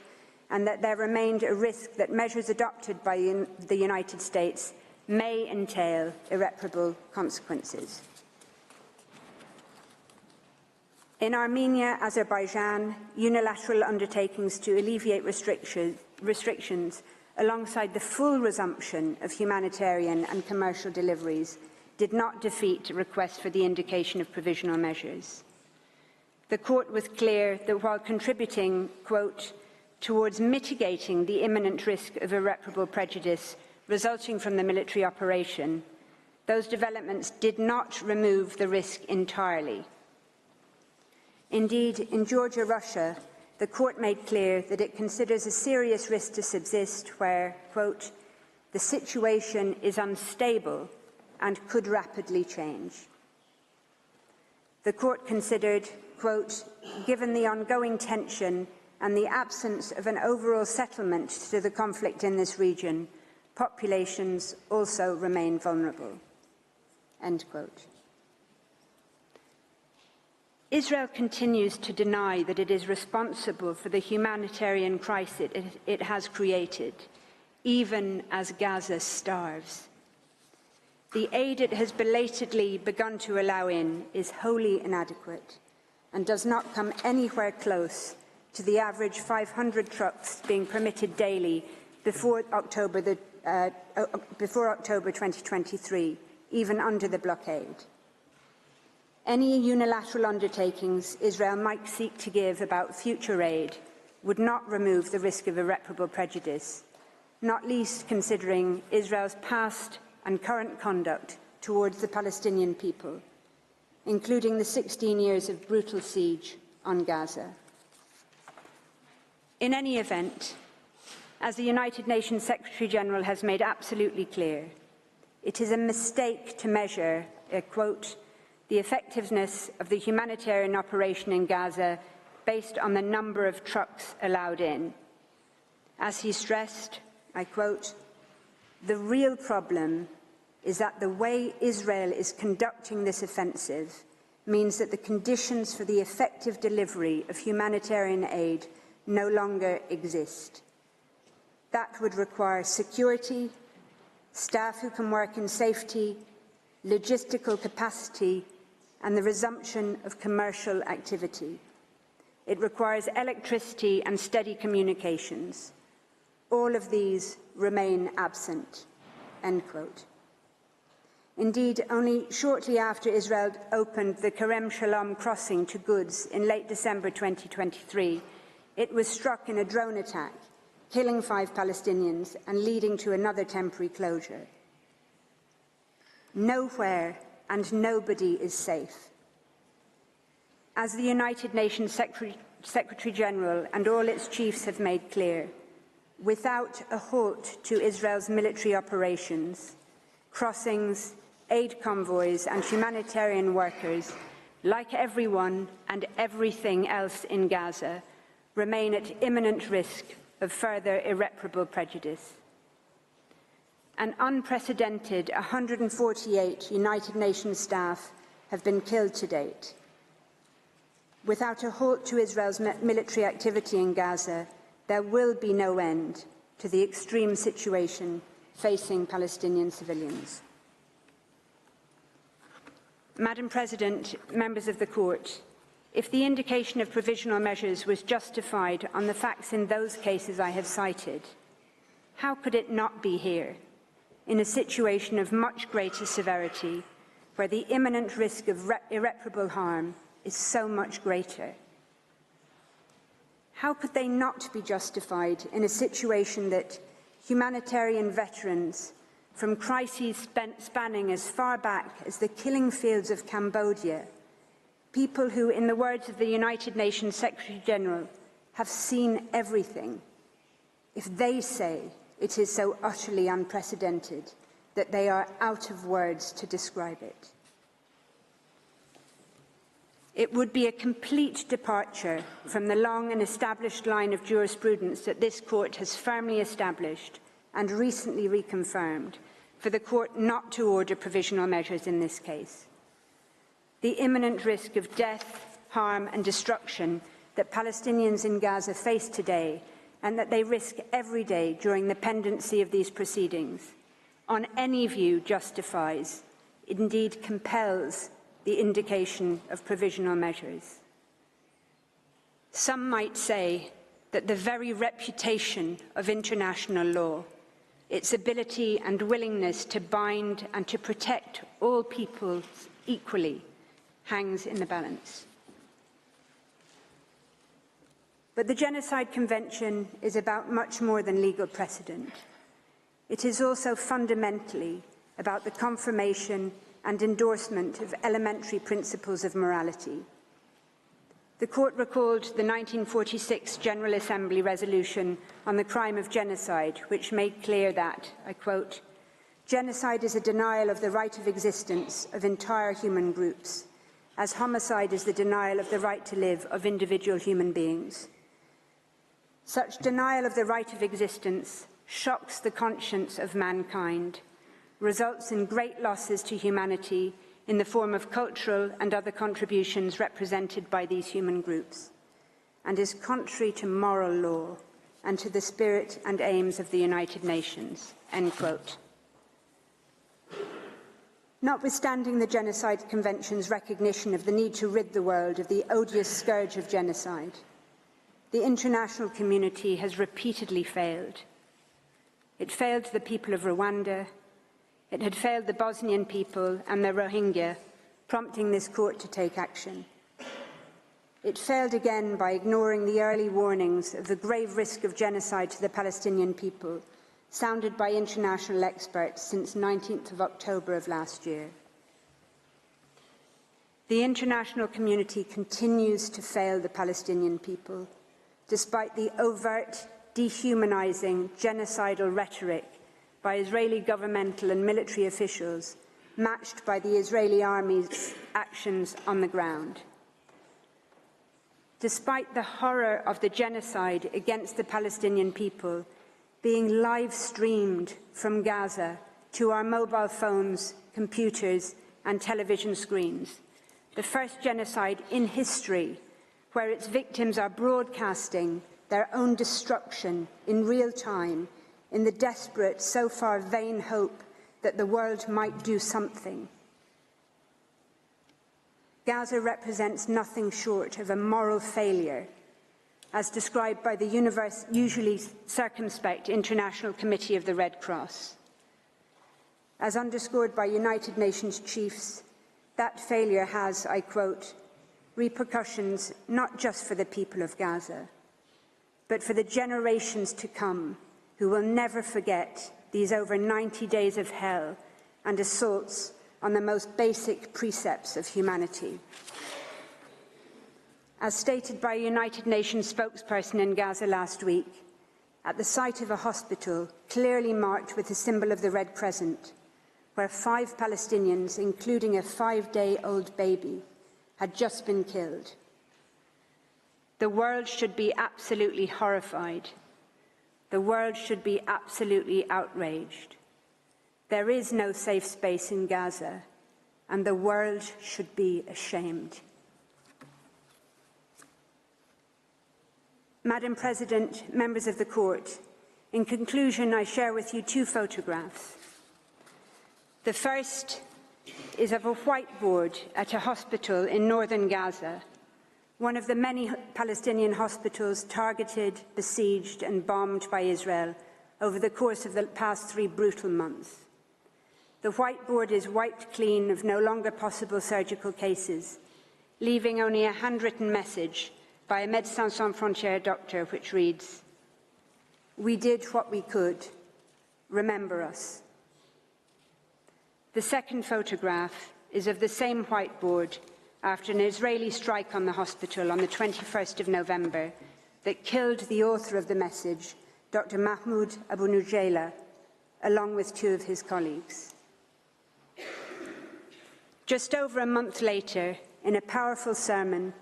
and that there remained a risk that measures adopted by the United States may entail irreparable consequences. In Armenia, Azerbaijan, unilateral undertakings to alleviate restrictions alongside the full resumption of humanitarian and commercial deliveries did not defeat requests for the indication of provisional measures. The court was clear that while contributing, quote, towards mitigating the imminent risk of irreparable prejudice resulting from the military operation, those developments did not remove the risk entirely. Indeed, in Georgia, Russia, the court made clear that it considers a serious risk to subsist where, quote, the situation is unstable and could rapidly change. The court considered, quote, given the ongoing tension and the absence of an overall settlement to the conflict in this region, populations also remain vulnerable." End quote. Israel continues to deny that it is responsible for the humanitarian crisis it has created, even as Gaza starves. The aid it has belatedly begun to allow in is wholly inadequate and does not come anywhere close to the average 500 trucks being permitted daily before October 2023, even under the blockade. Any unilateral undertakings Israel might seek to give about future aid would not remove the risk of irreparable prejudice, not least considering Israel's past and current conduct towards the Palestinian people, including the 16 years of brutal siege on Gaza. In any event, as the United Nations Secretary-General has made absolutely clear, it is a mistake to measure, quote, "the effectiveness of the humanitarian operation in Gaza based on the number of trucks allowed in." As he stressed, I quote, "The real problem is that the way Israel is conducting this offensive means that the conditions for the effective delivery of humanitarian aid no longer exist. That would require security, staff who can work in safety, logistical capacity, and the resumption of commercial activity. It requires electricity and steady communications. All of these remain absent." End quote. Indeed, only shortly after Israel opened the Kerem Shalom crossing to goods in late December 2023, it was struck in a drone attack, killing 5 Palestinians and leading to another temporary closure. Nowhere and nobody is safe. As the United Nations Secretary-General and all its chiefs have made clear, without a halt to Israel's military operations, crossings, aid convoys and humanitarian workers, like everyone and everything else in Gaza, remain at imminent risk of further irreparable prejudice. An unprecedented 148 United Nations staff have been killed to date. Without a halt to Israel's military activity in Gaza, there will be no end to the extreme situation facing Palestinian civilians. Madam President, members of the Court, if the indication of provisional measures was justified on the facts in those cases I have cited, how could it not be here, in a situation of much greater severity, where the imminent risk of irreparable harm is so much greater? How could they not be justified in a situation that humanitarian veterans from crises spanning as far back as the killing fields of Cambodia, people who, in the words of the United Nations Secretary-General, have seen everything, if they say it is so utterly unprecedented that they are out of words to describe it? It would be a complete departure from the long and established line of jurisprudence that this Court has firmly established and recently reconfirmed for the Court not to order provisional measures in this case. The imminent risk of death, harm and destruction that Palestinians in Gaza face today and that they risk every day during the pendency of these proceedings, on any view justifies, indeed compels, the indication of provisional measures. Some might say that the very reputation of international law, its ability and willingness to bind and to protect all peoples equally, hangs in the balance. But the Genocide Convention is about much more than legal precedent. It is also fundamentally about the confirmation and endorsement of elementary principles of morality. The Court recalled the 1946 General Assembly resolution on the crime of genocide, which made clear that, I quote, "Genocide is a denial of the right of existence of entire human groups, as homicide is the denial of the right to live of individual human beings. Such denial of the right of existence shocks the conscience of mankind, results in great losses to humanity in the form of cultural and other contributions represented by these human groups, and is contrary to moral law and to the spirit and aims of the United Nations." End quote. Notwithstanding the Genocide Convention's recognition of the need to rid the world of the odious scourge of genocide, the international community has repeatedly failed. It failed the people of Rwanda, it had failed the Bosnian people and the Rohingya, prompting this court to take action. It failed again by ignoring the early warnings of the grave risk of genocide to the Palestinian people, sounded by international experts since 19th of October of last year. The international community continues to fail the Palestinian people, despite the overt, dehumanizing, genocidal rhetoric by Israeli governmental and military officials, matched by the Israeli army's actions on the ground. Despite the horror of the genocide against the Palestinian people being live-streamed from Gaza to our mobile phones, computers, and television screens, the first genocide in history where its victims are broadcasting their own destruction in real time in the desperate, so far vain hope that the world might do something. Gaza represents nothing short of a moral failure, as described by the usually circumspect International Committee of the Red Cross. As underscored by United Nations chiefs, that failure has, I quote, repercussions not just for the people of Gaza, but for the generations to come who will never forget these over 90 days of hell and assaults on the most basic precepts of humanity. As stated by a United Nations spokesperson in Gaza last week, at the site of a hospital clearly marked with the symbol of the Red Crescent, where 5 Palestinians, including a 5-day-old baby, had just been killed. The world should be absolutely horrified. The world should be absolutely outraged. There is no safe space in Gaza, and the world should be ashamed. Madam President, members of the Court, in conclusion, I share with you 2 photographs. The first is of a whiteboard at a hospital in northern Gaza, one of the many Palestinian hospitals targeted, besieged and bombed by Israel over the course of the past 3 brutal months. The whiteboard is wiped clean of no longer possible surgical cases, leaving only a handwritten message by a Médecins Sans Frontières doctor, which reads, "We did what we could. Remember us." The second photograph is of the same whiteboard after an Israeli strike on the hospital on the 21st of November that killed the author of the message, Dr. Mahmoud Abu Nujayla, along with 2 of his colleagues. Just over a month later, in a powerful sermon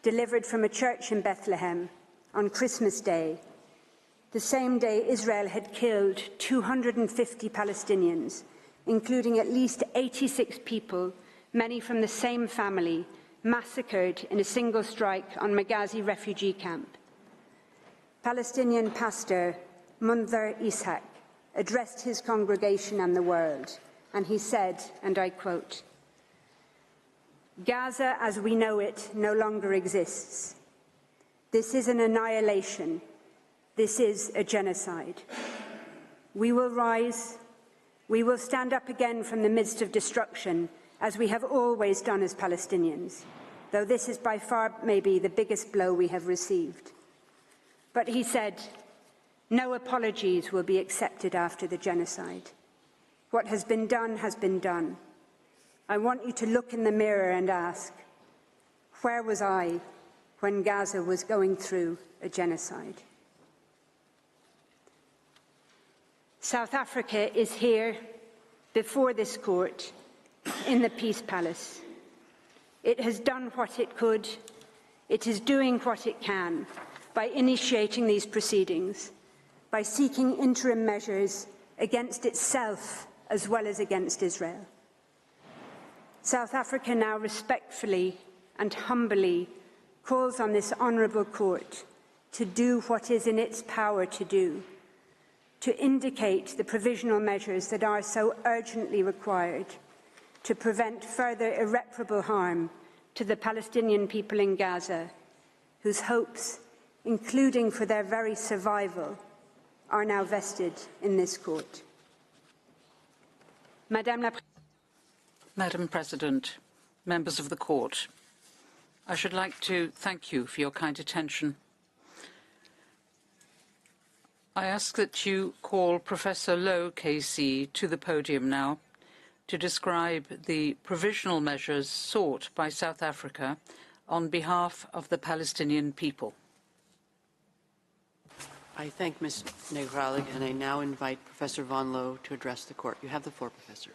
delivered from a church in Bethlehem on Christmas Day, the same day Israel had killed 250 Palestinians, including at least 86 people, many from the same family, massacred in a single strike on Maghazi refugee camp. Palestinian pastor Mundhir Ishaq addressed his congregation and the world, and he said, and I quote, "Gaza as we know it no longer exists. This is an annihilation. This is a genocide. We will rise. We will stand up again from the midst of destruction, as we have always done as Palestinians, though this is by far maybe the biggest blow we have received." But he said, "No apologies will be accepted after the genocide. What has been done has been done. I want you to look in the mirror and ask, where was I when Gaza was going through a genocide?" South Africa is here, before this court, in the Peace Palace. It has done what it could. It is doing what it can, by initiating these proceedings, by seeking interim measures against itself as well as against Israel. South Africa now respectfully and humbly calls on this honourable court to do what is in its power to do, to indicate the provisional measures that are so urgently required to prevent further irreparable harm to the Palestinian people in Gaza, whose hopes, including for their very survival, are now vested in this court. Madam President, members of the court, I should like to thank you for your kind attention. I ask that you call Professor Lowe, KC, to the podium now to describe the provisional measures sought by South Africa on behalf of the Palestinian people. I thank Ms. Integrale, and I now invite Professor Von Lowe to address the court. You have the floor, Professor.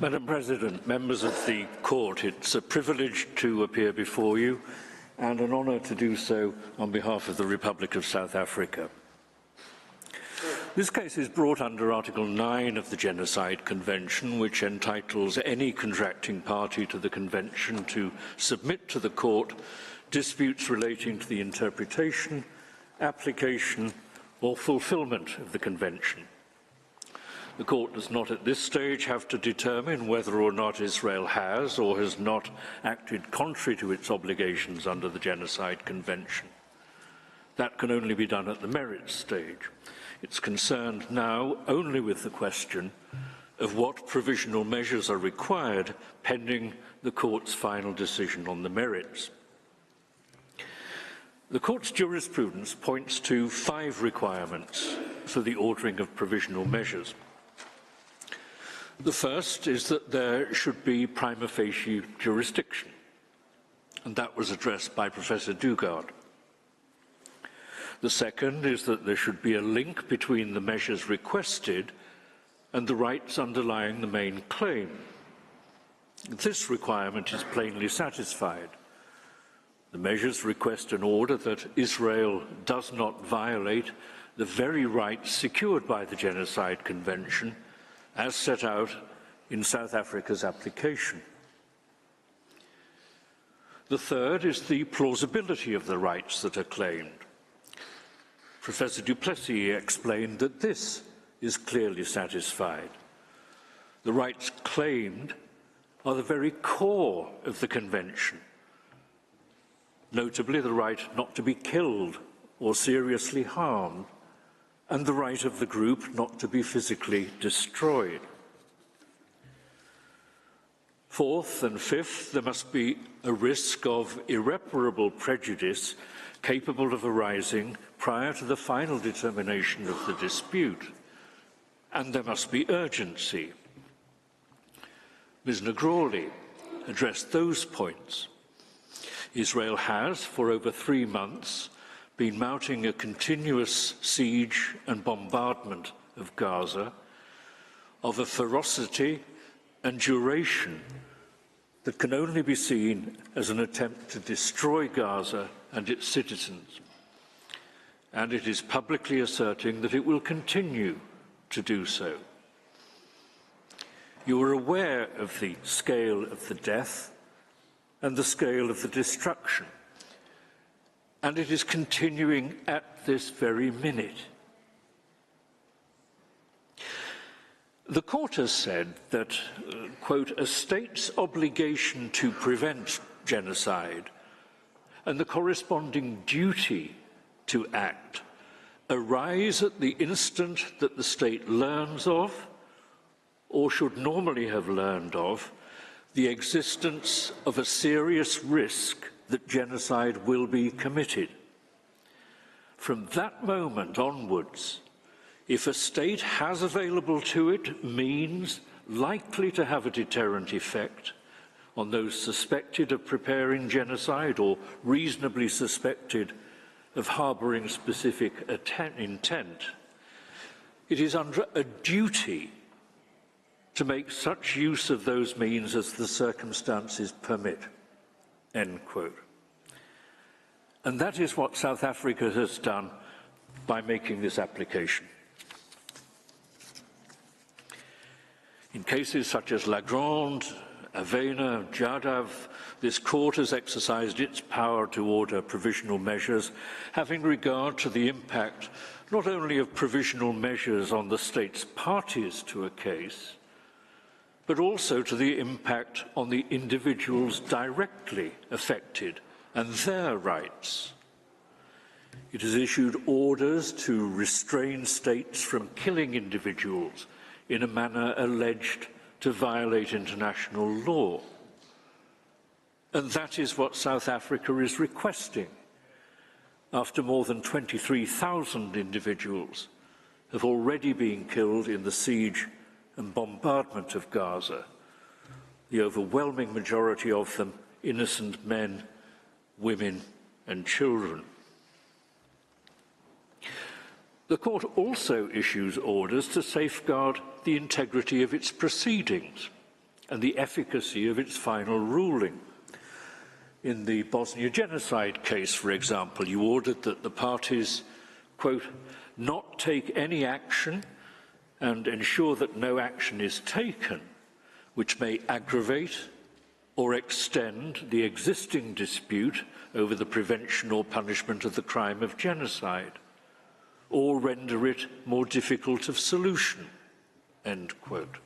Madam President, members of the court, it's a privilege to appear before you and an honour to do so on behalf of the Republic of South Africa. This case is brought under Article 9 of the Genocide Convention, which entitles any contracting party to the Convention to submit to the court disputes relating to the interpretation, application or fulfilment of the Convention. The court does not at this stage have to determine whether or not Israel has or has not acted contrary to its obligations under the Genocide Convention. That can only be done at the merits stage. It's concerned now only with the question of what provisional measures are required pending the court's final decision on the merits. The court's jurisprudence points to 5 requirements for the ordering of provisional measures. The first is that there should be prima facie jurisdiction, and that was addressed by Professor Dugard. The second is that there should be a link between the measures requested and the rights underlying the main claim. This requirement is plainly satisfied. The measures request an order that Israel does not violate the very rights secured by the Genocide Convention as set out in South Africa's application. The third is the plausibility of the rights that are claimed. Professor du Plessis explained that this is clearly satisfied. The rights claimed are the very core of the Convention, notably the right not to be killed or seriously harmed, and the right of the group not to be physically destroyed. Fourth and fifth, there must be a risk of irreparable prejudice capable of arising prior to the final determination of the dispute, and there must be urgency. Ms. Integrale addressed those points. Israel has, for over 3 months, been mounting a continuous siege and bombardment of Gaza of a ferocity and duration that can only be seen as an attempt to destroy Gaza and its citizens. And it is publicly asserting that it will continue to do so. You are aware of the scale of the death and the scale of the destruction, and it is continuing at this very minute. The court has said that, quote, a state's obligation to prevent genocide and the corresponding duty to act arise at the instant that the state learns of, or should normally have learned of, the existence of a serious risk that genocide will be committed. From that moment onwards, if a state has available to it means likely to have a deterrent effect on those suspected of preparing genocide or reasonably suspected of harbouring specific intent, it is under a duty to make such use of those means as the circumstances permit." End quote. And that is what South Africa has done by making this application. In cases such as Lagrande, Avena, Jadav, this court has exercised its power to order provisional measures, having regard to the impact not only of provisional measures on the state's parties to a case, but also to the impact on the individuals directly affected and their rights. It has issued orders to restrain states from killing individuals in a manner alleged to violate international law. And that is what South Africa is requesting, after more than 23,000 individuals have already been killed in the siege and bombardment of Gaza, the overwhelming majority of them innocent men, women and children. The court also issues orders to safeguard the integrity of its proceedings and the efficacy of its final ruling. In the Bosnia genocide case, for example, you ordered that the parties, quote, "not take any action and ensure that no action is taken which may aggravate or extend the existing dispute over the prevention or punishment of the crime of genocide, or render it more difficult of solution," end quote.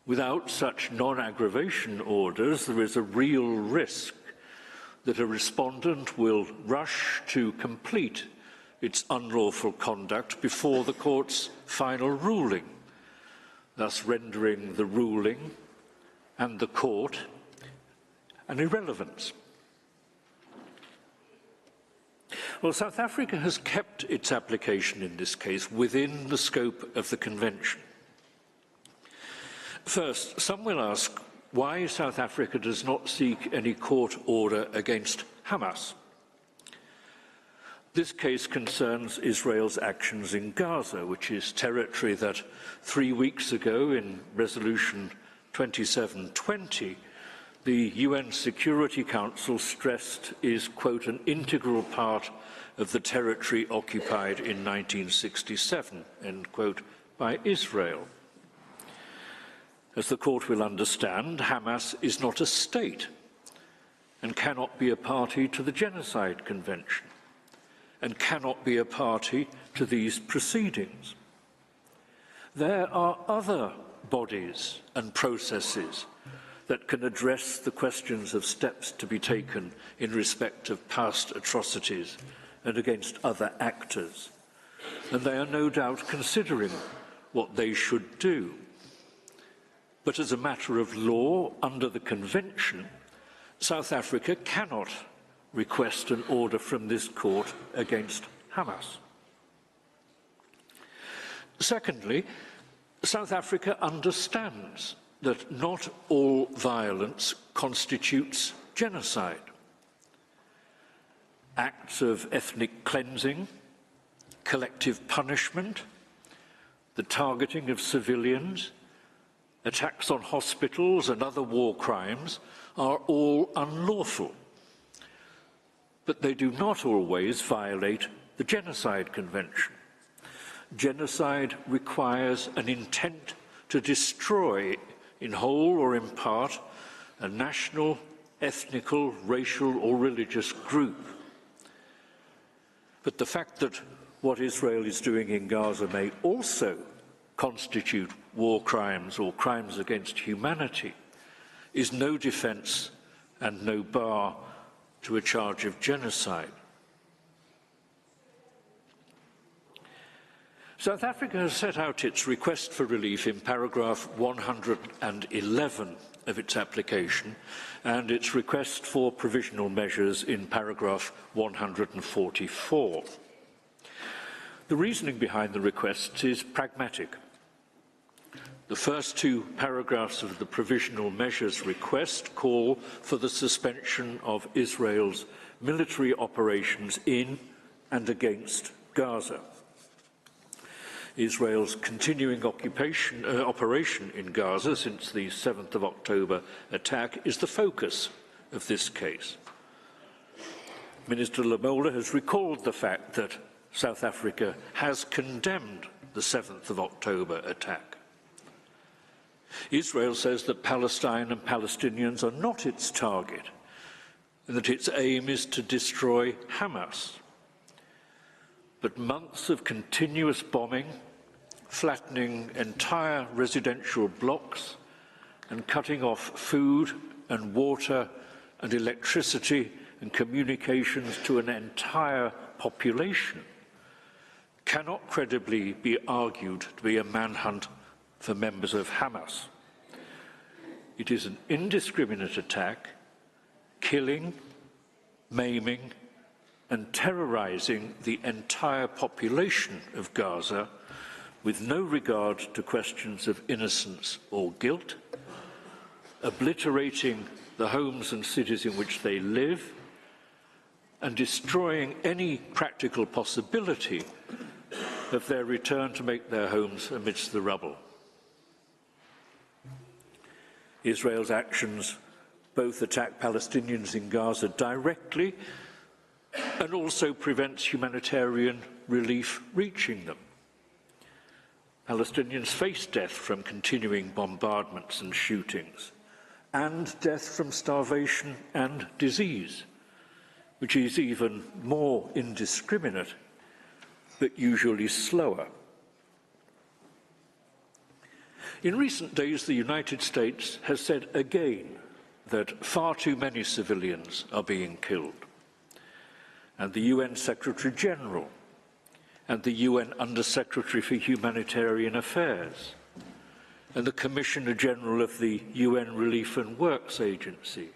Without such non-aggravation orders, there is a real risk that a respondent will rush to complete its unlawful conduct before the court's final ruling, thus rendering the ruling and the court an irrelevance. Well, South Africa has kept its application in this case within the scope of the Convention. First, some will ask why South Africa does not seek any court order against Hamas. This case concerns Israel's actions in Gaza, which is territory that 3 weeks ago in Resolution 2720, the UN Security Council stressed is, quote, "an integral part of the territory occupied in 1967, end quote, by Israel. As the court will understand, Hamas is not a state and cannot be a party to the Genocide Convention and cannot be a party to these proceedings. There are other bodies and processes that can address the questions of steps to be taken in respect of past atrocities and against other actors, and they are no doubt considering what they should do. But as a matter of law, under the Convention, South Africa cannot request an order from this court against Hamas. Secondly, South Africa understands that not all violence constitutes genocide. Acts of ethnic cleansing, collective punishment, the targeting of civilians, attacks on hospitals and other war crimes are all unlawful. But they do not always violate the Genocide Convention. Genocide requires an intent to destroy, in whole or in part, a national, ethnical, racial or religious group. But the fact that what Israel is doing in Gaza may also constitute war crimes or crimes against humanity is no defence and no bar to a charge of genocide. South Africa has set out its request for relief in paragraph 111 of its application and its request for provisional measures in paragraph 144. The reasoning behind the requests is pragmatic. The first two paragraphs of the provisional measures request call for the suspension of Israel's military operations in and against Gaza. Israel's continuing operation in Gaza since the 7th of October attack is the focus of this case. Minister Lamola has recalled the fact that South Africa has condemned the 7th of October attack. Israel says that Palestine and Palestinians are not its target, and that its aim is to destroy Hamas. But months of continuous bombing, flattening entire residential blocks, and cutting off food and water and electricity and communications to an entire population cannot credibly be argued to be a manhunt for members of Hamas. It is an indiscriminate attack, killing, maiming, and terrorizing the entire population of Gaza with no regard to questions of innocence or guilt, obliterating the homes and cities in which they live, and destroying any practical possibility of their return to make their homes amidst the rubble. Israel's actions both attack Palestinians in Gaza directly and also prevents humanitarian relief reaching them. Palestinians face death from continuing bombardments and shootings, and death from starvation and disease, which is even more indiscriminate, but usually slower. In recent days, the United States has said again that far too many civilians are being killed. And the UN Secretary-General and the UN Under-Secretary for Humanitarian Affairs and the Commissioner-General of the UN Relief and Works Agency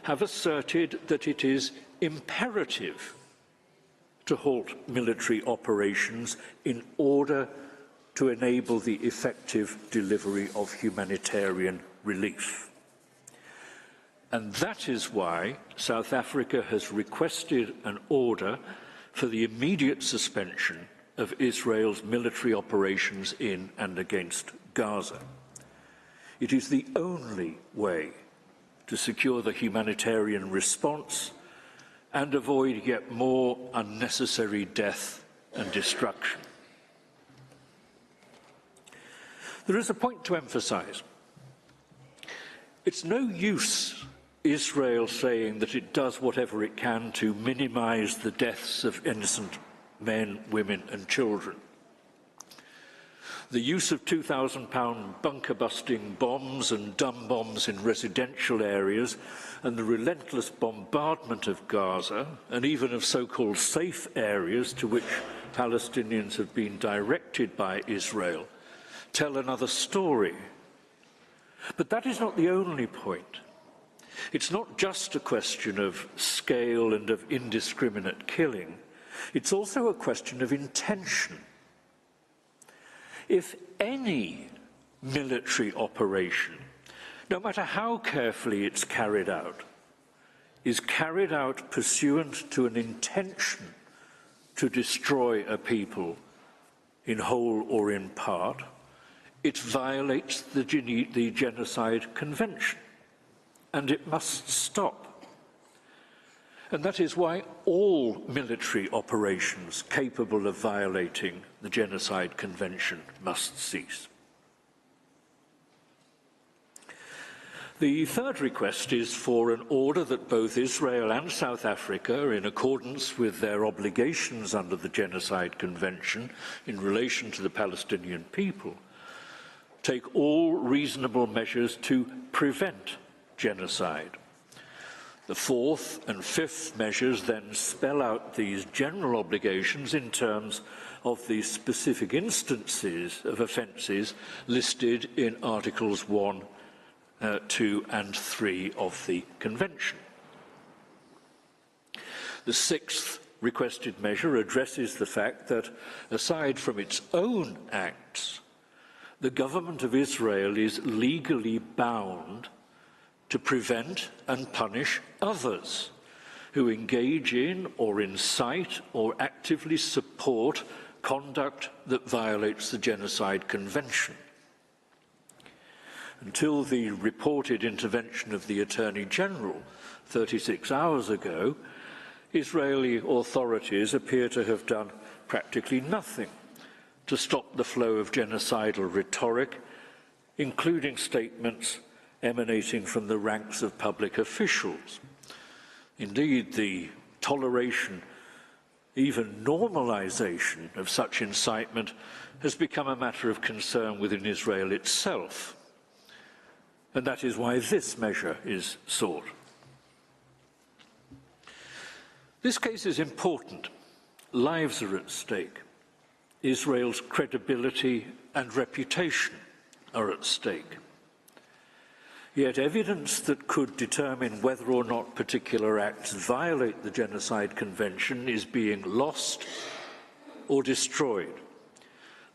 have asserted that it is imperative to halt military operations in order to enable the effective delivery of humanitarian relief. And that is why South Africa has requested an order for the immediate suspension of Israel's military operations in and against Gaza. It is the only way to secure the humanitarian response and avoid yet more unnecessary death and destruction. There is a point to emphasize. It's no use Israel saying that it does whatever it can to minimize the deaths of innocent men, women, and children. The use of 2,000-pound bunker-busting bombs and dumb bombs in residential areas and the relentless bombardment of Gaza, and even of so-called safe areas to which Palestinians have been directed by Israel, tell another story. But that is not the only point. It's not just a question of scale and of indiscriminate killing. It's also a question of intention. If any military operation, no matter how carefully it's carried out, is carried out pursuant to an intention to destroy a people in whole or in part, it violates the Genocide Convention, and it must stop. And that is why all military operations capable of violating the Genocide Convention must cease. The third request is for an order that both Israel and South Africa, in accordance with their obligations under the Genocide Convention in relation to the Palestinian people, take all reasonable measures to prevent genocide. The fourth and fifth measures then spell out these general obligations in terms of the specific instances of offences listed in Articles 1, 2 and 3 of the Convention. The sixth requested measure addresses the fact that, aside from its own acts, the government of Israel is legally bound to prevent and punish others who engage in or incite or actively support conduct that violates the Genocide Convention. Until the reported intervention of the Attorney General 36 hours ago, Israeli authorities appear to have done practically nothing to stop the flow of genocidal rhetoric, including statements emanating from the ranks of public officials. Indeed, the toleration, even normalization of such incitement has become a matter of concern within Israel itself. And that is why this measure is sought. This case is important. Lives are at stake. Israel's credibility and reputation are at stake. Yet evidence that could determine whether or not particular acts violate the Genocide Convention is being lost or destroyed,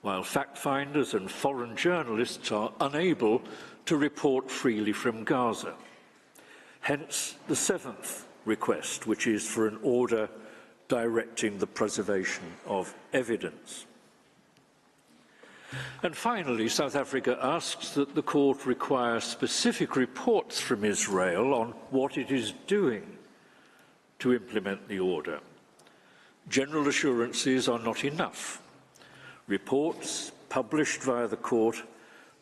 while fact-finders and foreign journalists are unable to report freely from Gaza. Hence the seventh request, which is for an order directing the preservation of evidence. And finally, South Africa asks that the court require specific reports from Israel on what it is doing to implement the order. General assurances are not enough. Reports published via the court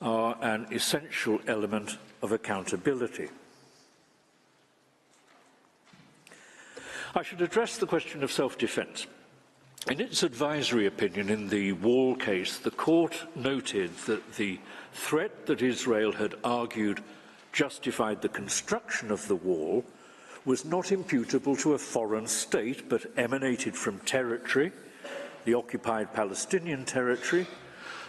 are an essential element of accountability. I should address the question of self-defense. In its advisory opinion in the Wall case, the court noted that the threat that Israel had argued justified the construction of the wall was not imputable to a foreign state, but emanated from territory, the occupied Palestinian territory,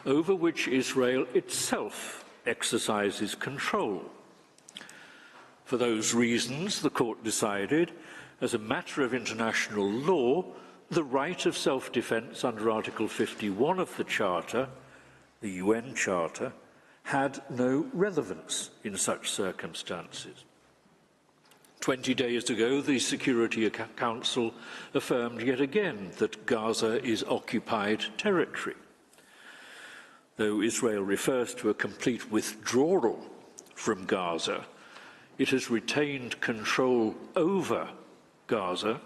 over which Israel itself exercises control. For those reasons, the court decided, as a matter of international law, the right of self-defense under Article 51 of the Charter, the UN Charter, had no relevance in such circumstances. 20 days ago, the Security Council affirmed yet again that Gaza is occupied territory. Though Israel refers to a complete withdrawal from Gaza, it has retained control over Gaza,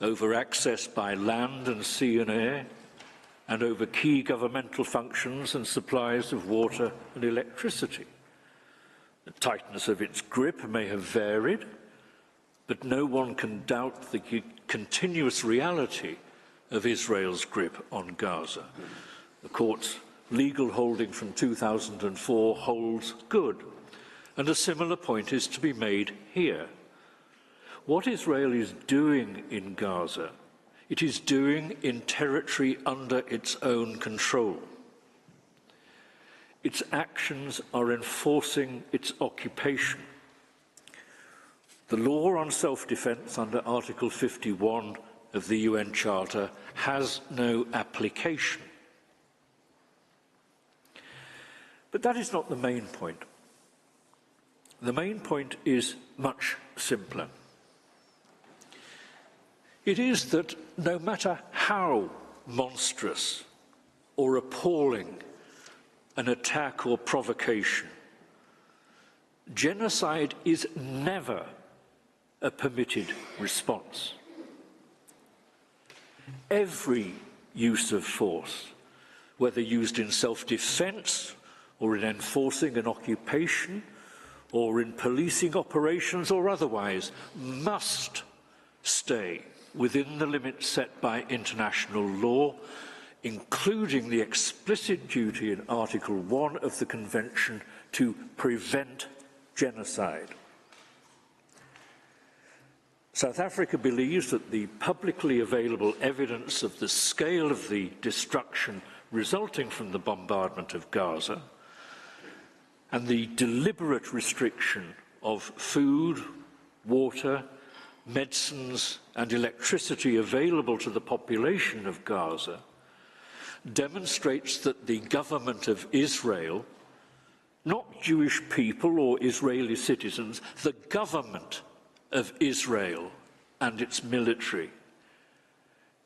over access by land and sea and air, and over key governmental functions and supplies of water and electricity. The tightness of its grip may have varied, but no one can doubt the continuous reality of Israel's grip on Gaza. The court's legal holding from 2004 holds good, and a similar point is to be made here. What Israel is doing in Gaza, it is doing in territory under its own control. Its actions are enforcing its occupation. The law on self-defense under Article 51 of the UN Charter has no application. But that is not the main point. The main point is much simpler. It is that no matter how monstrous or appalling an attack or provocation, genocide is never a permitted response. Every use of force, whether used in self-defense or in enforcing an occupation or in policing operations or otherwise, must stay within the limits set by international law, including the explicit duty in Article 1 of the Convention to prevent genocide. South Africa believes that the publicly available evidence of the scale of the destruction resulting from the bombardment of Gaza and the deliberate restriction of food, water, medicines and electricity available to the population of Gaza demonstrates that the government of Israel, not Jewish people or Israeli citizens, the government of Israel and its military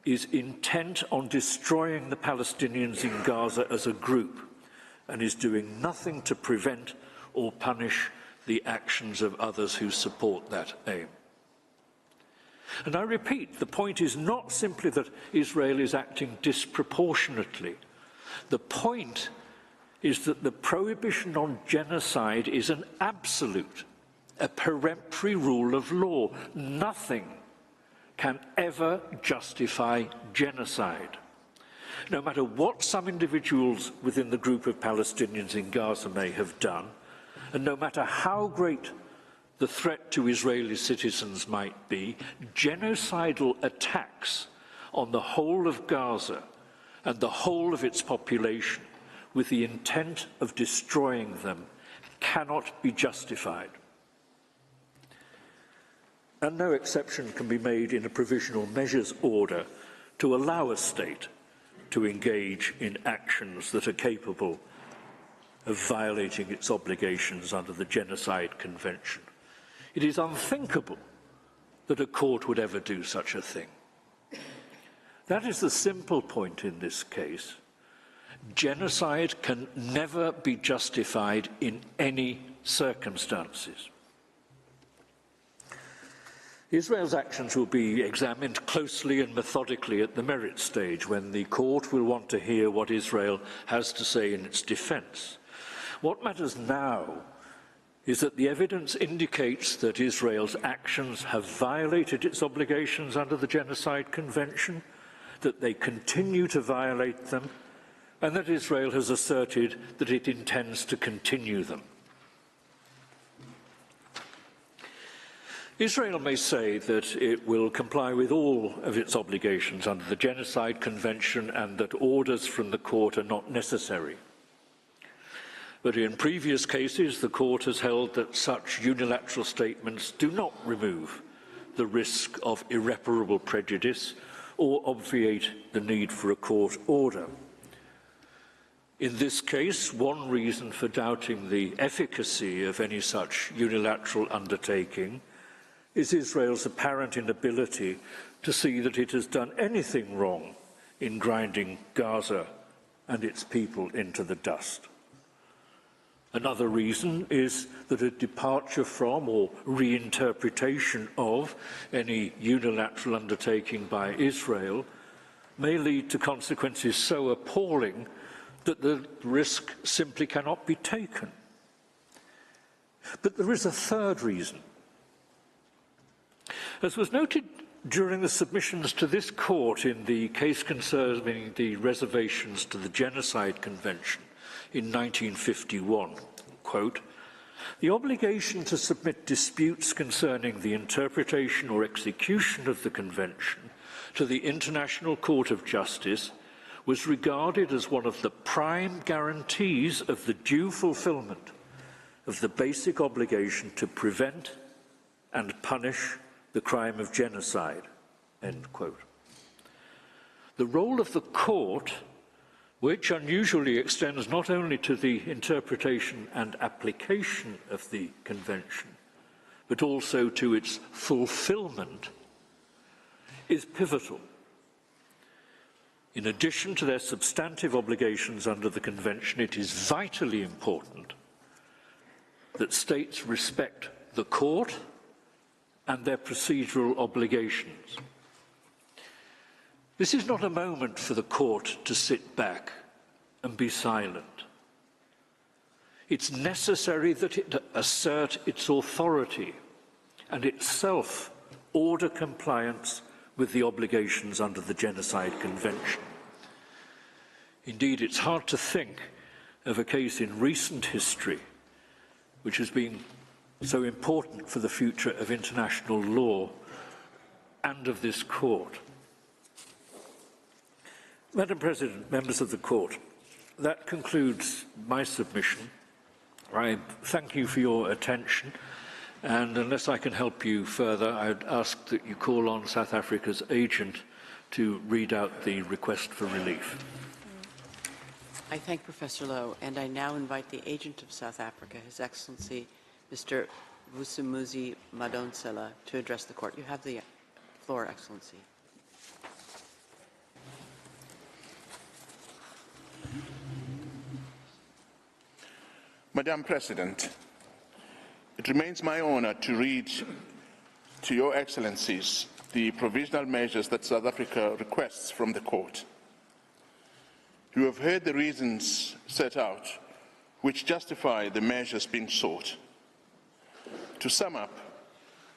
is intent on destroying the Palestinians in Gaza as a group and is doing nothing to prevent or punish the actions of others who support that aim. And I repeat, the point is not simply that Israel is acting disproportionately. The point is that the prohibition on genocide is an absolute, a peremptory rule of law. Nothing can ever justify genocide. No matter what some individuals within the group of Palestinians in Gaza may have done, and no matter how great the threat to Israeli citizens might be, genocidal attacks on the whole of Gaza and the whole of its population with the intent of destroying them cannot be justified. And no exception can be made in a provisional measures order to allow a state to engage in actions that are capable of violating its obligations under the Genocide Convention. It is unthinkable that a court would ever do such a thing. That is the simple point in this case. Genocide can never be justified in any circumstances. Israel's actions will be examined closely and methodically at the merit stage, when the court will want to hear what Israel has to say in its defence. What matters now is that the evidence indicates that Israel's actions have violated its obligations under the Genocide Convention, that they continue to violate them, and that Israel has asserted that it intends to continue them. Israel may say that it will comply with all of its obligations under the Genocide Convention and that orders from the court are not necessary. But in previous cases, the court has held that such unilateral statements do not remove the risk of irreparable prejudice or obviate the need for a court order. In this case, one reason for doubting the efficacy of any such unilateral undertaking is Israel's apparent inability to see that it has done anything wrong in grinding Gaza and its people into the dust. Another reason is that a departure from or reinterpretation of any unilateral undertaking by Israel may lead to consequences so appalling that the risk simply cannot be taken. But there is a third reason. As was noted during the submissions to this court in the case concerning the reservations to the Genocide Convention in 1951, quote, "The obligation to submit disputes concerning the interpretation or execution of the Convention to the International Court of Justice was regarded as one of the prime guarantees of the due fulfillment of the basic obligation to prevent and punish the crime of genocide," end quote. The role of the court, which unusually extends not only to the interpretation and application of the Convention, but also to its fulfillment, is pivotal. In addition to their substantive obligations under the Convention, it is vitally important that states respect the court and their procedural obligations. This is not a moment for the court to sit back and be silent. It's necessary that it assert its authority and itself order compliance with the obligations under the Genocide Convention. Indeed, it's hard to think of a case in recent history which has been so important for the future of international law and of this court. Madam President, members of the court, that concludes my submission. I thank you for your attention, and unless I can help you further, I'd ask that you call on South Africa's agent to read out the request for relief. I thank Professor Lowe, and I now invite the agent of South Africa, His Excellency Mr. Vusumuzi Madonsela, to address the court. You have the floor, Excellency. Madam President, it remains my honor to read to Your Excellencies the provisional measures that South Africa requests from the court. You have heard the reasons set out which justify the measures being sought. To sum up,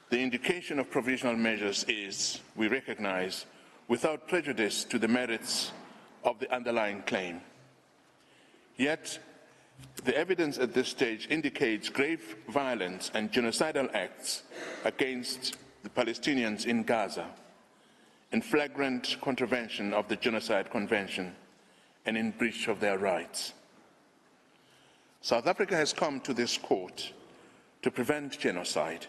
the indication of provisional measures is, we recognize, without prejudice to the merits of the underlying claim. Yet, the evidence at this stage indicates grave violence and genocidal acts against the Palestinians in Gaza, in flagrant contravention of the Genocide Convention and in breach of their rights. South Africa has come to this court to prevent genocide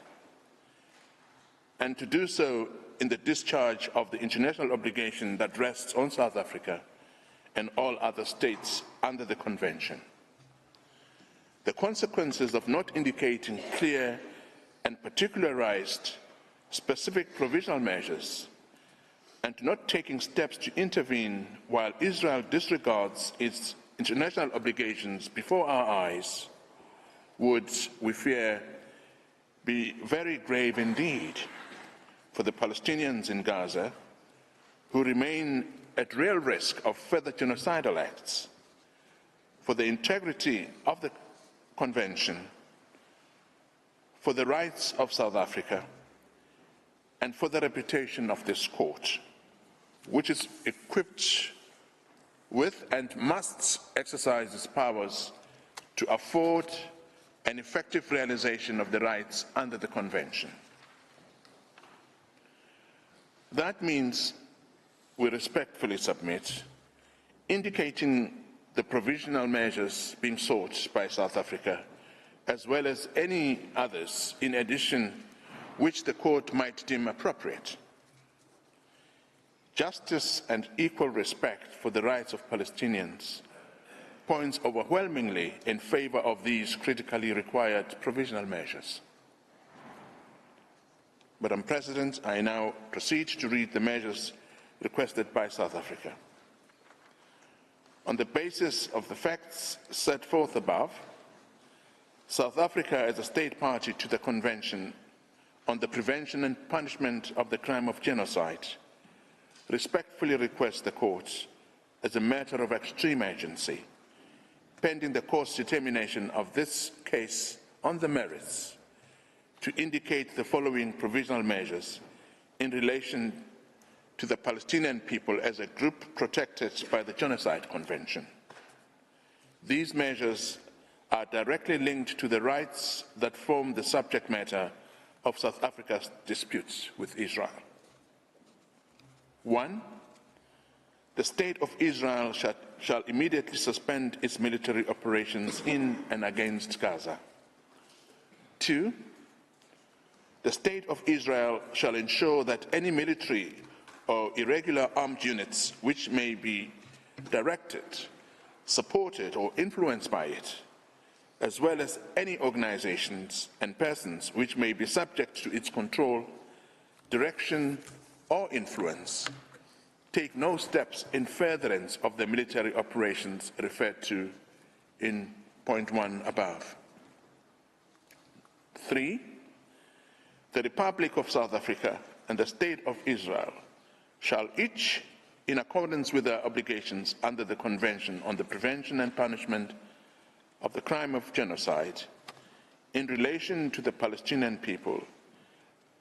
and to do so in the discharge of the international obligation that rests on South Africa and all other states under the Convention. The consequences of not indicating clear and particularized specific provisional measures and not taking steps to intervene while Israel disregards its international obligations before our eyes would, we fear, be very grave indeed for the Palestinians in Gaza, who remain at real risk of further genocidal acts, for the integrity of the Convention, for the rights of South Africa, and for the reputation of this court, which is equipped with and must exercise its powers to afford an effective realization of the rights under the Convention. That means we respectfully submit, indicating the provisional measures being sought by South Africa, as well as any others in addition which the court might deem appropriate. Justice and equal respect for the rights of Palestinians points overwhelmingly in favor of these critically required provisional measures. Madam President, I now proceed to read the measures requested by South Africa. On the basis of the facts set forth above, South Africa, as a state party to the Convention on the Prevention and Punishment of the Crime of Genocide, respectfully requests the court, as a matter of extreme urgency, pending the court's determination of this case on the merits, to indicate the following provisional measures in relation to the Palestinian people as a group protected by the Genocide Convention. These measures are directly linked to the rights that form the subject matter of South Africa's disputes with Israel. 1. The State of Israel shall immediately suspend its military operations in and against Gaza. 2. The State of Israel shall ensure that any military or irregular armed units which may be directed, supported, or influenced by it, as well as any organizations and persons which may be subject to its control, direction, or influence, take no steps in furtherance of the military operations referred to in point 1 above. 3. The Republic of South Africa and the State of Israel shall each, in accordance with their obligations under the Convention on the Prevention and Punishment of the Crime of Genocide, in relation to the Palestinian people,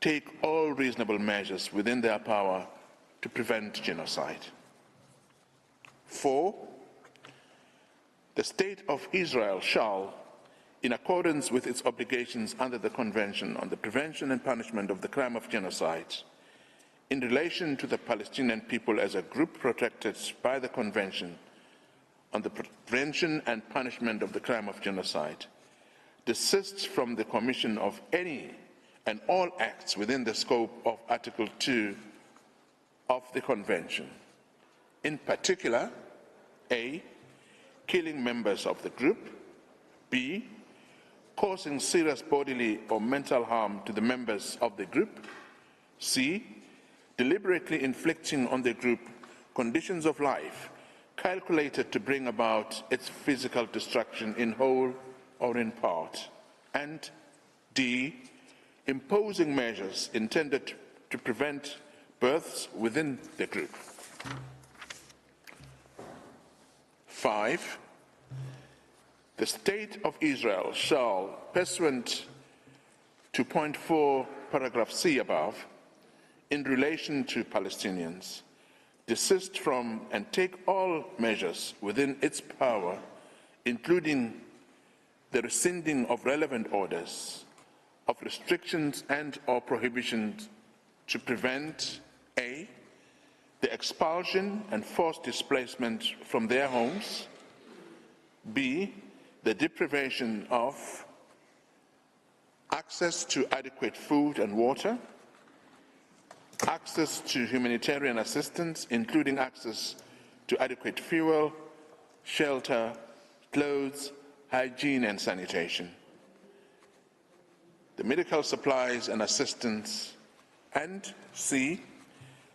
take all reasonable measures within their power to prevent genocide. 4. The State of Israel shall, in accordance with its obligations under the Convention on the Prevention and Punishment of the Crime of Genocide, in relation to the Palestinian people as a group protected by the Convention on the Prevention and Punishment of the Crime of Genocide, desists from the commission of any and all acts within the scope of Article 2 of the Convention. In particular, A, killing members of the group, B, causing serious bodily or mental harm to the members of the group, C, deliberately inflicting on the group conditions of life calculated to bring about its physical destruction in whole or in part, and D, imposing measures intended to prevent births within the group. 5. The State of Israel shall, pursuant to point 4, paragraph C above, in relation to Palestinians, desist from and take all measures within its power, including the rescinding of relevant orders, of restrictions and or prohibitions to prevent A, the expulsion and forced displacement from their homes, B, the deprivation of access to adequate food and water, access to humanitarian assistance, including access to adequate fuel, shelter, clothes, hygiene and sanitation, the medical supplies and assistance, and C,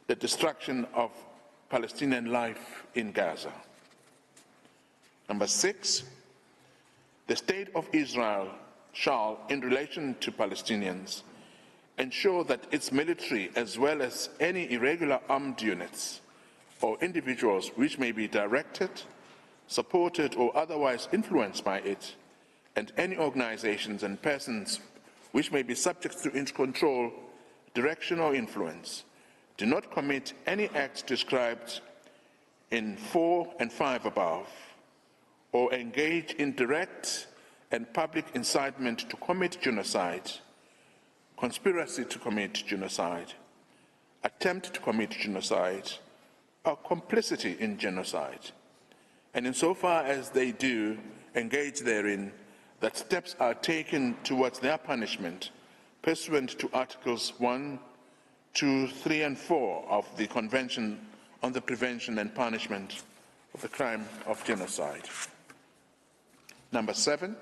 the destruction of Palestinian life in Gaza. Number 6, the State of Israel shall, in relation to Palestinians, ensure that its military, as well as any irregular armed units or individuals which may be directed, supported or otherwise influenced by it, and any organizations and persons which may be subject to its control, direction or influence, do not commit any acts described in 4 and 5 above, or engage in direct and public incitement to commit genocide, conspiracy to commit genocide, attempt to commit genocide, or complicity in genocide, and insofar as they do engage therein, that steps are taken towards their punishment pursuant to Articles 1, 2, 3, and 4 of the Convention on the Prevention and Punishment of the Crime of Genocide. Number 7,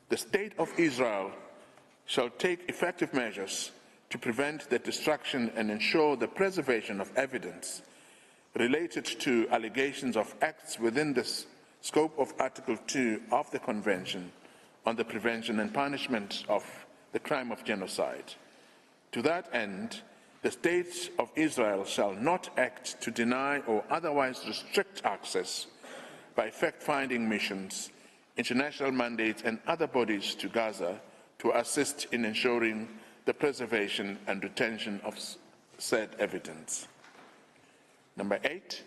the State of Israel shall take effective measures to prevent the destruction and ensure the preservation of evidence related to allegations of acts within the scope of Article 2 of the Convention on the Prevention and Punishment of the Crime of Genocide. To that end, the State of Israel shall not act to deny or otherwise restrict access by fact-finding missions, international mandates and other bodies to Gaza to assist in ensuring the preservation and retention of said evidence. Number 8,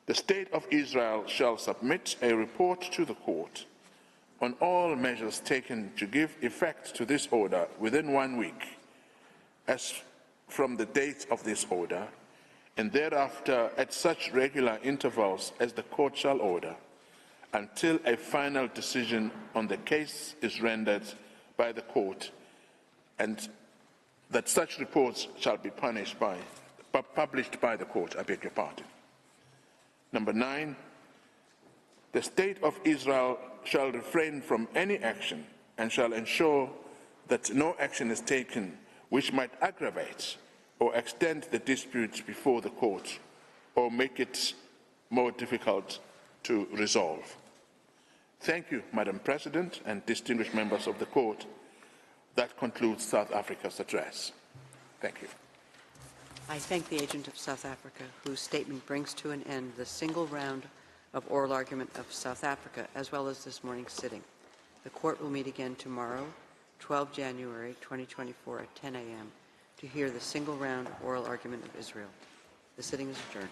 the State of Israel shall submit a report to the court on all measures taken to give effect to this order within 1 week, as from the date of this order, and thereafter at such regular intervals as the court shall order, until a final decision on the case is rendered by the court, and that such reports shall be published by the court, I beg your pardon. Number 9, the State of Israel shall refrain from any action and shall ensure that no action is taken which might aggravate or extend the dispute before the court or make it more difficult to resolve. Thank you, Madam President and distinguished members of the court. That concludes South Africa's address. Thank you. I thank the agent of South Africa, whose statement brings to an end the single round of oral argument of South Africa, as well as this morning's sitting. The court will meet again tomorrow, 12 January 2024 at 10 a.m. to hear the single round oral argument of Israel. The sitting is adjourned.